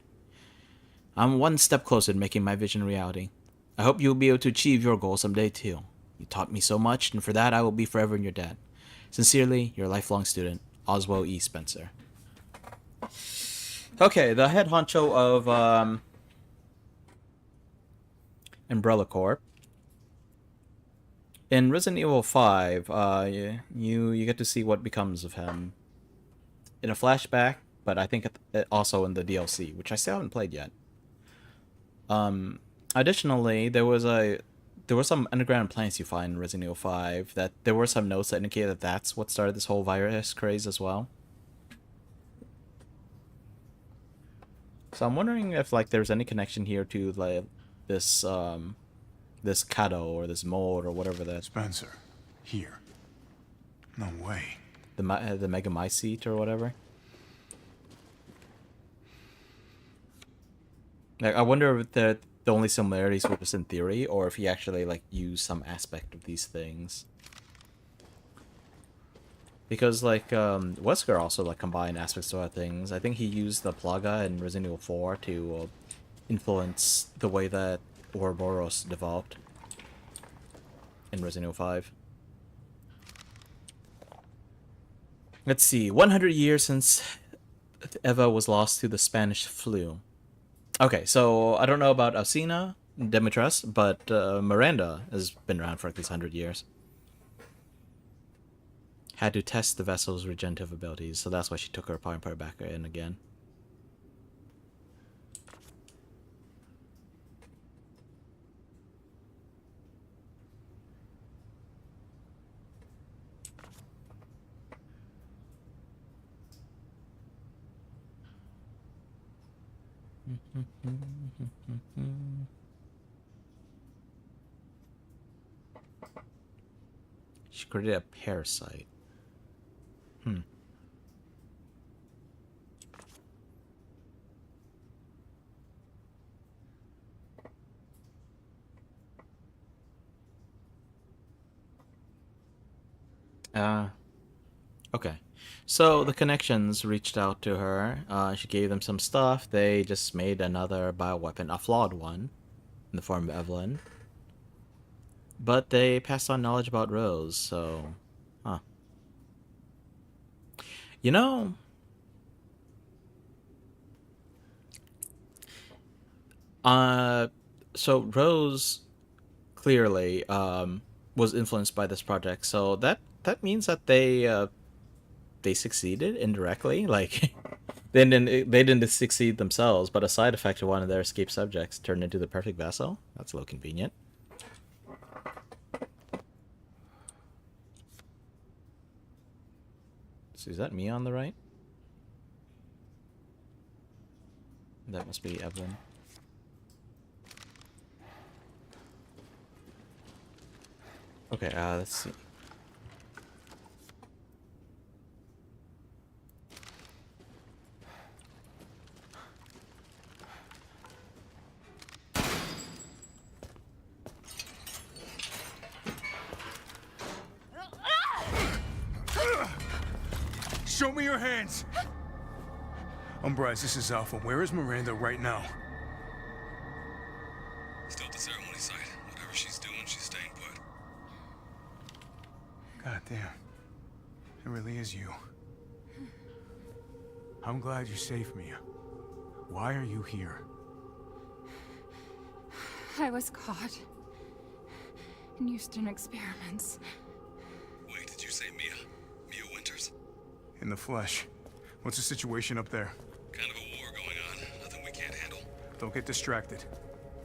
I'm one step closer to making my vision a reality. I hope you will be able to achieve your goal someday too. You taught me so much, and for that I will be forever in your debt. Sincerely, your lifelong student, Oswald E. Spencer. Okay, the head honcho of Umbrella Corp. In Resident Evil 5, you get to see what becomes of him in a flashback, but I think also in the DLC, which I still haven't played yet. Additionally, there were some underground plants you find in Resident Evil 5 that there were some notes that indicate that that's what started this whole virus craze as well. So I'm wondering if like there's any connection here to like this this Kato or this mold or whatever that Spencer, here. No way. The Megamycete or whatever. Like, I wonder if the only similarities were just in theory, or if he actually like used some aspect of these things. Because like Wesker also like combined aspects of other things. I think he used the Plaga in Resident Evil 4 to influence the way that Ouroboros developed in Resident Evil 5. Let's see, 100 years since Eva was lost to the Spanish flu. Okay, so I don't know about Alcina, Demetrus, but Miranda has been around for at least 100 years. Had to test the vessel's regenerative abilities, so that's why she took her apart and put her back in again. She created a parasite. Okay. So the connections reached out to her. She gave them some stuff. They just made another bioweapon, a flawed one, in the form of Evelyn. But they passed on knowledge about Rose, so... Huh. You know... So Rose clearly was influenced by this project, so that means that they succeeded indirectly. Like they didn't succeed themselves, but a side effect of one of their escaped subjects turned into the perfect vessel. That's a little convenient. So is that me on the right? That must be Evelyn. Okay, let's see. Show me your hands! Umbrise, this is Alpha. Where is Miranda right now? Still at the ceremony site. Whatever she's doing, she's staying put. God damn. It really is you. I'm glad you're safe, Mia. Why are you here? I was caught in Houston experiments. Wait, did you say Mia? Mia Winters? In the flesh. What's the situation up there? Kind of a war going on. Nothing we can't handle. Don't get distracted.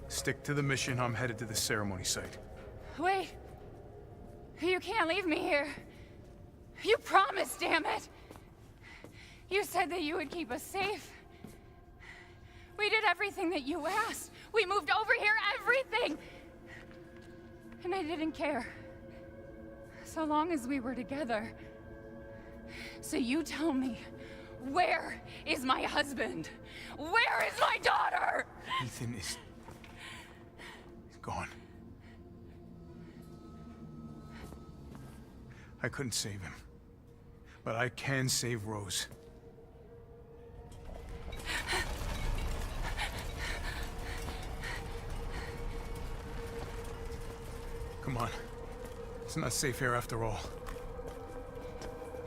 Stick to the mission. I'm headed to the ceremony site. Wait! You can't leave me here. You promised, damn it! You said that you would keep us safe. We did everything that you asked. We moved over here, everything! And I didn't care. So long as we were together. So you tell me, where is my husband? Where is my daughter? Ethan is... he's gone. I couldn't save him. But I can save Rose. Come on. It's not safe here after all.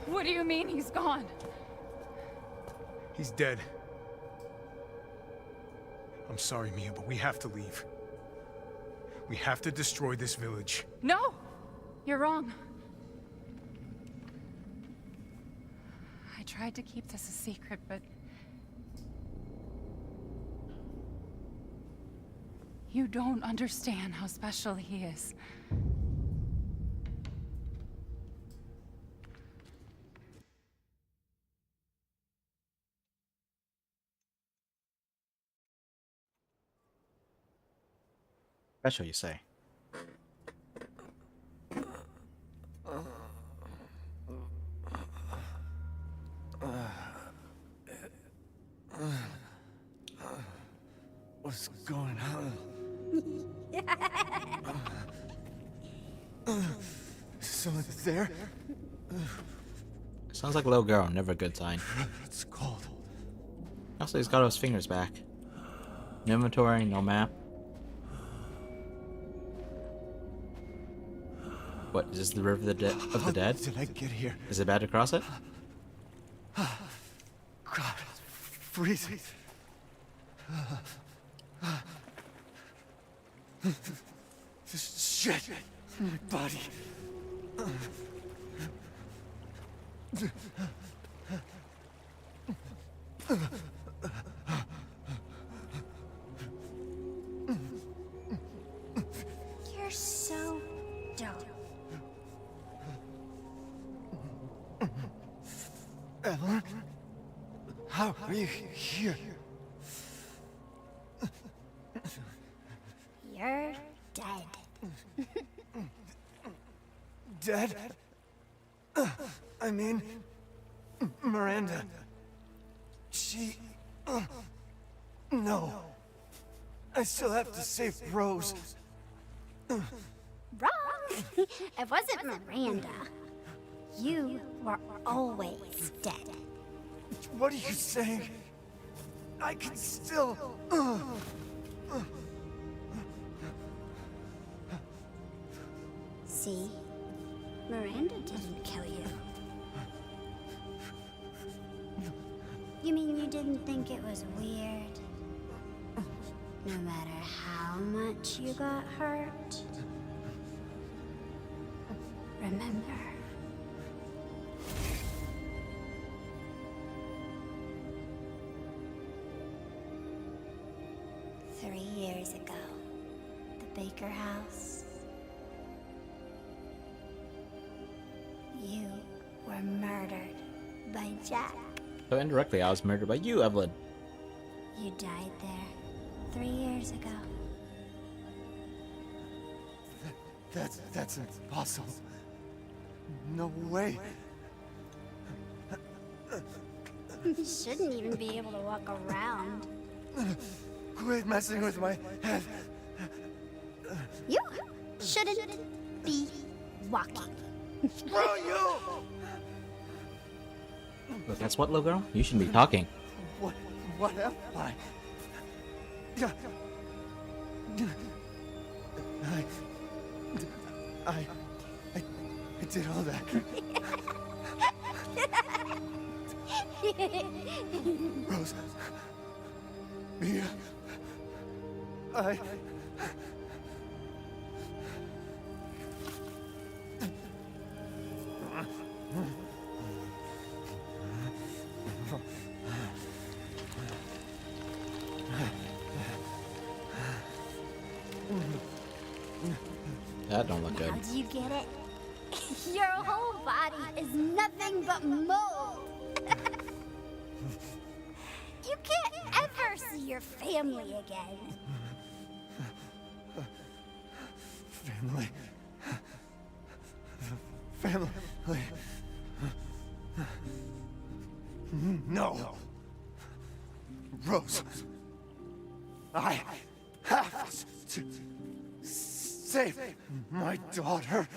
What do you mean he's gone? He's dead. I'm sorry, Mia, but we have to leave. We have to destroy this village. No! You're wrong. I tried to keep this a secret, but... you don't understand how special he is. Special, you say? What's going on? Someone there? Sounds like a little girl, never a good sign. It's cold. Also, he's got his fingers back. No inventory, no map. What, is this the river of the dead? How did I get here? Is it bad to cross it? God, freezing. This shit in my body. You're so dumb. Ellen? How are you here? You're dead. Dead? I mean, Miranda. She... no. I still have to save Rose. Wrong! It wasn't Miranda. You were always dead. What are you saying? I can still... See? Miranda didn't kill you. You mean you didn't think it was weird? No matter how much you got hurt? Remember. Three years ago, the Baker house. You were murdered by Jack. So indirectly, I was murdered by you, Evelyn. You died there 3 years ago. That's impossible. No way. You shouldn't even be able to walk around. Quit messing with my head. You shouldn't be walking. Screw you! Look, that's what, little girl? You shouldn't be talking. What am I? I did all that. Rose. Mia. That don't look good. Now do you get it? Your whole body is nothing but mold. You can't ever see your family again. Family. No. Rose. I have to save my daughter.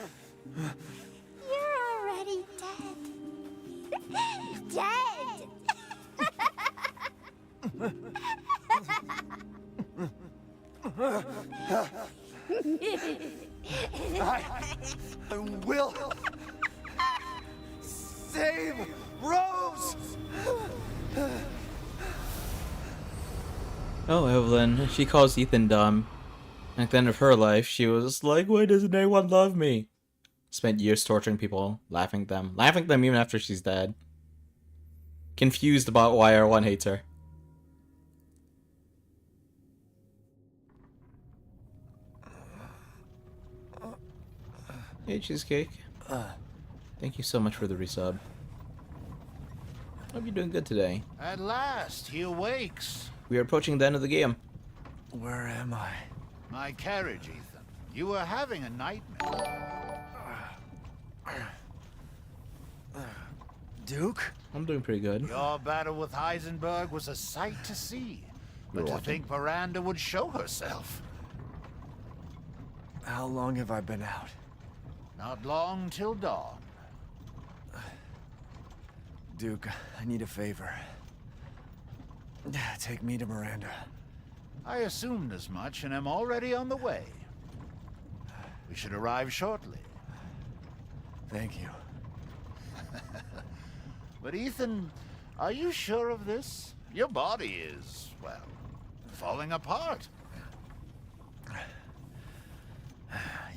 You're already dead. Dead. I will save Rose! Oh, Evelyn. She calls Ethan dumb. At the end of her life, she was like, why doesn't anyone love me? Spent years torturing people, laughing at them. Laughing at them even after she's dead. Confused about why everyone hates her. Hey, Cheesecake. Thank you so much for the resub. Hope you're doing good today. At last, he awakes. We are approaching the end of the game. Where am I? My carriage, Ethan. You were having a nightmare. Duke? I'm doing pretty good. Your battle with Heisenberg was a sight to see. You're But to watching. think Miranda would show herself. How long have I been out? Not long till dawn. Duke, I need a favor. Take me to Miranda. I assumed as much and am already on the way. We should arrive shortly. Thank you. But Ethan, are you sure of this? Your body is, well, falling apart.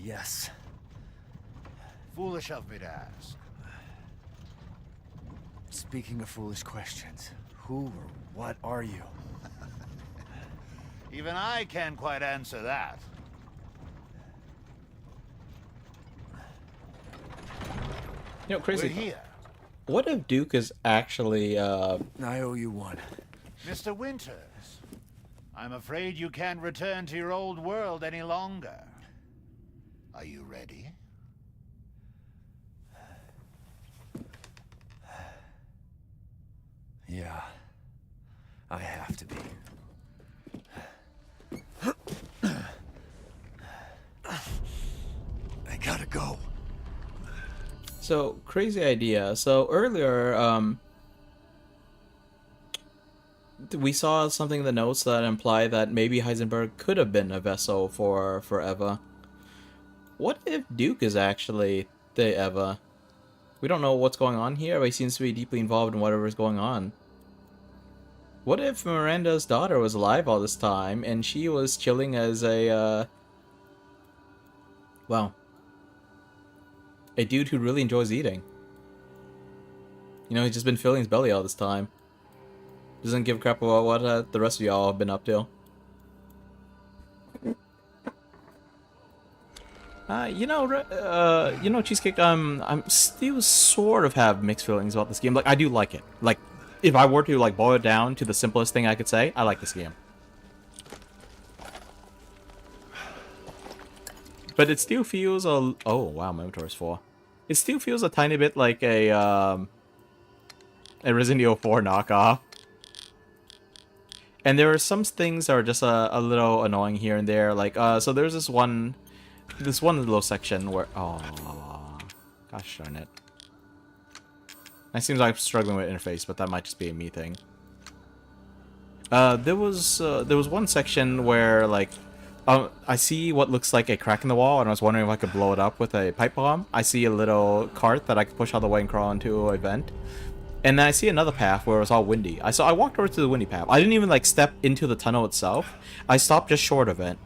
Yes. Foolish of me to ask. Speaking of foolish questions, who or what are you? Even I can't quite answer that. You know, crazy. We're here. What if Duke is actually, I owe you one. Mr. Winters, I'm afraid you can't return to your old world any longer. Are you ready? Yeah. I have to be. I gotta go. So, crazy idea. So, earlier, we saw something in the notes that implied that maybe Heisenberg could have been a vessel for Eva. What if Duke is actually the Eva? We don't know what's going on here, but he seems to be deeply involved in whatever's going on. What if Miranda's daughter was alive all this time, and she was chilling as a, well, a dude who really enjoys eating? You know, he's just been filling his belly all this time. Doesn't give a crap about what the rest of y'all have been up to. You know, Cheesecake, I'm still sort of have mixed feelings about this game. Like, I do like it. Like, if I were to, like, boil it down to the simplest thing I could say, I like this game. But it still feels a... Oh, wow, my inventory is full. It still feels a tiny bit like a Resident Evil 4 knockoff. And there are some things that are just a little annoying here and there. Like, so there's this one little section where... Oh, gosh darn it. It seems like I'm struggling with interface, but that might just be a me thing. There was one section where, like, I see what looks like a crack in the wall, and I was wondering if I could blow it up with a pipe bomb. I see a little cart that I could push out of the way and crawl into a vent. And then I see another path where it was all windy. I walked over to the windy path. I didn't even, like, step into the tunnel itself. I stopped just short of it.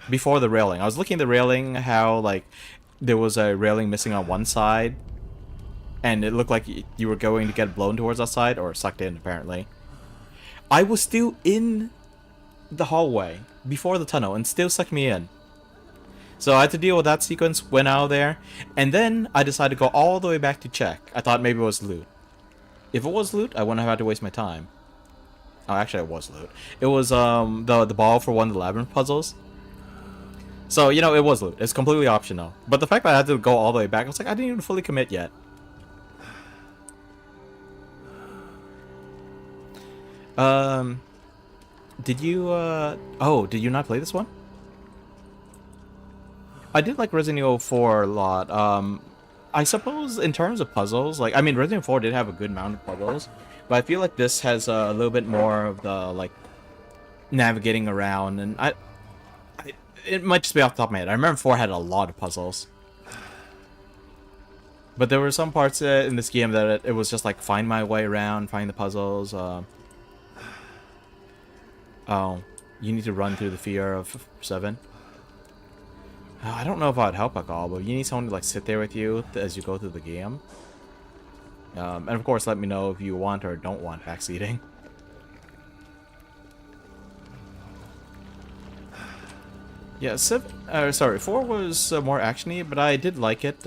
Before the railing. I was looking at the railing, how, like, there was a railing missing on one side. And it looked like you were going to get blown towards that side, or sucked in, apparently. I was still in the hallway before the tunnel, and still sucked me in. So I had to deal with that sequence, went out of there, and then I decided to go all the way back to check. I thought maybe it was loot. If it was loot, I wouldn't have had to waste my time. Oh, actually, it was loot. It was the ball for one of the labyrinth puzzles. So, you know, it was loot. It's completely optional. But the fact that I had to go all the way back, I was like, I didn't even fully commit yet. Did you, did you not play this one? I did like Resident Evil 4 a lot. I suppose in terms of puzzles, like, I mean, Resident Evil 4 did have a good amount of puzzles, but I feel like this has a little bit more of the, like, navigating around, and it might just be off the top of my head. I remember 4 had a lot of puzzles. But there were some parts in this game that it was just like find my way around, find the puzzles. Oh, you need to run through the fear of 7. I don't know if I'd help at all, but you need someone to like sit there with you as you go through the game. And of course, let me know if you want or don't want backseating. Yeah, 4 was more actiony, but I did like it.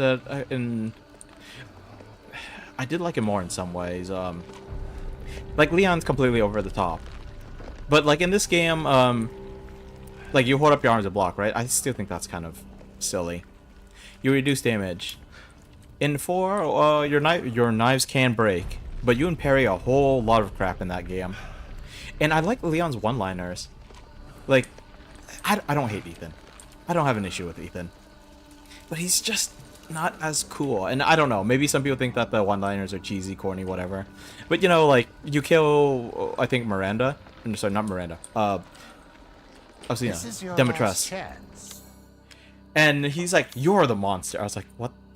I did like it more in some ways. Like Leon's completely over the top, but like in this game, like you hold up your arms to block, right? I still think that's kind of silly. You reduce damage. In 4, your knives can break, but you can parry a whole lot of crap in that game. And I like Leon's one-liners. Like, I don't hate Ethan. I don't have an issue with Ethan. But he's just not as cool. And I don't know, maybe some people think that the one-liners are cheesy, corny, whatever. But you know, like, you kill, I think, Miranda. Sorry, not Miranda. Demetress. And he's like, "You're the monster." I was like,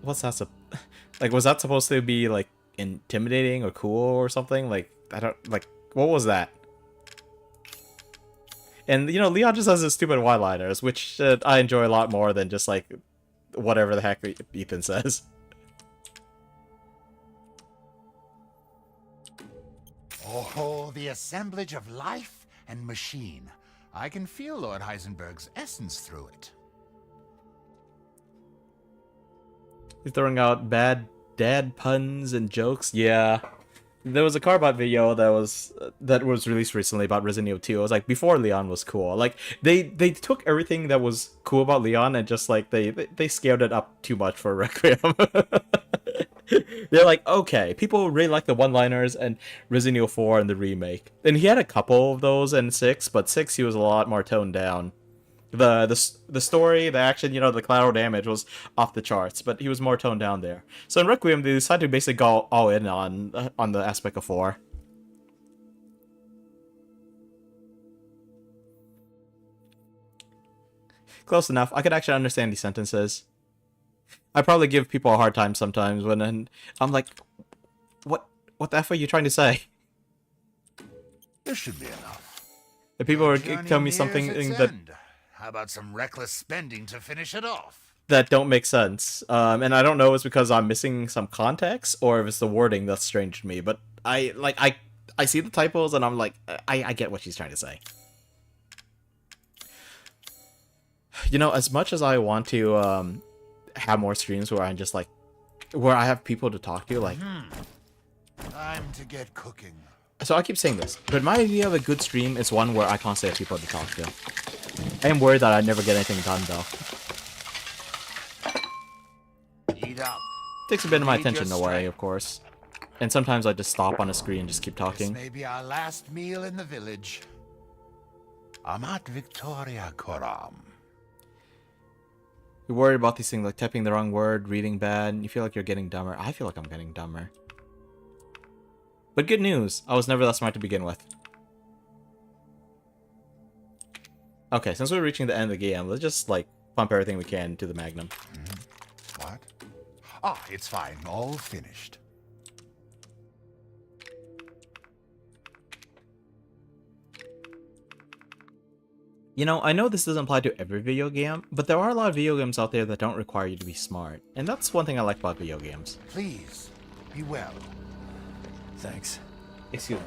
what's that? Like, was that supposed to be, like, intimidating or cool or something? Like, I don't, like, what was that? And, you know, Leon just has his stupid one-liners, which I enjoy a lot more than just, like, whatever the heck Ethan says. Oh, the assemblage of life and machine. I can feel Lord Heisenberg's essence through it. He's throwing out bad dad puns and jokes. Yeah. There was a Carbot video that was released recently about Resident Evil 2. It was like before Leon was cool. Like they took everything that was cool about Leon and just like they scaled it up too much for Requiem. They're like, okay, people really like the one-liners and Resident Evil 4 and the remake. And he had a couple of those in 6, but 6 he was a lot more toned down. The story, the action, you know, the collateral damage was off the charts, but he was more toned down there. So in Requiem, they decided to basically go all in on the aspect of 4. Close enough. I could actually understand these sentences. I probably give people a hard time sometimes when I'm like, what the F are you trying to say? There should be enough. If people are telling me something that... How about some reckless spending to finish it off? That don't make sense. And I don't know if it's because I'm missing some context or if it's the wording that's strange to me. But I see the typos and I'm like, I get what she's trying to say. You know, as much as I want to have more streams where I'm just like, where I have people to talk to, like... Time to get cooking. So I keep saying this, but my idea of a good stream is one where I constantly have people to talk to. I am worried that I never get anything done, though. Eat up. Takes a bit of my attention away, of course. And sometimes I just stop on a screen and just keep talking. This may be our last meal in the village. Amat Victoria Coram. You're worried about these things like typing the wrong word, reading bad, and you feel like you're getting dumber. I feel like I'm getting dumber. But good news, I was never that smart to begin with. Okay, since we're reaching the end of the game, let's just, like, pump everything we can to the Magnum. What? Ah, it's fine. All finished. You know, I know this doesn't apply to every video game, but there are a lot of video games out there that don't require you to be smart. And that's one thing I like about video games. Please, be well. Thanks. Excuse me.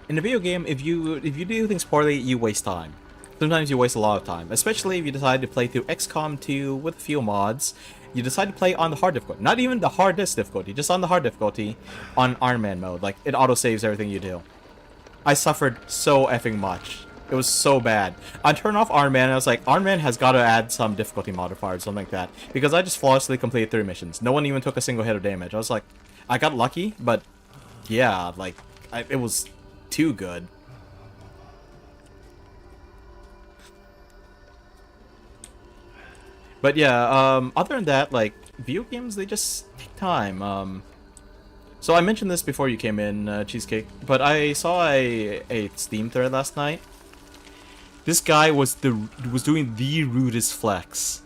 In a video game, if you do things poorly, you waste time. Sometimes you waste a lot of time, especially if you decide to play through XCOM 2 with a few mods. You decide to play on the hard difficulty. Not even the hardest difficulty, just on the hard difficulty on Iron Man mode. Like, it auto-saves everything you do. I suffered so effing much. It was so bad. I turned off Iron Man and I was like, Iron Man has got to add some difficulty modifier or something like that. Because I just flawlessly completed 3 missions. No one even took a single hit of damage. I was like, I got lucky, but yeah, like, it was too good. But yeah, other than that, like, video games, they just take time. So I mentioned this before you came in, Cheesecake, but I saw a Steam thread last night. This guy was doing the rudest flex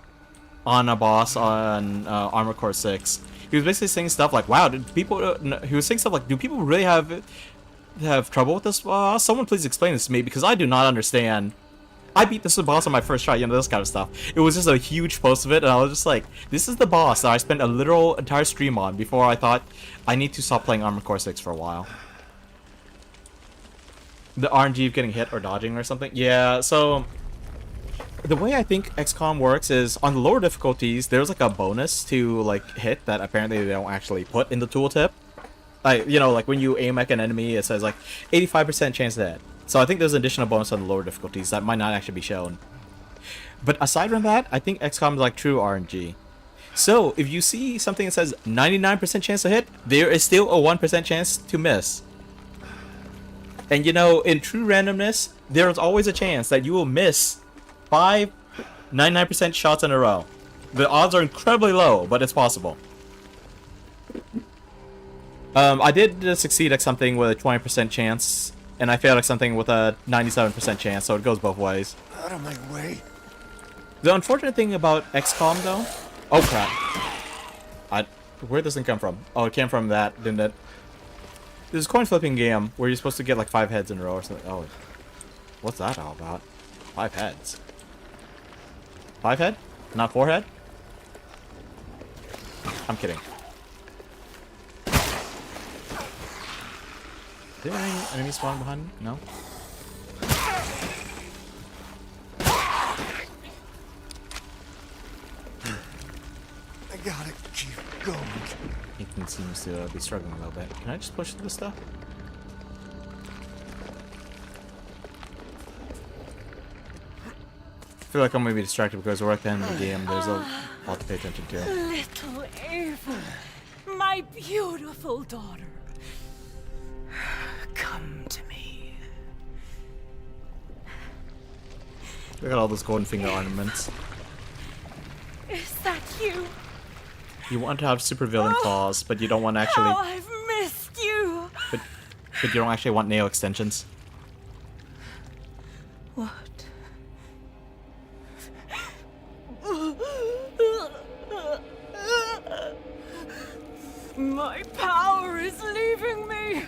on a boss on Armored Core 6. He was basically saying stuff like, "Wow, did people?" He was saying stuff like, "Do people really have trouble with this boss? Someone please explain this to me because I do not understand. I beat this boss on my first try, this kind of stuff." It was just a huge post of it, and I was just like, "This is the boss that I spent a literal entire stream on before I thought I need to stop playing Armored Core 6 for a while." The RNG of getting hit or dodging or something. Yeah, so the way I think XCOM works is on the lower difficulties, there's like a bonus to like hit that apparently they don't actually put in the tooltip. Like, like when you aim at an enemy, it says like 85% chance to hit. So I think there's an additional bonus on the lower difficulties that might not actually be shown. But aside from that, I think XCOM is like true RNG. So if you see something that says 99% chance to hit, there is still a 1% chance to miss. And in true randomness, there's always a chance that you will miss 99% shots in a row. The odds are incredibly low, but it's possible. I did succeed at something with a 20% chance, and I failed at something with a 97% chance, so it goes both ways. Out of my way. The unfortunate thing about XCOM, though... Oh, crap. Where does this thing come from? Oh, it came from that, didn't it? There's a coin flipping game where you're supposed to get like 5 heads in a row or something. Oh, what's that all about? 5 heads. 5 head? Not 4 head? I'm kidding. Is there any enemy spawn behind me? No? I gotta keep going. Ethan seems to be struggling a little bit. Can I just push through this stuff? I feel like I'm gonna be distracted because we're at the end of the game. There's a lot to pay attention to. Little Ava, my beautiful daughter. Come to me. Look at all those golden finger ornaments. Is that you? You want to have supervillain claws, but you don't want to actually... How I've missed you! But you don't actually want nail extensions. What? My power is leaving me!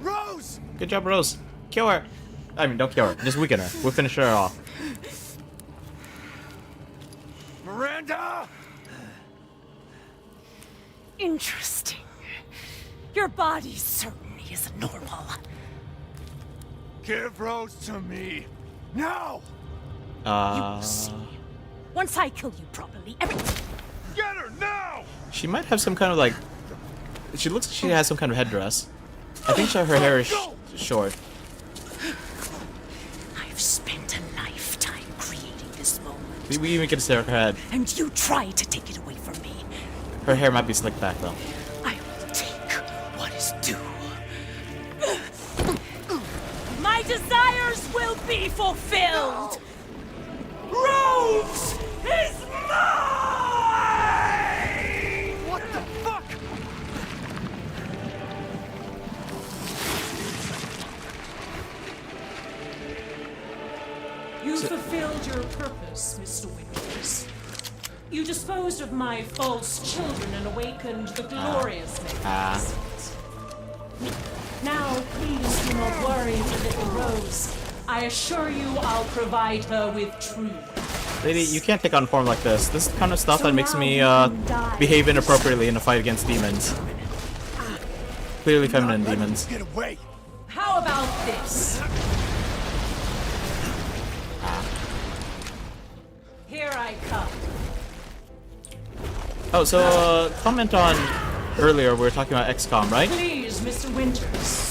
Rose! Good job, Rose. Kill her. I mean, don't kill her. Just weaken her. We'll finish her off. Miranda! Interesting. Your body certainly isn't normal. Give Rose to me. Now! You will see. Once I kill you properly, everything... Get her now! She might have some kind of like... She looks like she has some kind of headdress. I think her hair is short. I've spent a lifetime creating this moment. We even get to stare at her head. And you try to take it away from me. Her hair might be slicked back though. I will take what is due. My desires will be fulfilled. Rose is mine! What the fuck? You fulfilled your purpose, Mr. Winters. You disposed of my false children and awakened the glorious magnificent. Now, please do not worry, little Rose. I assure you I'll provide her with truth. Lady, you can't take on form like this. This is the kind of stuff that makes me behave inappropriately in a fight against demons. Clearly feminine demons. Get away! How about this? Here I come. Oh, so comment on earlier we were talking about XCOM, right? Please, Mr. Winters.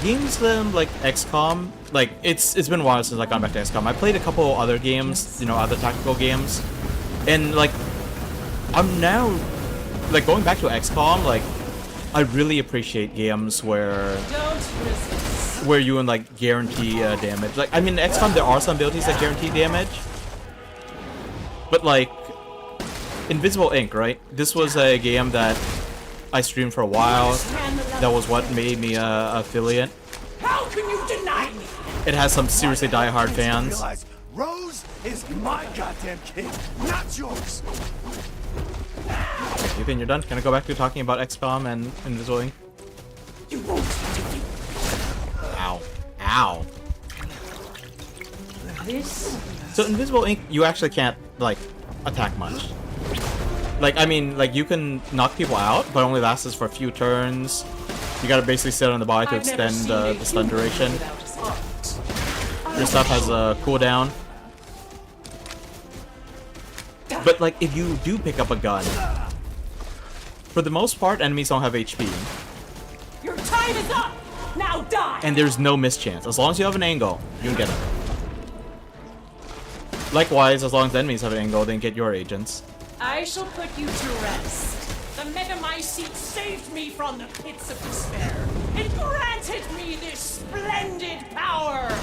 Games like XCOM, like it's been a while since I got back to XCOM. I played a couple other games, other tactical games, and like I'm now like going back to XCOM. Like I really appreciate games where you like guarantee damage. Like I mean, in XCOM there are some abilities that guarantee damage, but like Invisible Ink, right? This was a game that I streamed for a while. That was what made me an affiliate. How can you deny me? it has some seriously diehard fans. Realize Rose is my goddamn kid, not yours. Ethan, you're done. Can I go back to talking about XCOM and Invisible Ink? You won't. Ow. Ow. This. So Invisible Ink, you actually can't, like, attack much. Like, I mean, like, you can knock people out, but it only lasts for a few turns. You gotta basically sit on the body to extend the stun duration. Your stuff has a cooldown. But, like, if you do pick up a gun, for the most part, enemies don't have HP. Your time is up! Now die! And there's no mischance. As long as you have an angle, you can get it. Likewise, as long as the enemies have an angle, then get your agents. I shall put you to rest. The Metamycete saved me from the pits of despair. It granted me this splendid power!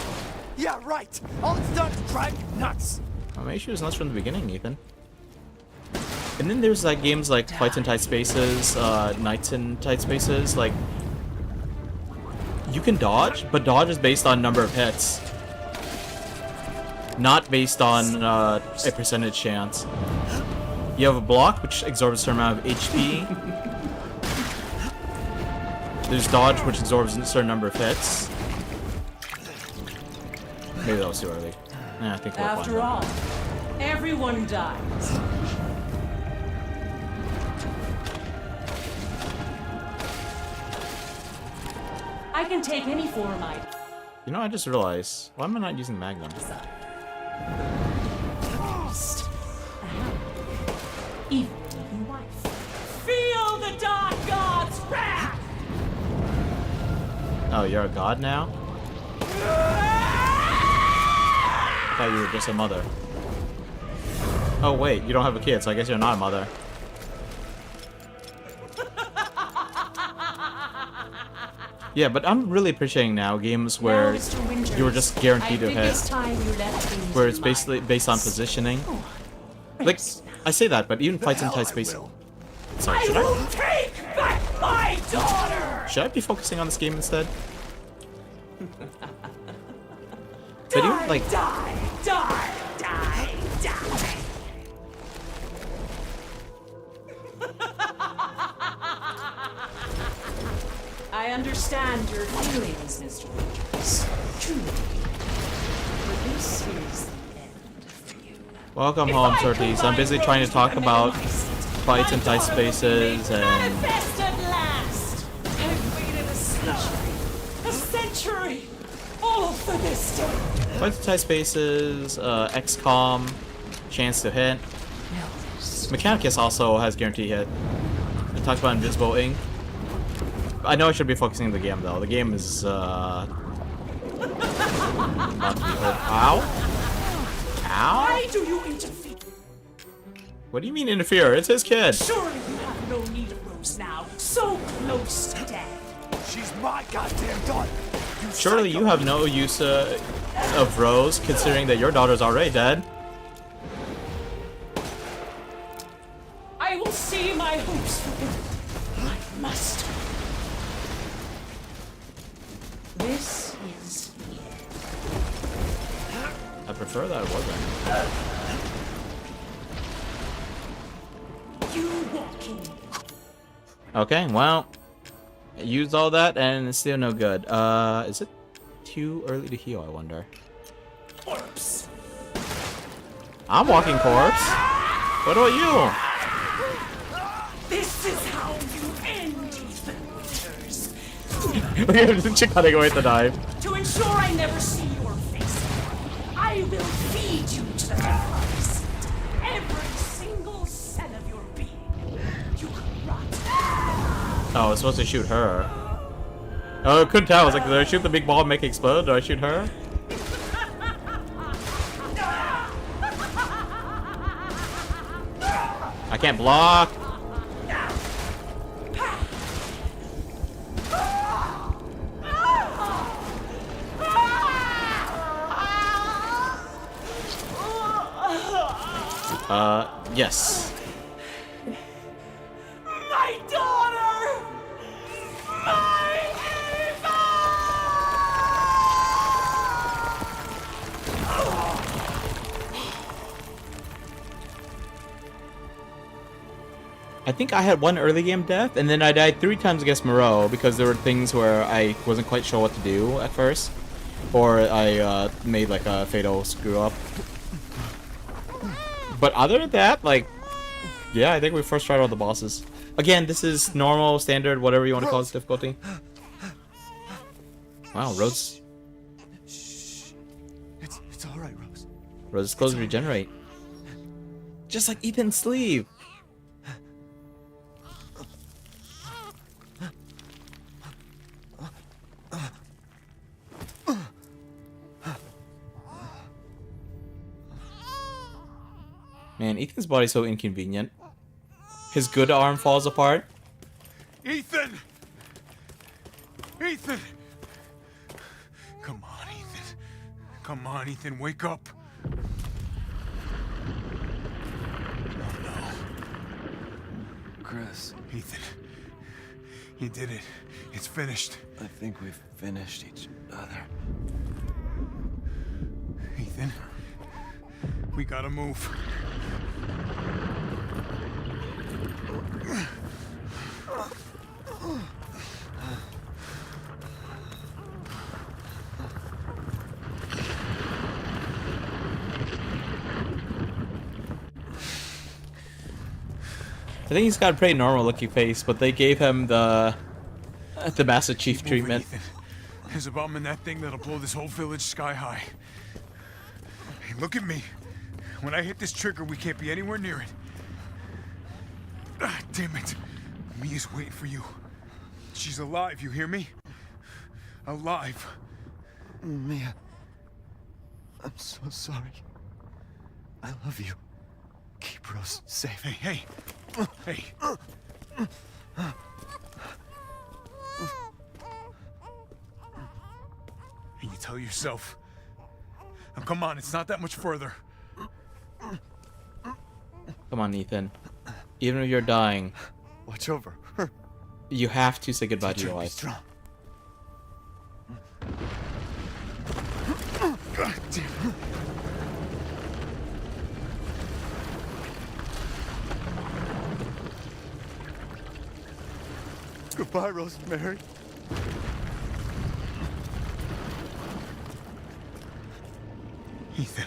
Yeah, right. All it's done is drive you nuts. Well, maybe she was nuts from the beginning, Ethan. And then there's like games like Fights in Tight Spaces, Nights in Tight Spaces, like you can dodge, but dodge is based on number of hits. Not based on a percentage chance. You have a block, which absorbs a certain amount of HP. There's dodge, which absorbs a certain number of hits. Maybe that was too early. Yeah, I think we're fine. After all, everyone dies. I can take any form I... You know, I just realized, why am I not using Magnum? First, even your wife. Feel the dark god's wrath! Oh, you're a god now? I thought you were just a mother. Oh wait, you don't have a kid, so I guess you're not a mother. Yeah, but I'm really appreciating now games where you're just guaranteed to hit. Where it's basically based on positioning. Like, I say that, but even Fights in Tight Space. Sorry, should I? Take back my daughter! Should I be focusing on this game instead? But even like. Die! I understand your feelings, Mr. Winters. Truly. But this is the end for you. Welcome home, Surtees. I'm busy trying to talk about Fights in Tight Spaces and... Manifest at last! I've waited a century! All for this day! Fights in Tight Spaces, XCOM, Chance to Hit. Mechanicus also has guaranteed hit. I talked about Invisible Ink. I know I should be focusing on the game though. The game is not to be heard. Ow! Ow! Why do you interfere? What do you mean interfere? It's his kid! Surely you have no need of Rose now. So close to death. She's my goddamn daughter. Surely you have no use of Rose, considering that your daughter's already dead. I will see my hopes fulfilled. I must. This is the end. I prefer that it wasn't. You walking. Okay, well, I used all that and it's still no good. Is it too early to heal, I wonder? Corpse. I'm walking corpse. What about you? This is how you end, Ethan Winters. Look at the chick cutting away at the knife. To ensure I never see your face, I will feed you to the Metamycete. Every single cell of your being. You can rot. Oh, I was supposed to shoot her. Oh, I couldn't tell. I was like, did I shoot the big ball and make it explode? Did I shoot her? I can't block. Yes. My daughter! My I think I had one early game death, and then I died 3 times against Moreau because there were things where I wasn't quite sure what to do at first. Or I made like a fatal screw up. But other than that, like, yeah, I think we first tried all the bosses. Again, this is normal, standard, whatever you want to call this difficulty. Wow, Rose. It's all right, Rose. Rose's clothes regenerate. Just like Ethan's sleeve. Man, Ethan's body's so inconvenient. His good arm falls apart. Ethan! Ethan! Come on, Ethan. Come on, Ethan, wake up. Oh, no. Chris. Ethan. You did it. It's finished. I think we've finished each other. Ethan. We gotta move. I think he's got a pretty normal looking face, but they gave him the Master Chief treatment. Ethan. There's a bomb in that thing that'll blow this whole village sky high. Hey, look at me. When I hit this trigger, we can't be anywhere near it. Ah, damn it. Mia's waiting for you. She's alive, you hear me? Alive. Mia. I'm so sorry. I love you. Keep Rose safe. Hey, hey. Hey. And you tell yourself. Now come on, it's not that much further. Come on, Ethan. Even if you're dying, watch over her. You have to say goodbye to your wife. Strong. God damn it. Goodbye, Rosemary. Ethan.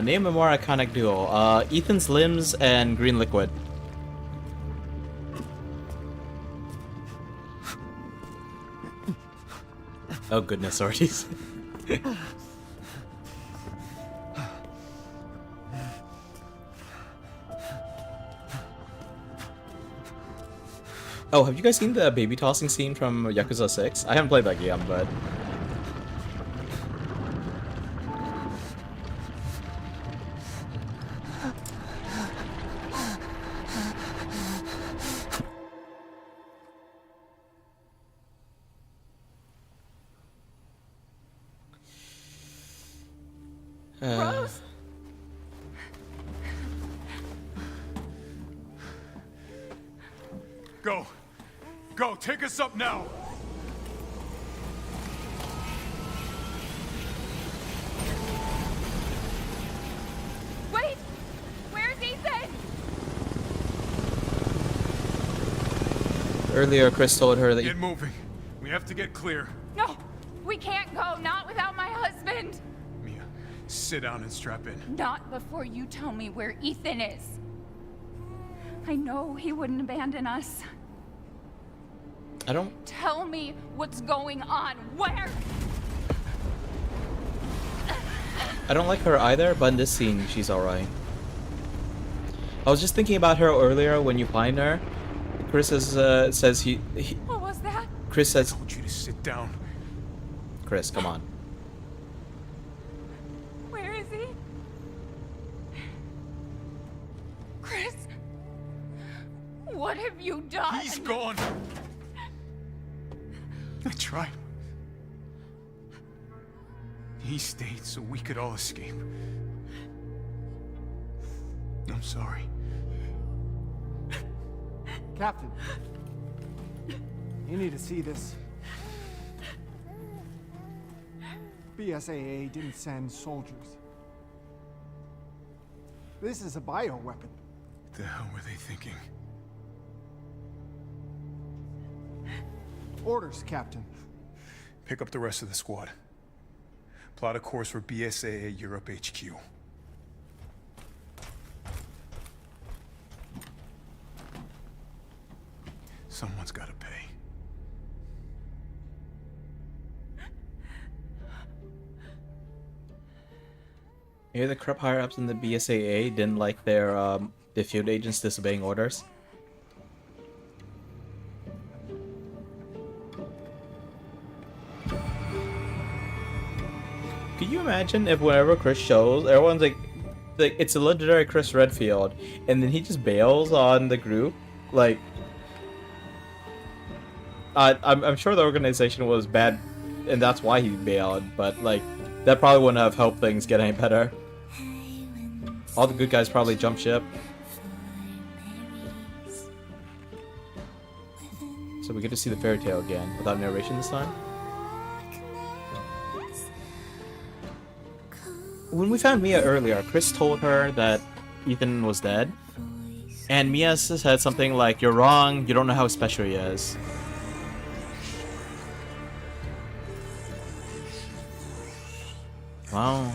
Name a more iconic duo. Ethan's limbs and green liquid. Oh goodness, Ortiz. Oh, have you guys seen the baby tossing scene from Yakuza 6? I haven't played that game, but... Rose? Go. Go, take us up now. Wait! Where's Ethan? Earlier, Chris told her that... Get moving. We have to get clear. No! We can't go, not without my husband! Mia, sit down and strap in. Not before you tell me where Ethan is. I know he wouldn't abandon us. I don't... Tell me what's going on. Where? I don't like her either, but in this scene, she's alright. I was just thinking about her earlier when you find her. Chris says he... What was that? Chris says... I told you to sit down. Chris, come on. Where is he? Chris? What have you done? He's gone. I tried. He stayed so we could all escape. I'm sorry. Captain, you need to see this. BSAA didn't send soldiers. This is a bioweapon. What the hell were they thinking? Orders, Captain. Pick up the rest of the squad. Plot a course for BSAA Europe HQ. Someone's gotta pay. Maybe the corrupt higher-ups in the BSAA didn't like their field agents disobeying orders. Could you imagine if whenever Chris shows, everyone's like it's a legendary Chris Redfield, and then he just bails on the group? Like, I'm sure the organization was bad, and that's why he bailed. But like, that probably wouldn't have helped things get any better. All the good guys probably jumped ship. So we get to see the fairy tale again without narration this time. When we found Mia earlier, Chris told her that Ethan was dead. And Mia said something like, "You're wrong, you don't know how special he is." Well,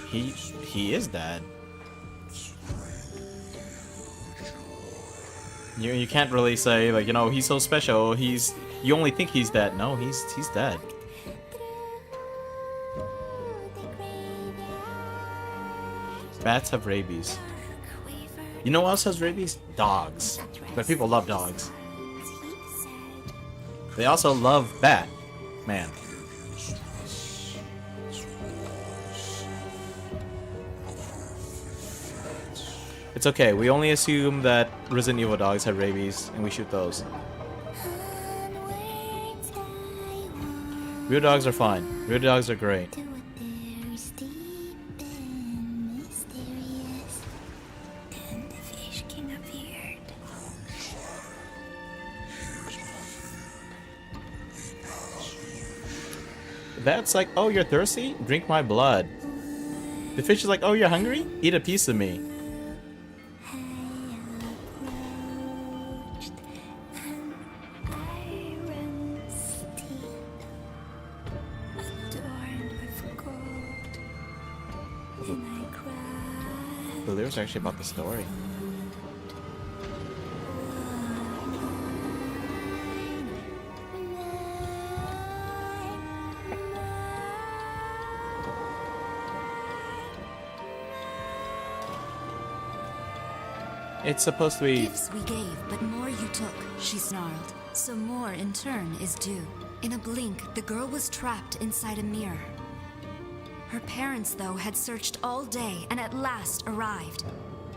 he is dead. You can't really say, like, you know, he's so special, you only think he's dead. No, he's dead. Bats have rabies. You know what else has rabies? Dogs. But people love dogs. They also love Batman. It's okay, we only assume that Resident Evil dogs have rabies, and we shoot those. Real dogs are fine. Real dogs are great. That's like, "Oh, you're thirsty? Drink my blood." The fish is like, "Oh, you're hungry? Eat a piece of me." The lyrics are actually about the story. It's supposed to be... Gifts we gave, but more you took, she snarled. So more, in turn, is due. In a blink, the girl was trapped inside a mirror. Her parents, though, had searched all day and at last arrived.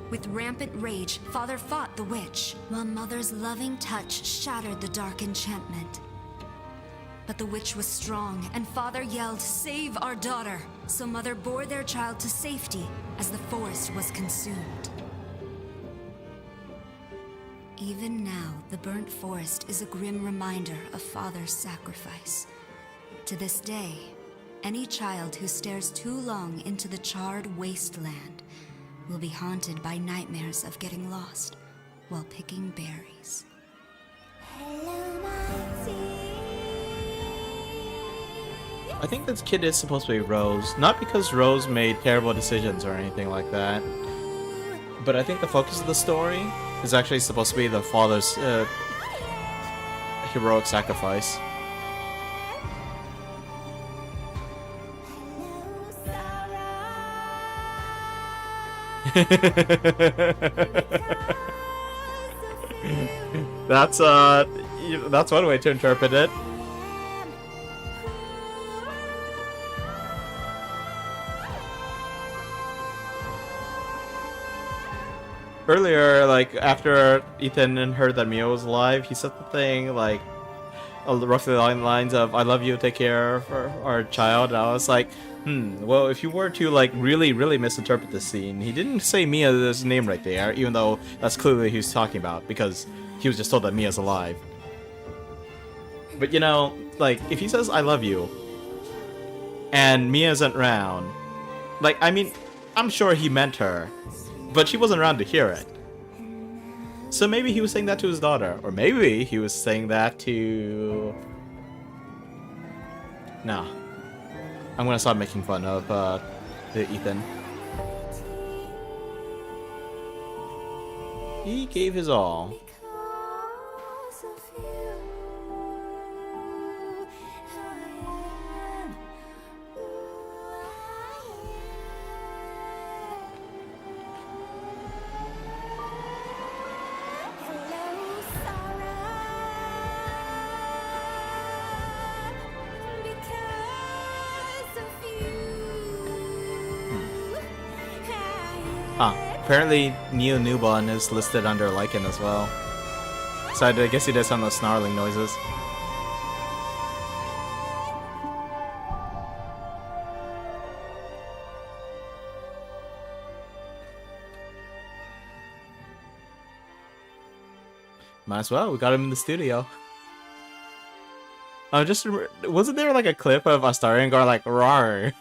With rampant rage, Father fought the witch, while Mother's loving touch shattered the dark enchantment. But the witch was strong, and Father yelled, "Save our daughter!" So Mother bore their child to safety as the forest was consumed. Even now, the burnt forest is a grim reminder of Father's sacrifice. To this day, any child who stares too long into the charred wasteland will be haunted by nightmares of getting lost while picking berries. I think this kid is supposed to be Rose. Not because Rose made terrible decisions or anything like that. But I think the focus of the story is actually supposed to be the father's heroic sacrifice. That's one way to interpret it. Earlier, like, after Ethan heard that Mia was alive, he said the thing, like, roughly along the lines of, "I love you, take care of our child," and I was like, well, if you were to, like, really misinterpret this scene, he didn't say Mia's name right there, even though that's clearly who he's talking about, because he was just told that Mia's alive. But, you know, like, if he says, "I love you," and Mia isn't around, like, I mean, I'm sure he meant her. but she wasn't around to hear it. So maybe he was saying that to his daughter, or maybe he was saying that to... Nah. I'm gonna stop making fun of Ethan. He gave his all. Apparently Neo Newbon is listed under Lycan as well. So I guess he does some of those snarling noises. Might as well, we got him in the studio. Wasn't there like a clip of Astarion going like, "Rawr"?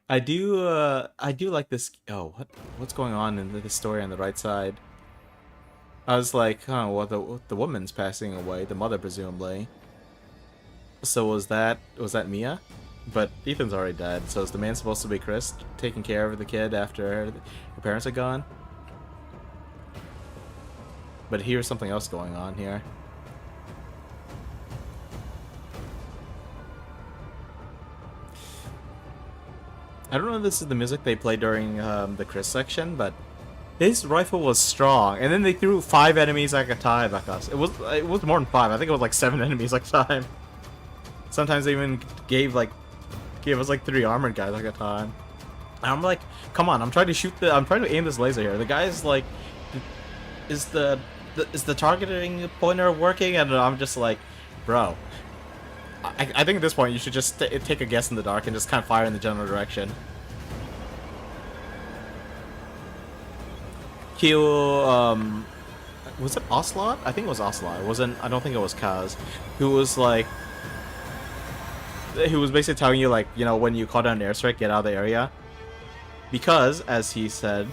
I do like this. Oh, what's going on in the story on the right side? I was like, huh, well, the woman's passing away, the mother presumably. So was that Mia? But Ethan's already dead. So is the man supposed to be Chris, taking care of the kid after her parents are gone? But here's something else going on here. I don't know if this is the music they played during the Chris section, but his rifle was strong, and then they threw 5 enemies at a time like us. It was more than 5. I think it was like 7 enemies at a time. Sometimes they even gave us like 3 armored guys at a time. And I'm like, come on! I'm trying to aim this laser here. The guy is like, is the targeting pointer working? And I'm just like, bro. I think at this point you should just take a guess in the dark and just kind of fire in the general direction. Kill, was it Ocelot? I think it was Ocelot. It wasn't. I don't think it was Kaz, who was basically telling you, like, you know, when you call down an airstrike, get out of the area. Because, as he said,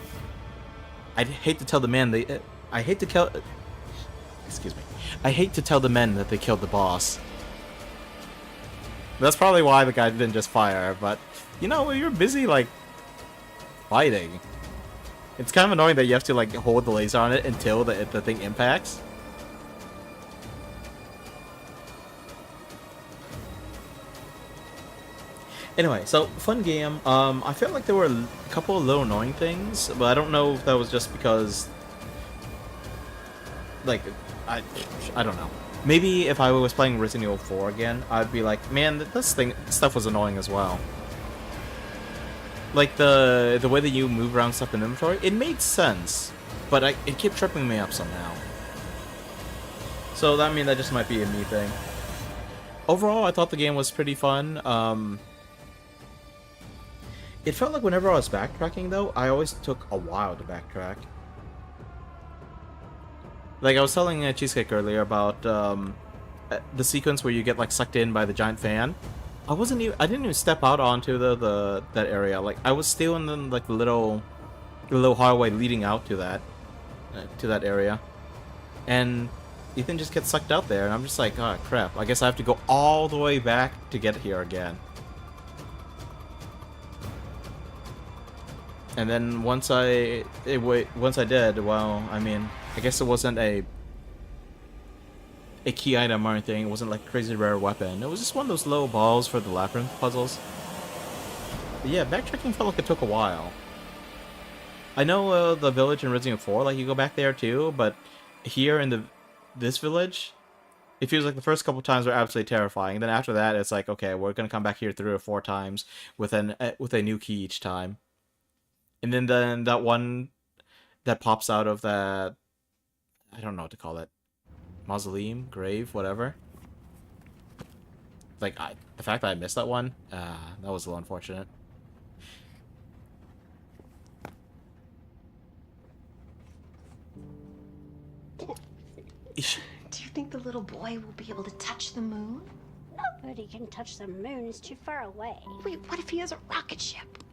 I hate to tell the men they, I hate to tell the men that they killed the boss. That's probably why the guy didn't just fire, but, you know, when you're busy, like, fighting, it's kind of annoying that you have to, like, hold the laser on it until the thing impacts. Anyway, so, fun game. I felt like there were a couple of little annoying things, but I don't know if that was just because, like, I don't know. Maybe if I was playing Resident Evil 4 again, I'd be like, man, this stuff was annoying as well. Like the way that you move around stuff in inventory, it made sense, but it kept tripping me up somehow. So that just might be a me thing. Overall, I thought the game was pretty fun. It felt like whenever I was backtracking, though, I always took a while to backtrack. Like, I was telling Cheesecake earlier about the sequence where you get, like, sucked in by the giant fan. I didn't even step out onto that area. Like, I was still in the, like, the little hallway leading out to that area. And Ethan just gets sucked out there, and I'm just like, oh, crap. I guess I have to go all the way back to get here again. And then once I did, well, I mean, I guess it wasn't a key item or anything. It wasn't like a crazy rare weapon. It was just one of those little balls for the labyrinth puzzles. But yeah, backtracking felt like it took a while. I know the village in Resident Evil 4, like, you go back there too, but here in this village, it feels like the first couple times are absolutely terrifying. Then after that, it's like, okay, we're gonna come back here 3 or 4 times with a new key each time. And then that one that pops out of that, I don't know what to call it, mausoleum, grave, whatever. Like, the fact that I missed that one, that was a little unfortunate. little boy will be able to touch the moon? Nobody can touch the moon. It's too far away. Wait, what if he has a rocket ship?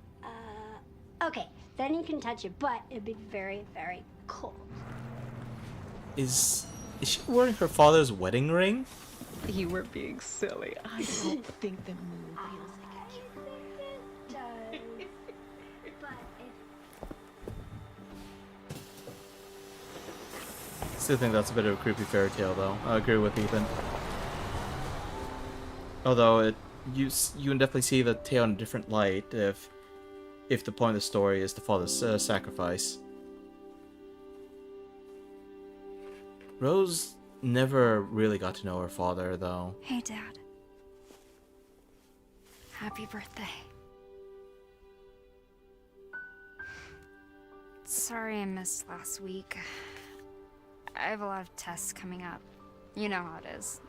Okay, then you can touch it, but it'd be very, very cold. Is she wearing her father's wedding ring? You were being silly. I don't think the moon feels like It does. But Still think that's a bit of a creepy fairy tale, though. I agree with Ethan. Although you can definitely see the tale in a different light if the point of the story is the father's sacrifice. Rose never really got to know her father, though. Hey, Dad. Happy birthday. Sorry I missed last week. I have a lot of tests coming up. You know how it is.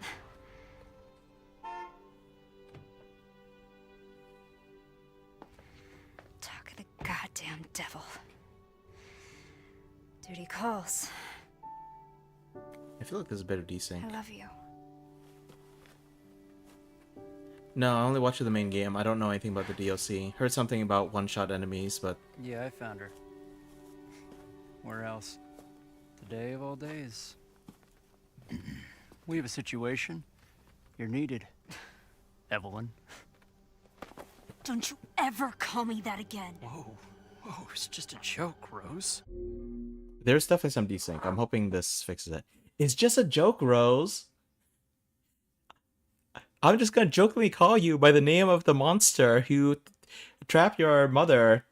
Talk of the goddamn devil. Duty calls. I feel like there's a bit of desync. I love you. No, I only watched the main game. I don't know anything about the DLC. Heard something about one-shot enemies, but... Yeah, I found her. Where else? Today of all days. We have a situation. You're needed. Evelyn. Don't you ever call me that again. Whoa. Whoa, it's just a joke, Rose. There's definitely some desync. I'm hoping this fixes it. It's just a joke, Rose. I'm just gonna jokingly call you by the name of the monster who trapped your mother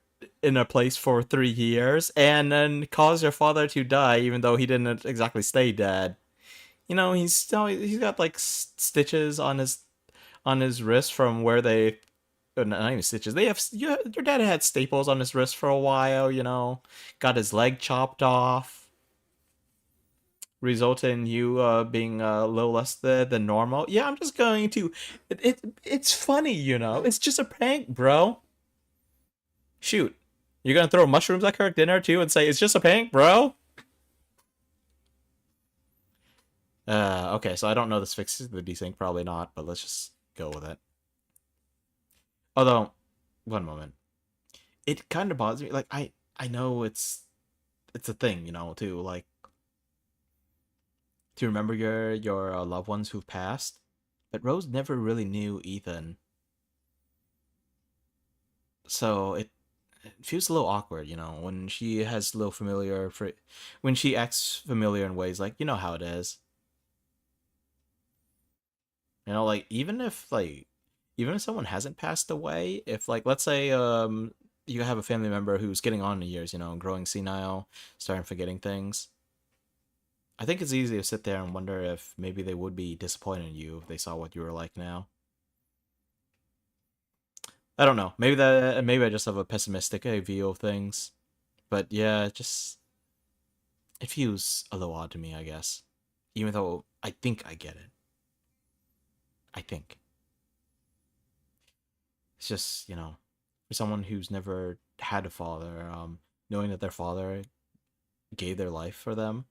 in a place for 3 years and then caused your father to die even though he didn't exactly stay dead. You know, he's got like stitches on his wrist from where they not even stitches. Your dad had staples on his wrist for a while, you know. Got his leg chopped off. Result in you being a little less than normal. Yeah, I'm just going to... It's funny, you know. It's just a prank, bro. Shoot. You're gonna throw mushrooms at her dinner, too, and say, it's just a prank, bro? Okay, so I don't know this fixes the desync. Probably not, but let's just go with it. Although, one moment. It kind of bothers me. Like, I know it's a thing, you know, too, like... to remember your loved ones who've passed, but Rose never really knew Ethan, so it feels a little awkward, you know, when she has a little familiar when she acts familiar in ways like, you know how it is, you know, like even if someone hasn't passed away, if like let's say you have a family member who's getting on in years, you know, growing senile, starting forgetting things. I think it's easy to sit there and wonder if maybe they would be disappointed in you if they saw what you were like now. I don't know. Maybe I just have a pessimistic view of things. But yeah, it feels a little odd to me, I guess. Even though I think I get it. I think. It's just, you know, for someone who's never had a father, knowing that their father gave their life for them,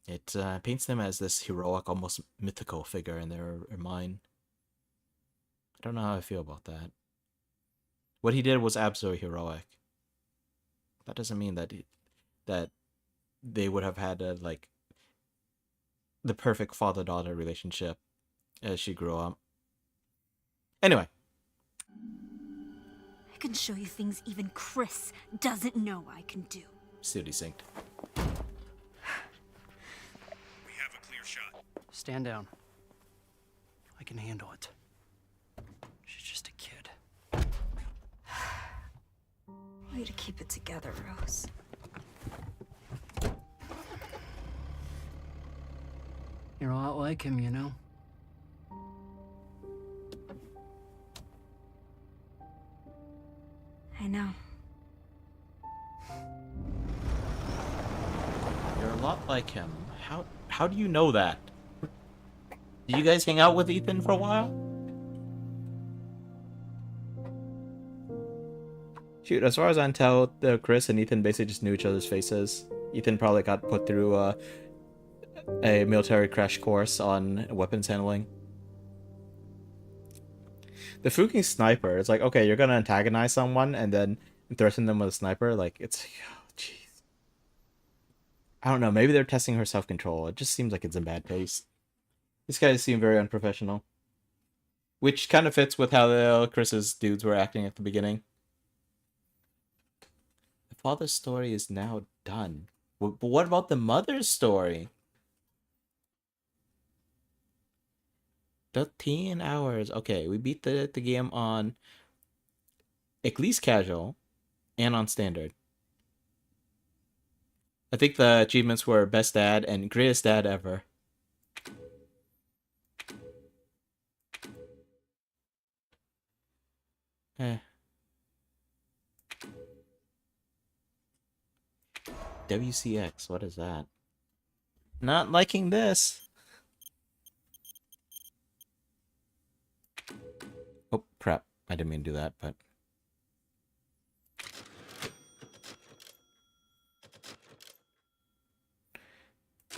it paints them as this heroic, almost mythical figure in their mind. I don't know how I feel about that. What he did was absolutely heroic. That doesn't mean that they would have had like the perfect father-daughter relationship as she grew up. Anyway. I can show you things even Chris doesn't know I can do. Still desynced. Stand down. I can handle it. She's just a kid. Way to keep it together, Rose. You're a lot like him, you know? I know. You're a lot like him. How do you know that? Did you guys hang out with Ethan for a while? Shoot, as far as I can tell, Chris and Ethan basically just knew each other's faces. Ethan probably got put through a military crash course on weapons handling. The fucking sniper. It's like, okay, you're gonna antagonize someone and then threaten them with a sniper. Like, it's, oh, jeez. I don't know. Maybe they're testing her self-control. It just seems like it's in bad taste. These guys seem very unprofessional. Which kind of fits with how Chris's dudes were acting at the beginning. The father's story is now done. But what about the mother's story? 13 hours. Okay, we beat the game on at least casual and on standard. I think the achievements were best dad and greatest dad ever. WCX, what is that? Not liking this. Oh, crap. I didn't mean to do that, but...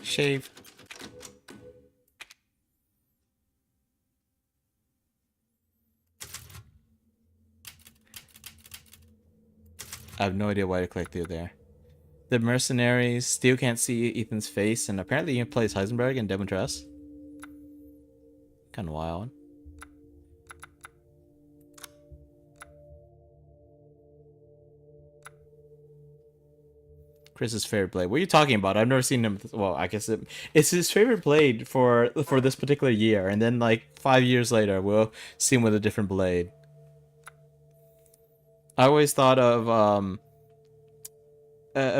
Shave. I have no idea why to click through there. The mercenaries still can't see Ethan's face, and apparently he plays Heisenberg in Devon Dress. Kind of wild. Chris's favorite blade. What are you talking about? I've never seen him. Well, I guess it's his favorite blade for this particular year, and then like 5 years later, we'll see him with a different blade. I always thought of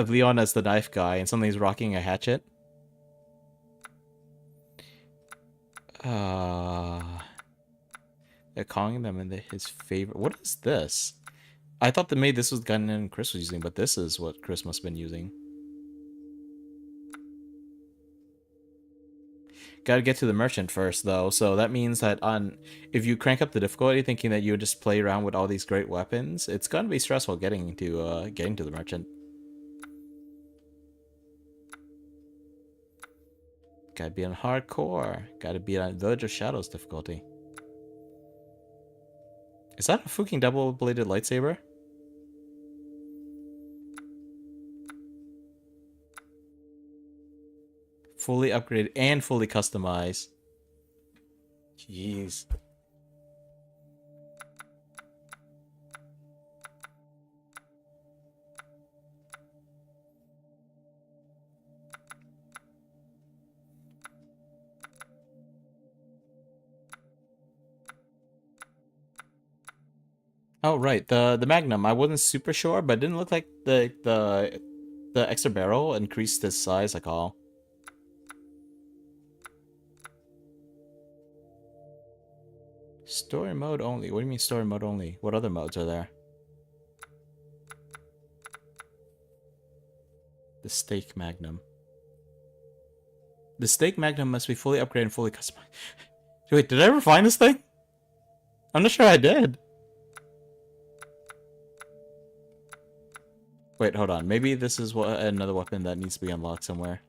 Leon as the knife guy, and suddenly he's rocking a hatchet. They're calling them in his favorite. What is this? I thought that maybe this was the gun and Chris was using, but this is what Chris must have been using. Gotta get to the merchant first, though, so that means that if you crank up the difficulty thinking that you would just play around with all these great weapons, it's gonna be stressful getting to the merchant. Gotta be on hardcore. Gotta be on Village of Shadows difficulty. Is that a fucking double-bladed lightsaber? Fully upgraded and fully customized. Jeez. Oh right, the Magnum. I wasn't super sure, but it didn't look like the extra barrel increased its size like all. Story mode only. What do you mean story mode only? What other modes are there? The Steak Magnum. The Steak Magnum must be fully upgraded and fully customized. Wait, did I ever find this thing? I'm not sure I did. Wait, hold on. Maybe this is another weapon that needs to be unlocked somewhere.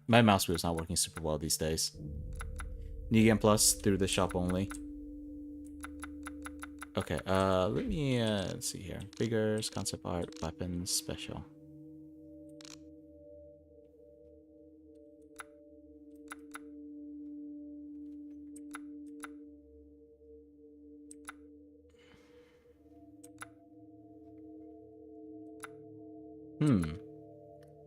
My mouse wheel is not working super well these days. New Game Plus through the shop only. Okay, let me let's see here. Figures, concept art, weapons, special.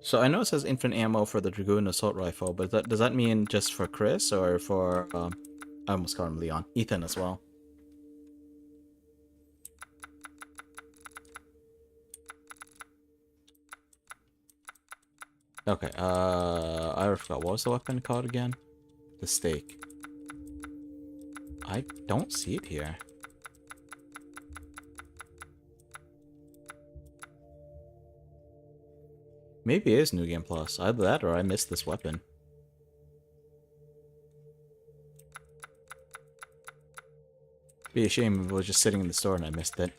So I know it says infinite ammo for the Dragoon Assault Rifle, but does that mean just for Chris or for, I almost called him Leon, Ethan as well? Okay, I forgot, what was the weapon called again? The Steak. I don't see it here. Maybe it is New Game Plus. Either that or I missed this weapon. Be a shame if it was just sitting in the store and I missed it.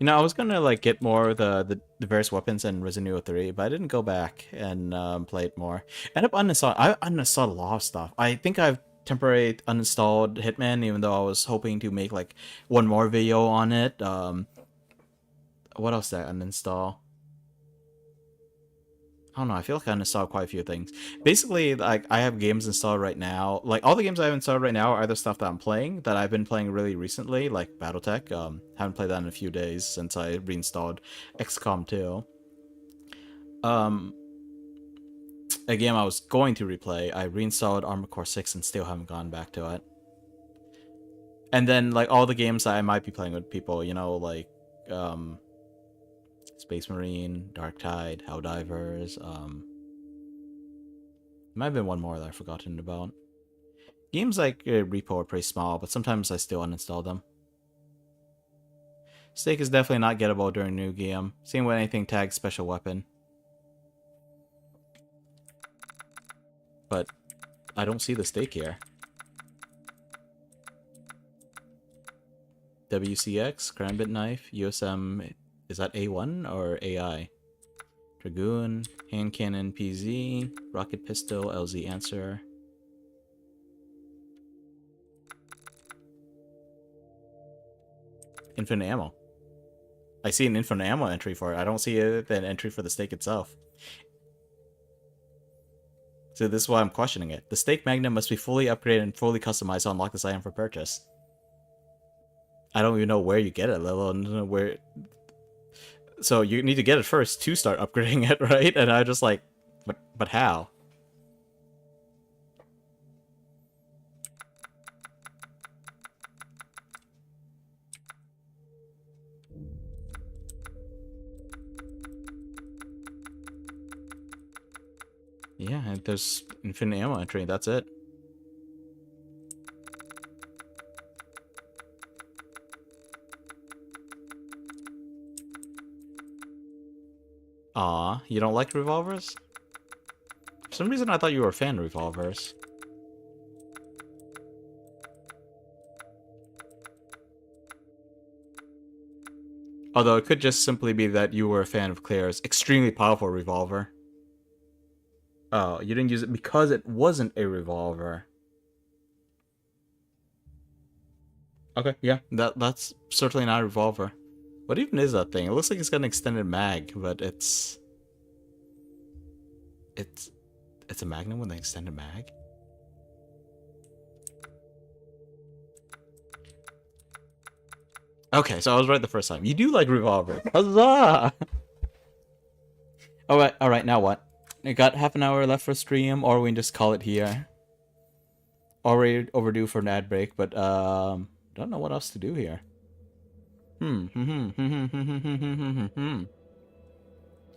You know, I was gonna like get more of the various weapons in Resident Evil 3, but I didn't go back and play it more. End up uninstalled. I uninstalled a lot of stuff. I think I've temporarily uninstalled Hitman, even though I was hoping to make like one more video on it. What else did I uninstall? I don't know, I feel like I uninstalled quite a few things. Basically, like, I have games installed right now. Like, all the games I have installed right now are either stuff that I'm playing, that I've been playing really recently, like Battletech. Haven't played that in a few days since I reinstalled XCOM 2. A game I was going to replay, I reinstalled Armored Core 6 and still haven't gone back to it. And then, like, all the games that I might be playing with people, you know, like, Space Marine, Dark Tide, Helldivers, might have been one more that I've forgotten about. Games like Repo are pretty small, but sometimes I still uninstall them. Stake is definitely not gettable during a new game. Same with anything tagged special weapon. But I don't see the stake here. WCX, Karambit Knife, USM, is that A1 or AI? Dragoon, Hand Cannon PZ, Rocket Pistol, LZ Answer. Infinite Ammo. I see an Infinite Ammo entry for it. I don't see an entry for the stake itself. So this is why I'm questioning it. The stake magnet must be fully upgraded and fully customized to unlock this item for purchase. I don't even know where you get it, let alone where... So you need to get it first to start upgrading it, right? And I just like, but how? Yeah, and there's infinite ammo entry, that's it. Aw, you don't like revolvers? For some reason I thought you were a fan of revolvers. Although it could just simply be that you were a fan of Claire's extremely powerful revolver. Oh, you didn't use it because it wasn't a revolver. Okay, yeah, that's certainly not a revolver. What even is that thing? It looks like it's got an extended mag, but it's a Magnum with an extended mag? Okay, so I was right the first time. You do like revolver. Huzzah! Alright, now what? I got half an hour left for stream, or we can just call it here. Already overdue for an ad break, but don't know what else to do here.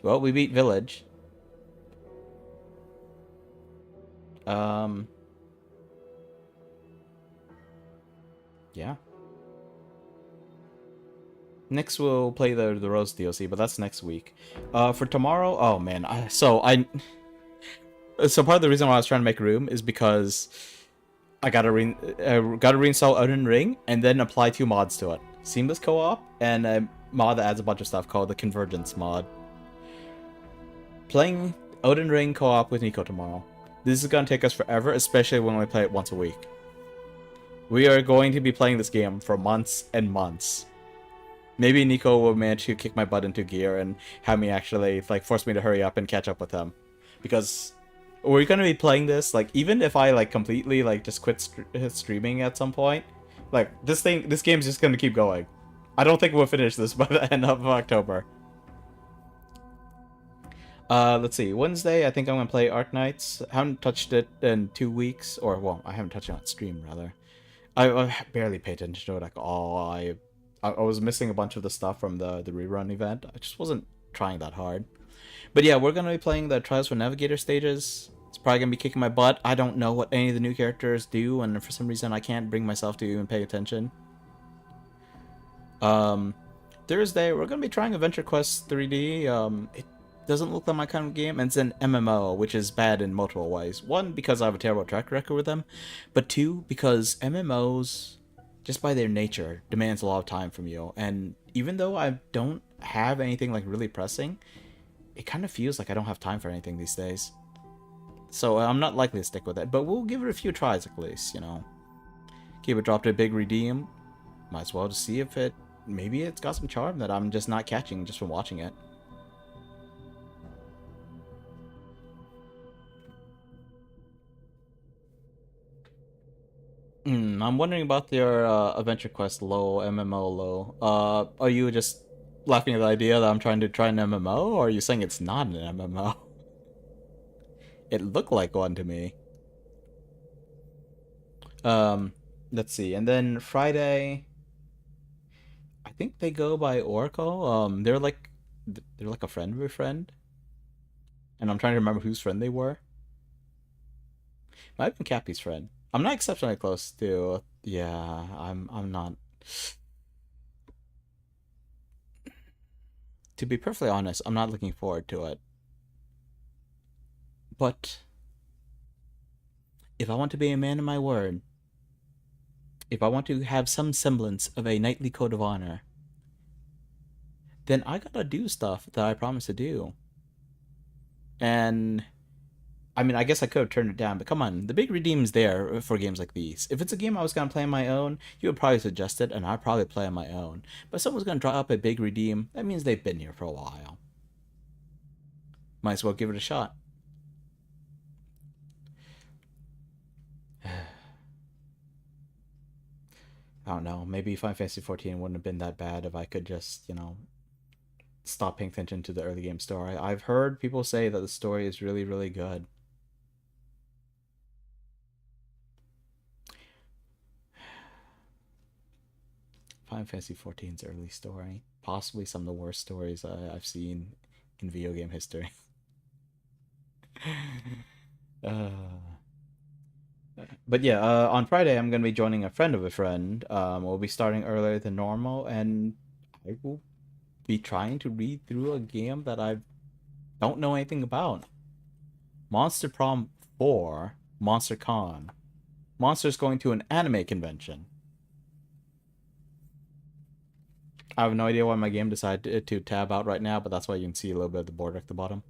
Well, we beat Village. Yeah. Next we'll play the Rose DLC, but that's next week. For tomorrow, oh man, so part of the reason why I was trying to make room is because I gotta reinstall Elden Ring and then apply 2 mods to it. Seamless co-op and a mod that adds a bunch of stuff called the Convergence mod. Playing Elden Ring co-op with Nico tomorrow. This is gonna take us forever, especially when we play it once a week. We are going to be playing this game for months and months. Maybe Nico will manage to kick my butt into gear and have me actually like force me to hurry up and catch up with him, because we're gonna be playing this like even if I like completely like just quit streaming at some point, like this game's just gonna keep going. I don't think we'll finish this by the end of October. Let's see. Wednesday, I think I'm gonna play Ark Knights. I haven't touched it in 2 weeks, or well, I haven't touched it on stream rather. I barely paid attention to it at all. I was missing a bunch of the stuff from the rerun event. I just wasn't trying that hard. But yeah, we're gonna be playing the Trials for Navigator stages. It's probably gonna be kicking my butt. I don't know what any of the new characters do, and for some reason I can't bring myself to even pay attention. Thursday, we're gonna be trying Adventure Quest 3D. It doesn't look like my kind of game, and it's an MMO, which is bad in multiple ways. 1, because I have a terrible track record with them, but 2, because MMOs just by their nature, demands a lot of time from you. And even though I don't have anything like really pressing, it kind of feels like I don't have time for anything these days. So I'm not likely to stick with it, but we'll give it a few tries at least, you know. Keep it dropped a big redeem. Might as well just see if maybe it's got some charm that I'm just not catching just from watching it. I'm wondering about your Adventure Quest low, MMO low. Are you just laughing at the idea that I'm trying to try an MMO, or are you saying it's not an MMO? It looked like one to me. Let's see. And then Friday, I think they go by Oracle. They're like a friend of a friend. And I'm trying to remember whose friend they were. Might have been Cappy's friend. I'm not exceptionally close to. Yeah, I'm not. To be perfectly honest, I'm not looking forward to it. But if I want to be a man of my word, if I want to have some semblance of a knightly code of honor, then I gotta do stuff that I promised to do. And I mean, I guess I could have turned it down, but come on, the big redeem's there for games like these. If it's a game I was gonna play on my own, you would probably suggest it, and I'd probably play on my own. But if someone's gonna draw up a big redeem, that means they've been here for a while. Might as well give it a shot. I don't know, maybe Final Fantasy XIV wouldn't have been that bad if I could just, you know, stop paying attention to the early game story. I've heard people say that the story is really, really good. Final Fantasy XIV's early story. Possibly some of the worst stories I've seen in video game history. But yeah, on Friday I'm going to be joining a friend of a friend. We'll be starting earlier than normal, and I will be trying to read through a game that I don't know anything about. Monster Prom 4, Monster Con. Monsters going to an anime convention. I have no idea why my game decided to tab out right now, but that's why you can see a little bit of the border at the bottom.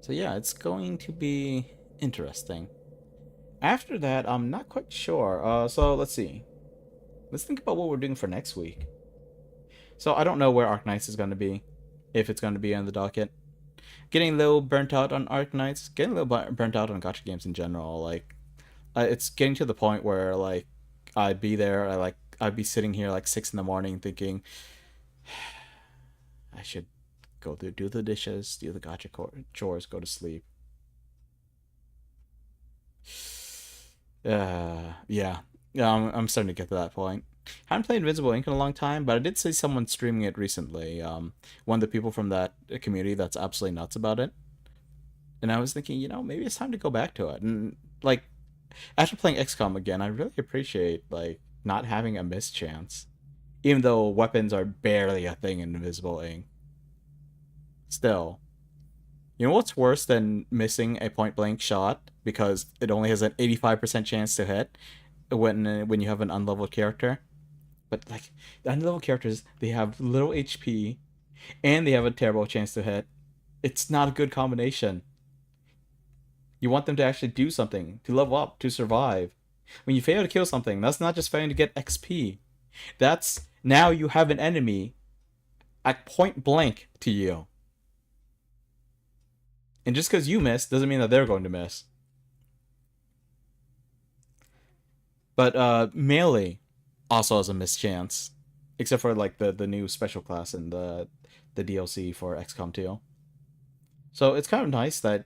So yeah, it's going to be interesting. After that, I'm not quite sure. So let's see. Let's think about what we're doing for next week. So I don't know where Arknights is going to be. If it's going to be on the docket. Getting a little burnt out on Arknights. Getting a little burnt out on gacha games in general. Like, it's getting to the point where, like, I'd be there. I'd be sitting here like 6 in the morning thinking, I should go do the dishes, do the gacha chores, go to sleep. Yeah, I'm starting to get to that point. I haven't played Invisible Ink in a long time, but I did see someone streaming it recently. One of the people from that community that's absolutely nuts about it. And I was thinking, you know, maybe it's time to go back to it. And, like, after playing XCOM again, I really appreciate, like, not having a mischance. Even though weapons are barely a thing in Invisible Ink. Still. You know what's worse than missing a point-blank shot because it only has an 85% chance to hit when you have an unleveled character? But, like, the unleveled characters, they have little HP, and they have a terrible chance to hit. It's not a good combination. You want them to actually do something, to level up, to survive. When you fail to kill something, that's not just failing to get XP. That's, now you have an enemy at point blank to you. And just because you miss doesn't mean that they're going to miss. But melee also has a mischance. Except for like the new special class and the DLC for XCOM 2. So it's kind of nice that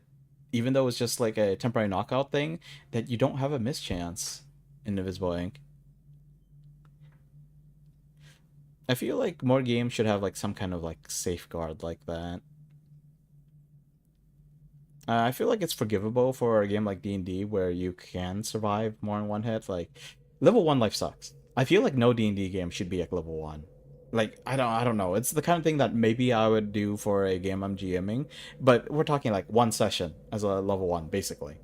even though it's just like a temporary knockout thing, that you don't have a mischance in Invisible Ink. I feel like more games should have like some kind of like safeguard like that. I feel like it's forgivable for a game like D&D where you can survive more than one hit. Like, level 1 life sucks. I feel like no D&D game should be at level 1. Like, I don't know. It's the kind of thing that maybe I would do for a game I'm GMing, but we're talking like one session as a level 1, basically.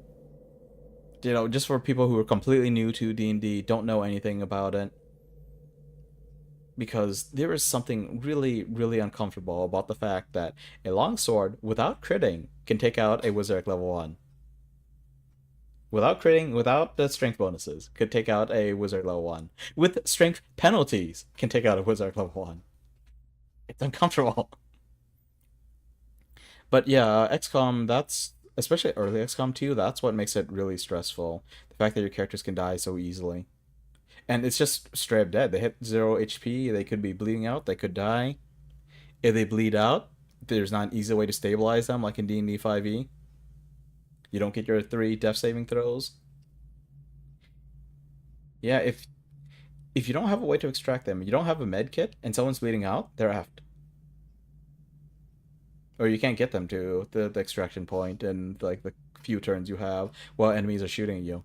You know, just for people who are completely new to D&D, don't know anything about it. Because there is something really, really uncomfortable about the fact that a longsword, without critting, can take out a wizard level 1. Without critting, without the strength bonuses, could take out a wizard level 1. With strength penalties, can take out a wizard level 1. It's uncomfortable. But yeah, XCOM, that's, especially early XCOM 2, that's what makes it really stressful. The fact that your characters can die so easily. And it's just straight up dead. They hit 0 HP, they could be bleeding out, they could die. If they bleed out, there's not an easy way to stabilize them like in D&D 5e. You don't get your 3 death saving throws. Yeah, if you don't have a way to extract them, you don't have a med kit, and someone's bleeding out, they're effed. Or you can't get them to the extraction point in like the few turns you have while enemies are shooting at you.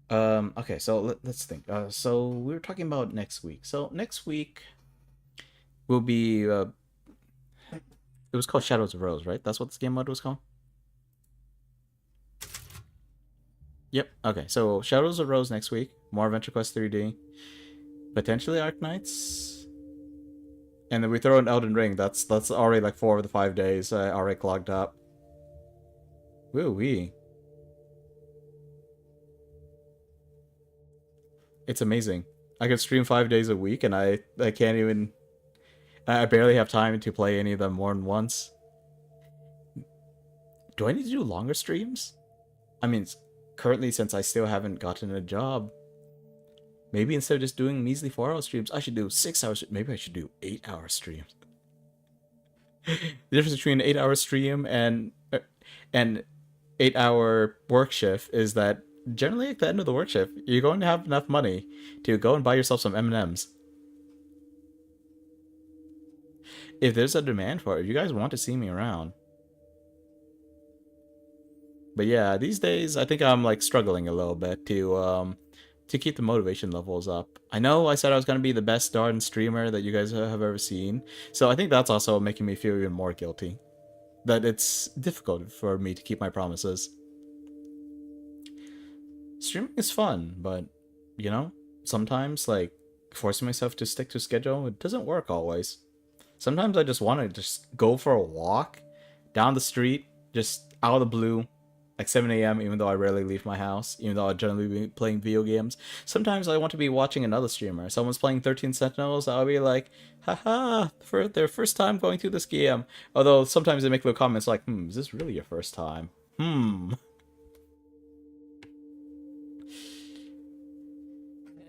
Okay, so let's think. So we were talking about next week. So next week will be it was called Shadows of Rose, right? That's what this game mode was called? Yep. Okay, so Shadows of Rose next week. More Adventure Quest 3D. Potentially Arknights. And then we throw in Elden Ring. That's already like 4 of the 5 days already clogged up. Woo-wee. It's amazing. I could stream 5 days a week and I can't even... I barely have time to play any of them more than once. Do I need to do longer streams? I mean, currently, since I still haven't gotten a job, maybe instead of just doing measly 4-hour streams, I should do 6 hours. Maybe I should do 8-hour streams. The difference between an 8-hour stream and 8-hour work shift is that generally at the end of the work shift, you're going to have enough money to go and buy yourself some M&Ms. If there's a demand for it, you guys want to see me around. But yeah, these days I think I'm like struggling a little bit to keep the motivation levels up. I know I said I was going to be the best darn streamer that you guys have ever seen, so I think that's also making me feel even more guilty. That it's difficult for me to keep my promises. Streaming is fun, but, you know, sometimes, like, forcing myself to stick to schedule, it doesn't work always. Sometimes I just want to just go for a walk down the street, just out of the blue, like 7 a.m., even though I rarely leave my house, even though I generally be playing video games. Sometimes I want to be watching another streamer. Someone's playing 13 Sentinels, I'll be like, haha, for their first time going through this game. Although sometimes they make little comments like, is this really your first time?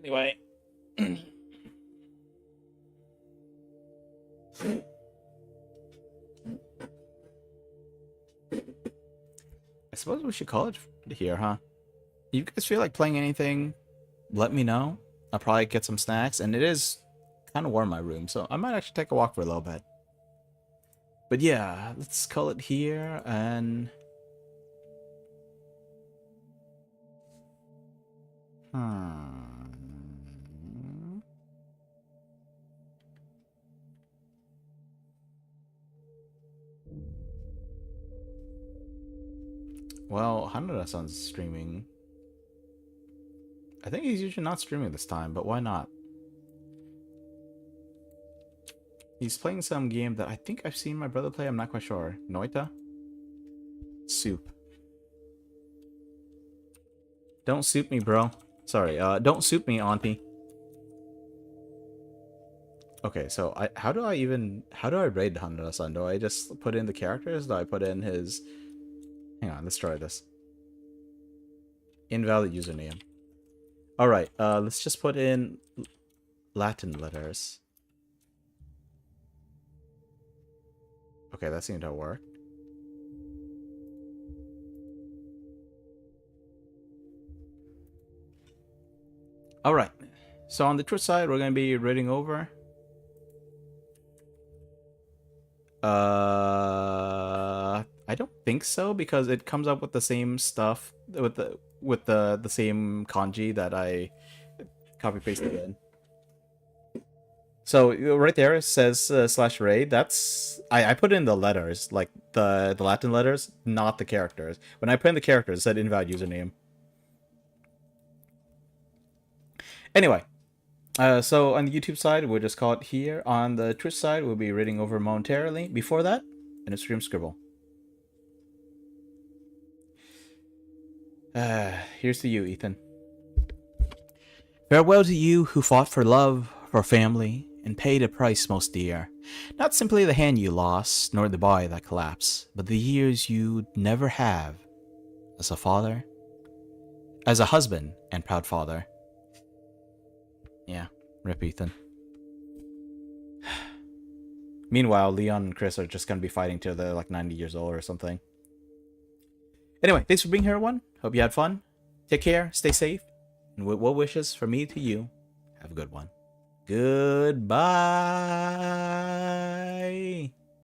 Anyway. I suppose we should call it here, huh? You guys feel like playing anything? Let me know. I'll probably get some snacks, and it is kind of warm in my room, so I might actually take a walk for a little bit. But yeah, let's call it here, and... Well, Hanada-san's streaming. I think he's usually not streaming this time, but why not? He's playing some game that I think I've seen my brother play, I'm not quite sure. Noita? Soup. Don't soup me, bro. Sorry, don't soup me, auntie. Okay, so how do I raid Hanada-san? Do I just put in the characters? Do I put in his... Hang on, let's try this. Invalid username. Alright, let's just put in Latin letters. Okay, that seemed to work. Alright, so on the Twitch side, we're going to be raiding over. I don't think so, because it comes up with the same stuff with the same kanji that I copy pasted in. So right there it says /raid. That's I put in the letters, like the Latin letters, not the characters. When I put in the characters, it said invalid username. Anyway, so on the YouTube side, we'll just call it here. On the Twitch side, we'll be reading over momentarily. Before that, in a stream scribble. Here's to you, Ethan. Farewell to you who fought for love, for family, and paid a price most dear. Not simply the hand you lost, nor the body that collapsed, but the years you'd never have as a father, as a husband and proud father. Yeah, rip Ethan. Meanwhile, Leon and Chris are just gonna be fighting till they're like 90 years old or something. Anyway, thanks for being here, everyone. Hope you had fun. Take care, stay safe, and with well wishes from me to you, have a good one. Goodbye.